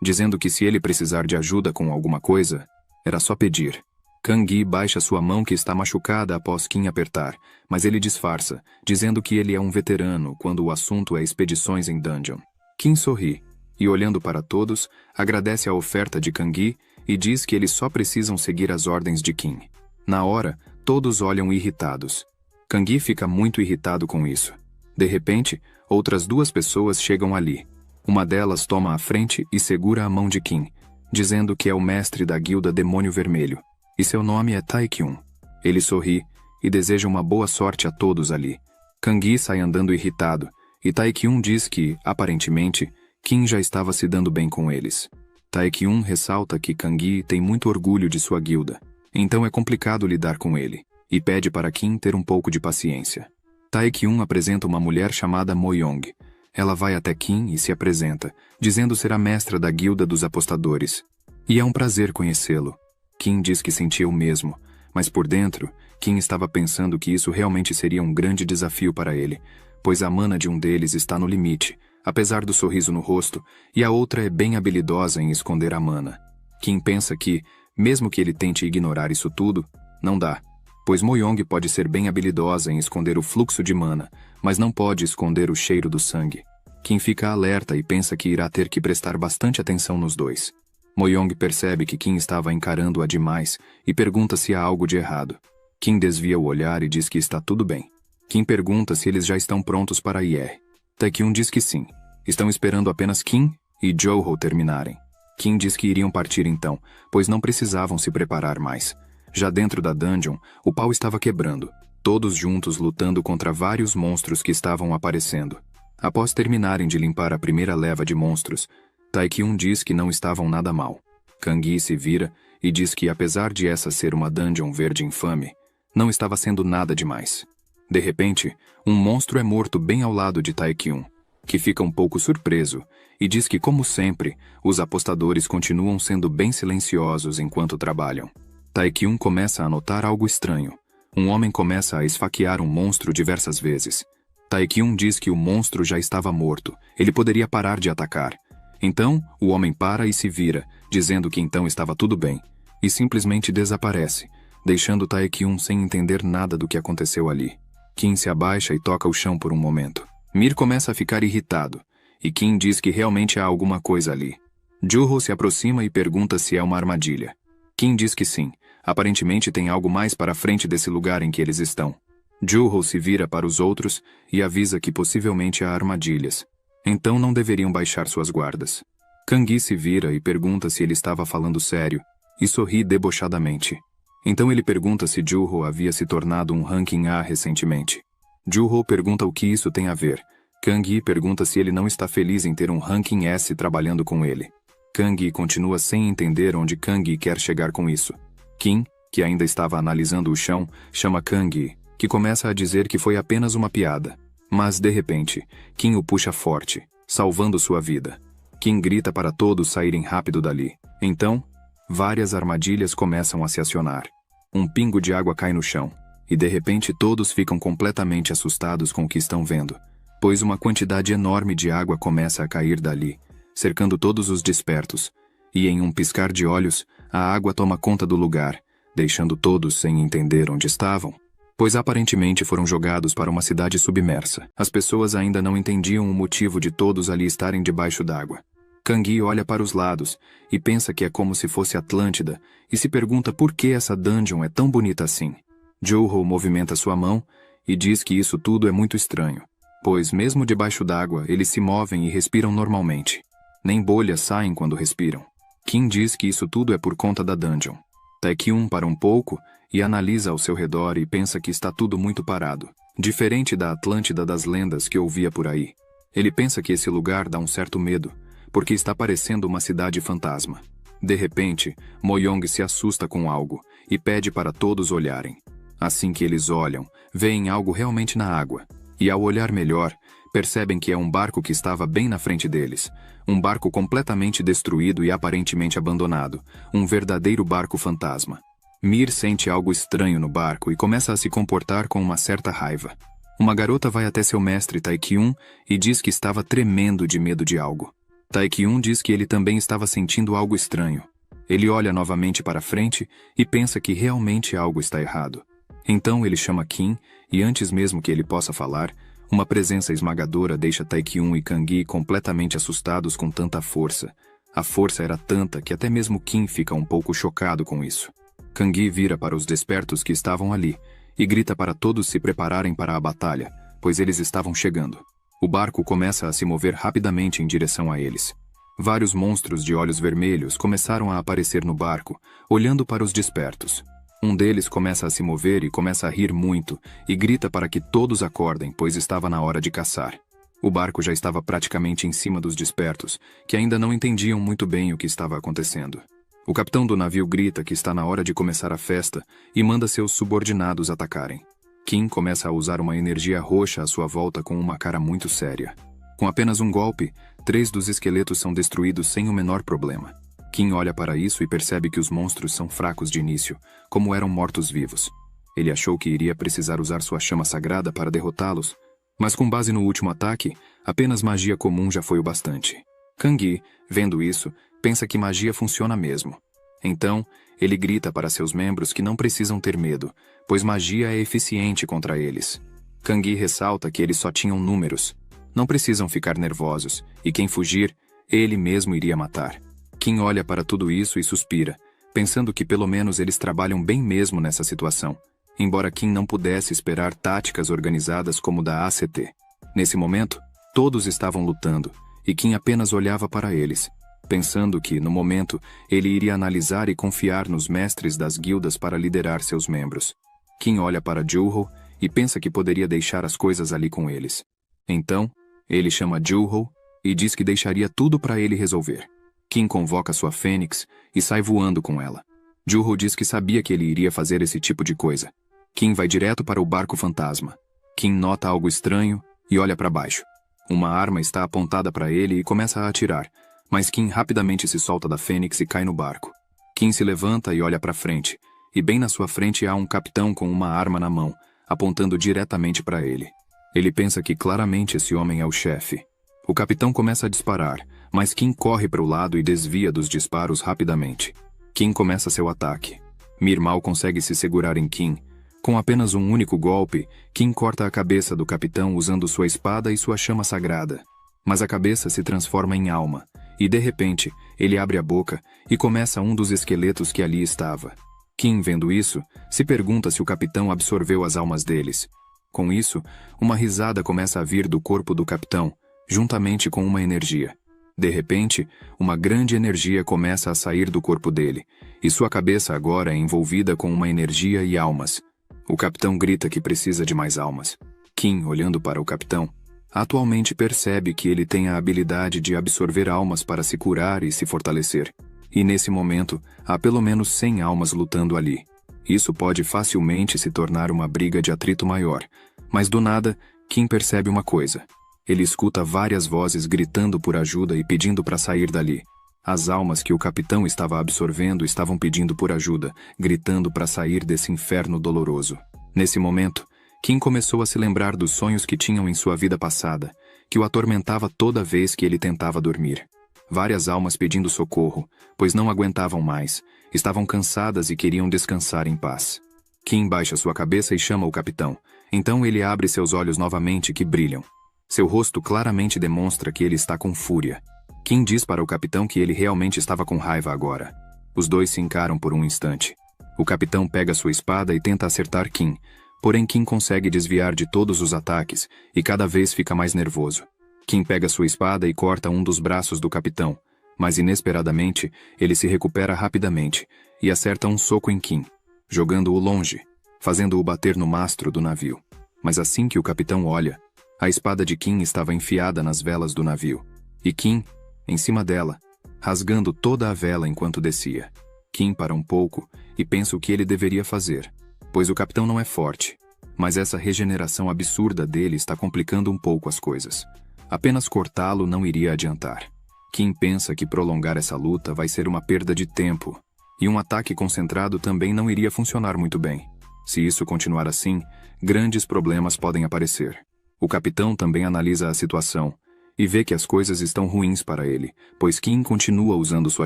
dizendo que se ele precisar de ajuda com alguma coisa, era só pedir. Kang-gi baixa sua mão que está machucada após Kim apertar, mas ele disfarça, dizendo que ele é um veterano quando o assunto é expedições em dungeon. Kim sorri, e olhando para todos, agradece a oferta de Kang-gi e diz que eles só precisam seguir as ordens de Kim. Na hora, todos olham irritados. Kang-gi fica muito irritado com isso. De repente, outras duas pessoas chegam ali. Uma delas toma a frente e segura a mão de Kim, dizendo que é o mestre da guilda Demônio Vermelho, e seu nome é Taekyun. Ele sorri e deseja uma boa sorte a todos ali. Kang-gi sai andando irritado, e Taekyun diz que, aparentemente, Kim já estava se dando bem com eles. Taekyun ressalta que Kang-gi tem muito orgulho de sua guilda, então é complicado lidar com ele, e pede para Kim ter um pouco de paciência. Taekyun apresenta uma mulher chamada Moyong. Ela vai até Kim e se apresenta, dizendo ser a mestra da guilda dos apostadores. E é um prazer conhecê-lo. Kim diz que sentia o mesmo, mas por dentro, Kim estava pensando que isso realmente seria um grande desafio para ele, pois a mana de um deles está no limite, apesar do sorriso no rosto, e a outra é bem habilidosa em esconder a mana. Kim pensa que, mesmo que ele tente ignorar isso tudo, não dá, pois Moyong pode ser bem habilidosa em esconder o fluxo de mana, mas não pode esconder o cheiro do sangue. Kim fica alerta e pensa que irá ter que prestar bastante atenção nos dois. Moyong percebe que Kim estava encarando-a demais e pergunta se há algo de errado. Kim desvia o olhar e diz que está tudo bem. Kim pergunta se eles já estão prontos para ir. Taekyun diz que sim. Estão esperando apenas Kim e Joe-ho terminarem. Kim diz que iriam partir então, pois não precisavam se preparar mais. Já dentro da dungeon, o pau estava quebrando, todos juntos lutando contra vários monstros que estavam aparecendo. Após terminarem de limpar a primeira leva de monstros, Taekyun diz que não estavam nada mal. Kang-gi se vira e diz que apesar de essa ser uma dungeon verde infame, não estava sendo nada demais. De repente, um monstro é morto bem ao lado de Taekyun, que fica um pouco surpreso e diz que, como sempre, os apostadores continuam sendo bem silenciosos enquanto trabalham. Taekyun começa a notar algo estranho. Um homem começa a esfaquear um monstro diversas vezes. Taekyun diz que o monstro já estava morto, ele poderia parar de atacar. Então, o homem para e se vira, dizendo que então estava tudo bem, e simplesmente desaparece, deixando Taekyun sem entender nada do que aconteceu ali. Kim se abaixa e toca o chão por um momento. Mir começa a ficar irritado, e Kim diz que realmente há alguma coisa ali. Joo-ho se aproxima e pergunta se é uma armadilha. Kim diz que sim, aparentemente tem algo mais para frente desse lugar em que eles estão. Joo-ho se vira para os outros e avisa que possivelmente há armadilhas. Então não deveriam baixar suas guardas. Kang-gi se vira e pergunta se ele estava falando sério, e sorri debochadamente. Então ele pergunta se Joo-ho havia se tornado um ranking A recentemente. Joo-ho pergunta o que isso tem a ver. Kang-gi pergunta se ele não está feliz em ter um ranking S trabalhando com ele. Kang-gi continua sem entender onde Kang-gi quer chegar com isso. Kim, que ainda estava analisando o chão, chama Kang-gi, que começa a dizer que foi apenas uma piada. Mas, de repente, Kim o puxa forte, salvando sua vida. Kim grita para todos saírem rápido dali. Então, várias armadilhas começam a se acionar. Um pingo de água cai no chão, e de repente todos ficam completamente assustados com o que estão vendo, pois uma quantidade enorme de água começa a cair dali, cercando todos os despertos, e em um piscar de olhos, a água toma conta do lugar, deixando todos sem entender onde estavam. Pois aparentemente foram jogados para uma cidade submersa. As pessoas ainda não entendiam o motivo de todos ali estarem debaixo d'água. Kang-gi olha para os lados e pensa que é como se fosse Atlântida e se pergunta por que essa dungeon é tão bonita assim. Joo-ho movimenta sua mão e diz que isso tudo é muito estranho, pois mesmo debaixo d'água eles se movem e respiram normalmente. Nem bolhas saem quando respiram. Kim diz que isso tudo é por conta da dungeon. Taekyun para um pouco e analisa ao seu redor e pensa que está tudo muito parado, diferente da Atlântida das lendas que ouvia por aí. Ele pensa que esse lugar dá um certo medo, porque está parecendo uma cidade fantasma. De repente, Moyong se assusta com algo e pede para todos olharem. Assim que eles olham, veem algo realmente na água, e ao olhar melhor, percebem que é um barco que estava bem na frente deles. Um barco completamente destruído e aparentemente abandonado, um verdadeiro barco fantasma. Mir sente algo estranho no barco e começa a se comportar com uma certa raiva. Uma garota vai até seu mestre Taekyun e diz que estava tremendo de medo de algo. Taekyun diz que ele também estava sentindo algo estranho. Ele olha novamente para frente e pensa que realmente algo está errado. Então ele chama Kim e antes mesmo que ele possa falar, uma presença esmagadora deixa Taekyun e Kang-gi completamente assustados com tanta força. A força era tanta que até mesmo Kim fica um pouco chocado com isso. Kang-gi vira para os despertos que estavam ali e grita para todos se prepararem para a batalha, pois eles estavam chegando. O barco começa a se mover rapidamente em direção a eles. Vários monstros de olhos vermelhos começaram a aparecer no barco, olhando para os despertos. Um deles começa a se mover e começa a rir muito, e grita para que todos acordem, pois estava na hora de caçar. O barco já estava praticamente em cima dos despertos, que ainda não entendiam muito bem o que estava acontecendo. O capitão do navio grita que está na hora de começar a festa e manda seus subordinados atacarem. Kim começa a usar uma energia roxa à sua volta com uma cara muito séria. Com apenas um golpe, 3 dos esqueletos são destruídos sem o menor problema. Kim olha para isso e percebe que os monstros são fracos de início, como eram mortos-vivos. Ele achou que iria precisar usar sua chama sagrada para derrotá-los, mas com base no último ataque, apenas magia comum já foi o bastante. Kang-gi, vendo isso, pensa que magia funciona mesmo. Então, ele grita para seus membros que não precisam ter medo, pois magia é eficiente contra eles. Kang-gi ressalta que eles só tinham números. Não precisam ficar nervosos, e quem fugir, ele mesmo iria matar. Kim olha para tudo isso e suspira, pensando que pelo menos eles trabalham bem mesmo nessa situação, embora Kim não pudesse esperar táticas organizadas como da ACT. Nesse momento, todos estavam lutando, e Kim apenas olhava para eles, pensando que, no momento, ele iria analisar e confiar nos mestres das guildas para liderar seus membros. Kim olha para Joo-ho e pensa que poderia deixar as coisas ali com eles. Então, ele chama Joo-ho e diz que deixaria tudo para ele resolver. Kim convoca sua fênix e sai voando com ela. Joo-ho diz que sabia que ele iria fazer esse tipo de coisa. Kim vai direto para o barco fantasma. Kim nota algo estranho e olha para baixo. Uma arma está apontada para ele e começa a atirar, mas Kim rapidamente se solta da fênix e cai no barco. Kim se levanta e olha para frente, e bem na sua frente há um capitão com uma arma na mão, apontando diretamente para ele. Ele pensa que claramente esse homem é o chefe. O capitão começa a disparar, mas Kim corre para o lado e desvia dos disparos rapidamente. Kim começa seu ataque. Mir mal consegue se segurar em Kim. Com apenas um único golpe, Kim corta a cabeça do capitão usando sua espada e sua chama sagrada. Mas a cabeça se transforma em alma, e de repente, ele abre a boca e começa um dos esqueletos que ali estava. Kim, vendo isso, se pergunta se o capitão absorveu as almas deles. Com isso, uma risada começa a vir do corpo do capitão, juntamente com uma energia. De repente, uma grande energia começa a sair do corpo dele, e sua cabeça agora é envolvida com uma energia e almas. O capitão grita que precisa de mais almas. Kim, olhando para o capitão, atualmente percebe que ele tem a habilidade de absorver almas para se curar e se fortalecer. E nesse momento, há pelo menos 100 almas lutando ali. Isso pode facilmente se tornar uma briga de atrito maior. Mas do nada, Kim percebe uma coisa. Ele escuta várias vozes gritando por ajuda e pedindo para sair dali. As almas que o capitão estava absorvendo estavam pedindo por ajuda, gritando para sair desse inferno doloroso. Nesse momento, Kim começou a se lembrar dos sonhos que tinham em sua vida passada, que o atormentava toda vez que ele tentava dormir. Várias almas pedindo socorro, pois não aguentavam mais, estavam cansadas e queriam descansar em paz. Kim baixa sua cabeça e chama o capitão. Então ele abre seus olhos novamente que brilham. Seu rosto claramente demonstra que ele está com fúria. Kim diz para o capitão que ele realmente estava com raiva agora. Os dois se encaram por um instante. O capitão pega sua espada e tenta acertar Kim, porém Kim consegue desviar de todos os ataques e cada vez fica mais nervoso. Kim pega sua espada e corta um dos braços do capitão, mas inesperadamente ele se recupera rapidamente e acerta um soco em Kim, jogando-o longe, fazendo-o bater no mastro do navio. Mas assim que o capitão olha, a espada de Kim estava enfiada nas velas do navio, e Kim, em cima dela, rasgando toda a vela enquanto descia. Kim para um pouco e pensa o que ele deveria fazer, pois o capitão não é forte, mas essa regeneração absurda dele está complicando um pouco as coisas. Apenas cortá-lo não iria adiantar. Kim pensa que prolongar essa luta vai ser uma perda de tempo, e um ataque concentrado também não iria funcionar muito bem. Se isso continuar assim, grandes problemas podem aparecer. O capitão também analisa a situação, e vê que as coisas estão ruins para ele, pois Kim continua usando sua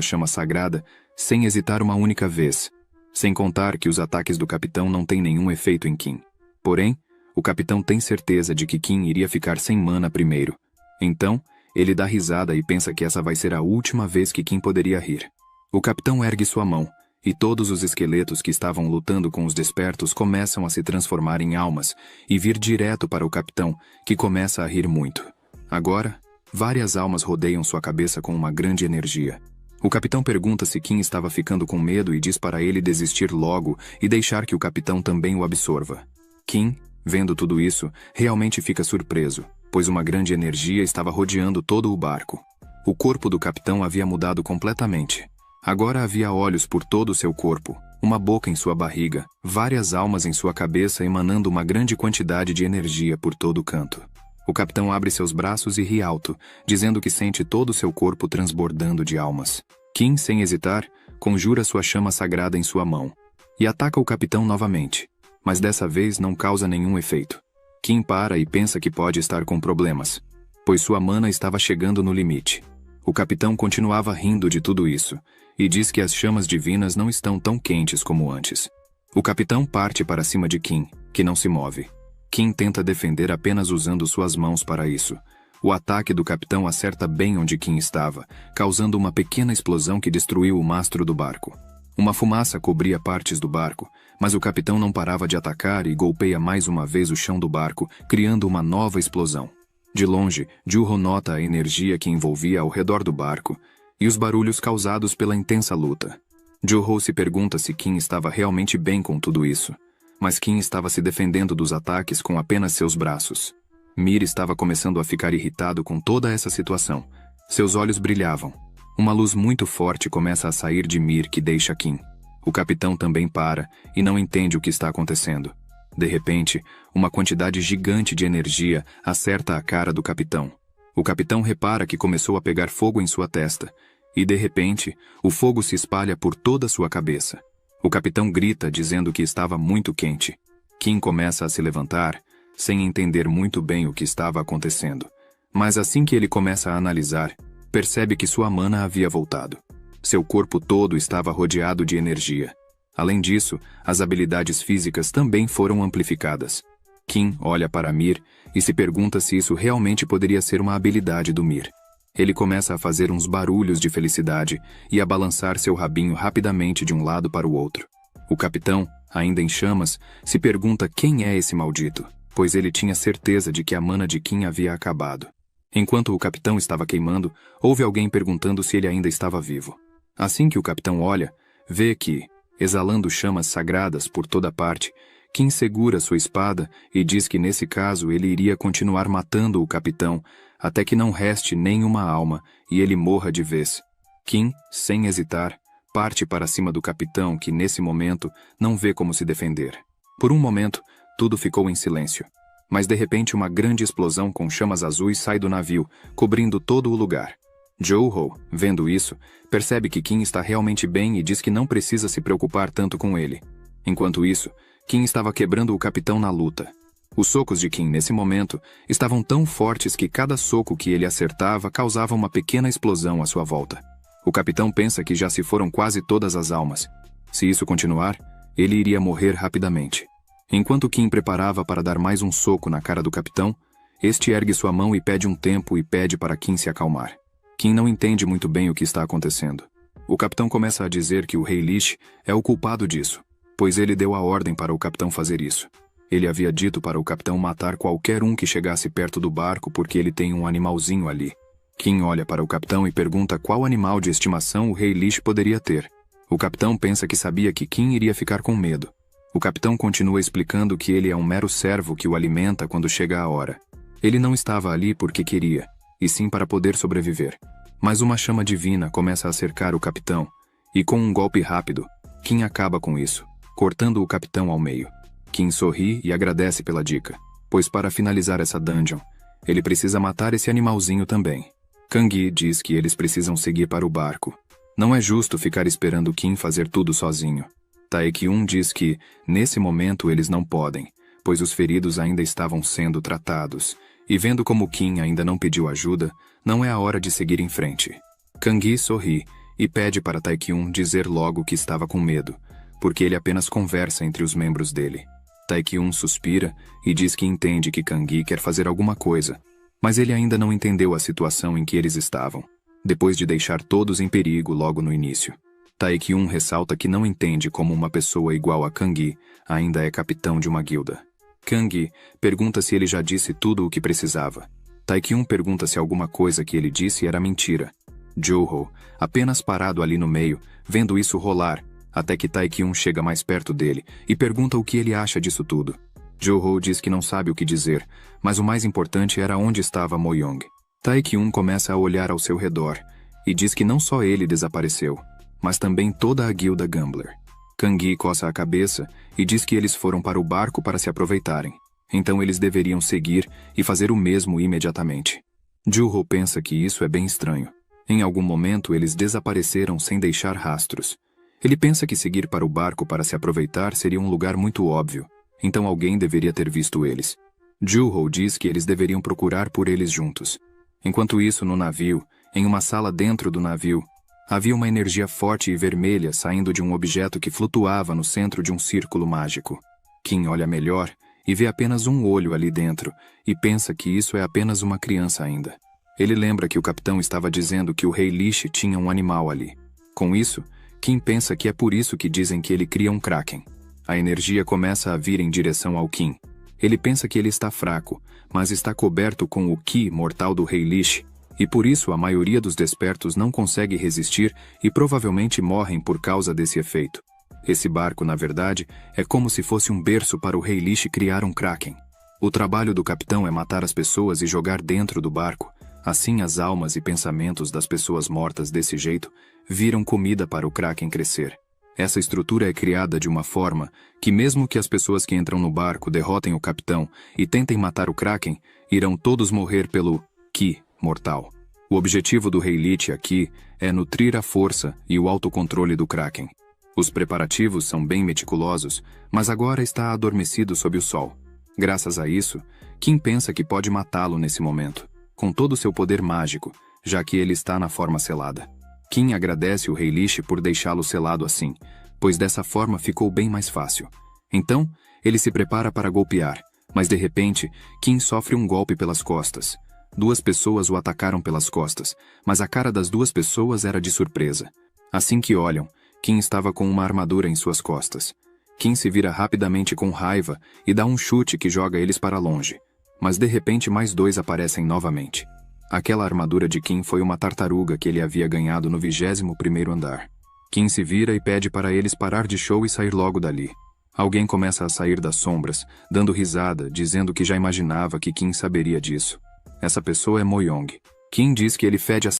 chama sagrada sem hesitar uma única vez, sem contar que os ataques do capitão não têm nenhum efeito em Kim. Porém, o capitão tem certeza de que Kim iria ficar sem mana primeiro. Então, ele dá risada e pensa que essa vai ser a última vez que Kim poderia rir. O capitão ergue sua mão, e todos os esqueletos que estavam lutando com os despertos começam a se transformar em almas e vir direto para o capitão, que começa a rir muito. Agora, várias almas rodeiam sua cabeça com uma grande energia. O capitão pergunta se Kim estava ficando com medo e diz para ele desistir logo e deixar que o capitão também o absorva. Kim, vendo tudo isso, realmente fica surpreso, pois uma grande energia estava rodeando todo o barco. O corpo do capitão havia mudado completamente. Agora havia olhos por todo o seu corpo, uma boca em sua barriga, várias almas em sua cabeça emanando uma grande quantidade de energia por todo o canto. O capitão abre seus braços e ri alto, dizendo que sente todo o seu corpo transbordando de almas. Kim, sem hesitar, conjura sua chama sagrada em sua mão e ataca o capitão novamente, mas dessa vez não causa nenhum efeito. Kim para e pensa que pode estar com problemas, pois sua mana estava chegando no limite. O capitão continuava rindo de tudo isso e diz que as chamas divinas não estão tão quentes como antes. O capitão parte para cima de Kim, que não se move. Kim tenta defender apenas usando suas mãos para isso. O ataque do capitão acerta bem onde Kim estava, causando uma pequena explosão que destruiu o mastro do barco. Uma fumaça cobria partes do barco, mas o capitão não parava de atacar e golpeia mais uma vez o chão do barco, criando uma nova explosão. De longe, Juho nota a energia que envolvia ao redor do barco e os barulhos causados pela intensa luta. Juho se pergunta se Kim estava realmente bem com tudo isso, mas Kim estava se defendendo dos ataques com apenas seus braços. Mir estava começando a ficar irritado com toda essa situação. Seus olhos brilhavam. Uma luz muito forte começa a sair de Mir que deixa Kim. O capitão também para e não entende o que está acontecendo. De repente, uma quantidade gigante de energia acerta a cara do capitão. O capitão repara que começou a pegar fogo em sua testa, e de repente, o fogo se espalha por toda sua cabeça. O capitão grita dizendo que estava muito quente. Kim começa a se levantar, sem entender muito bem o que estava acontecendo. Mas assim que ele começa a analisar, percebe que sua mana havia voltado. Seu corpo todo estava rodeado de energia. Além disso, as habilidades físicas também foram amplificadas. Kim olha para Mir e se pergunta se isso realmente poderia ser uma habilidade do Mir. Ele começa a fazer uns barulhos de felicidade e a balançar seu rabinho rapidamente de um lado para o outro. O capitão, ainda em chamas, se pergunta quem é esse maldito, pois ele tinha certeza de que a mana de Kim havia acabado. Enquanto o capitão estava queimando, houve alguém perguntando se ele ainda estava vivo. Assim que o capitão olha, vê que, exalando chamas sagradas por toda parte, Kim segura sua espada e diz que nesse caso ele iria continuar matando o capitão até que não reste nenhuma alma e ele morra de vez. Kim, sem hesitar, parte para cima do capitão que nesse momento não vê como se defender. Por um momento, tudo ficou em silêncio. Mas de repente uma grande explosão com chamas azuis sai do navio, cobrindo todo o lugar. Joe-Ho, vendo isso, percebe que Kim está realmente bem e diz que não precisa se preocupar tanto com ele. Enquanto isso, Kim estava quebrando o capitão na luta. Os socos de Kim nesse momento estavam tão fortes que cada soco que ele acertava causava uma pequena explosão à sua volta. O capitão pensa que já se foram quase todas as almas. Se isso continuar, ele iria morrer rapidamente. Enquanto Kim preparava para dar mais um soco na cara do capitão, este ergue sua mão e pede um tempo e pede para Kim se acalmar. Kim não entende muito bem o que está acontecendo. O capitão começa a dizer que o rei Lish é o culpado disso, pois ele deu a ordem para o capitão fazer isso. Ele havia dito para o capitão matar qualquer um que chegasse perto do barco porque ele tem um animalzinho ali. Kim olha para o capitão e pergunta qual animal de estimação o rei Lish poderia ter. O capitão pensa que sabia que Kim iria ficar com medo. O capitão continua explicando que ele é um mero servo que o alimenta quando chega a hora. Ele não estava ali porque queria, e sim para poder sobreviver. Mas uma chama divina começa a cercar o capitão, e com um golpe rápido, Kim acaba com isso, cortando o capitão ao meio. Kim sorri e agradece pela dica, pois para finalizar essa dungeon, ele precisa matar esse animalzinho também. Kang-gi diz que eles precisam seguir para o barco. Não é justo ficar esperando Kim fazer tudo sozinho. Tae-kyun diz que, nesse momento, eles não podem, pois os feridos ainda estavam sendo tratados, e vendo como Kim ainda não pediu ajuda, não é a hora de seguir em frente. Kang-gi sorri e pede para Tae-kyun dizer logo que estava com medo, porque ele apenas conversa entre os membros dele. Tae-kyun suspira e diz que entende que Kang-gi quer fazer alguma coisa, mas ele ainda não entendeu a situação em que eles estavam, depois de deixar todos em perigo logo no início. Tae-kyun ressalta que não entende como uma pessoa igual a Kang-gi ainda é capitão de uma guilda. Kang-gi pergunta se ele já disse tudo o que precisava. Tae-kyun pergunta se alguma coisa que ele disse era mentira. Joe-Ho, apenas parado ali no meio, vendo isso rolar, até que Tae-kyun chega mais perto dele e pergunta o que ele acha disso tudo. Joe-Ho diz que não sabe o que dizer, mas o mais importante era onde estava Mo-young. Tae-kyun começa a olhar ao seu redor e diz que não só ele desapareceu, mas também toda a guilda Gambler. Kang-gi coça a cabeça e diz que eles foram para o barco para se aproveitarem, então eles deveriam seguir e fazer o mesmo imediatamente. Joe-Ho pensa que isso é bem estranho. Em algum momento eles desapareceram sem deixar rastros. Ele pensa que seguir para o barco para se aproveitar seria um lugar muito óbvio, então alguém deveria ter visto eles. Joe-Ho diz que eles deveriam procurar por eles juntos. Enquanto isso, no navio, em uma sala dentro do navio, havia uma energia forte e vermelha saindo de um objeto que flutuava no centro de um círculo mágico. Kim olha melhor e vê apenas um olho ali dentro e pensa que isso é apenas uma criança ainda. Ele lembra que o capitão estava dizendo que o rei Lish tinha um animal ali. Com isso, Kim pensa que é por isso que dizem que ele cria um Kraken. A energia começa a vir em direção ao Kim. Ele pensa que ele está fraco, mas está coberto com o Ki mortal do rei Lish, e por isso a maioria dos despertos não consegue resistir e provavelmente morrem por causa desse efeito. Esse barco, na verdade, é como se fosse um berço para o rei Lish criar um Kraken. O trabalho do capitão é matar as pessoas e jogar dentro do barco. Assim as almas e pensamentos das pessoas mortas desse jeito viram comida para o Kraken crescer. Essa estrutura é criada de uma forma que mesmo que as pessoas que entram no barco derrotem o capitão e tentem matar o Kraken, irão todos morrer pelo Ki mortal. O objetivo do rei Lich aqui é nutrir a força e o autocontrole do Kraken. Os preparativos são bem meticulosos, mas agora está adormecido sob o sol. Graças a isso, Kim pensa que pode matá-lo nesse momento, com todo o seu poder mágico, já que ele está na forma selada. Kim agradece o rei Lich por deixá-lo selado assim, pois dessa forma ficou bem mais fácil. Então, ele se prepara para golpear, mas de repente, Kim sofre um golpe pelas costas. 2 pessoas o atacaram pelas costas, mas a cara das 2 pessoas era de surpresa. Assim que olham, Kim estava com uma armadura em suas costas. Kim se vira rapidamente com raiva e dá um chute que joga eles para longe. Mas de repente mais 2 aparecem novamente. Aquela armadura de Kim foi uma tartaruga que ele havia ganhado no 21º andar. Kim se vira e pede para eles parar de show e sair logo dali. Alguém começa a sair das sombras, dando risada, dizendo que já imaginava que Kim saberia disso. Essa pessoa é Moyong. Kim diz que ele fede a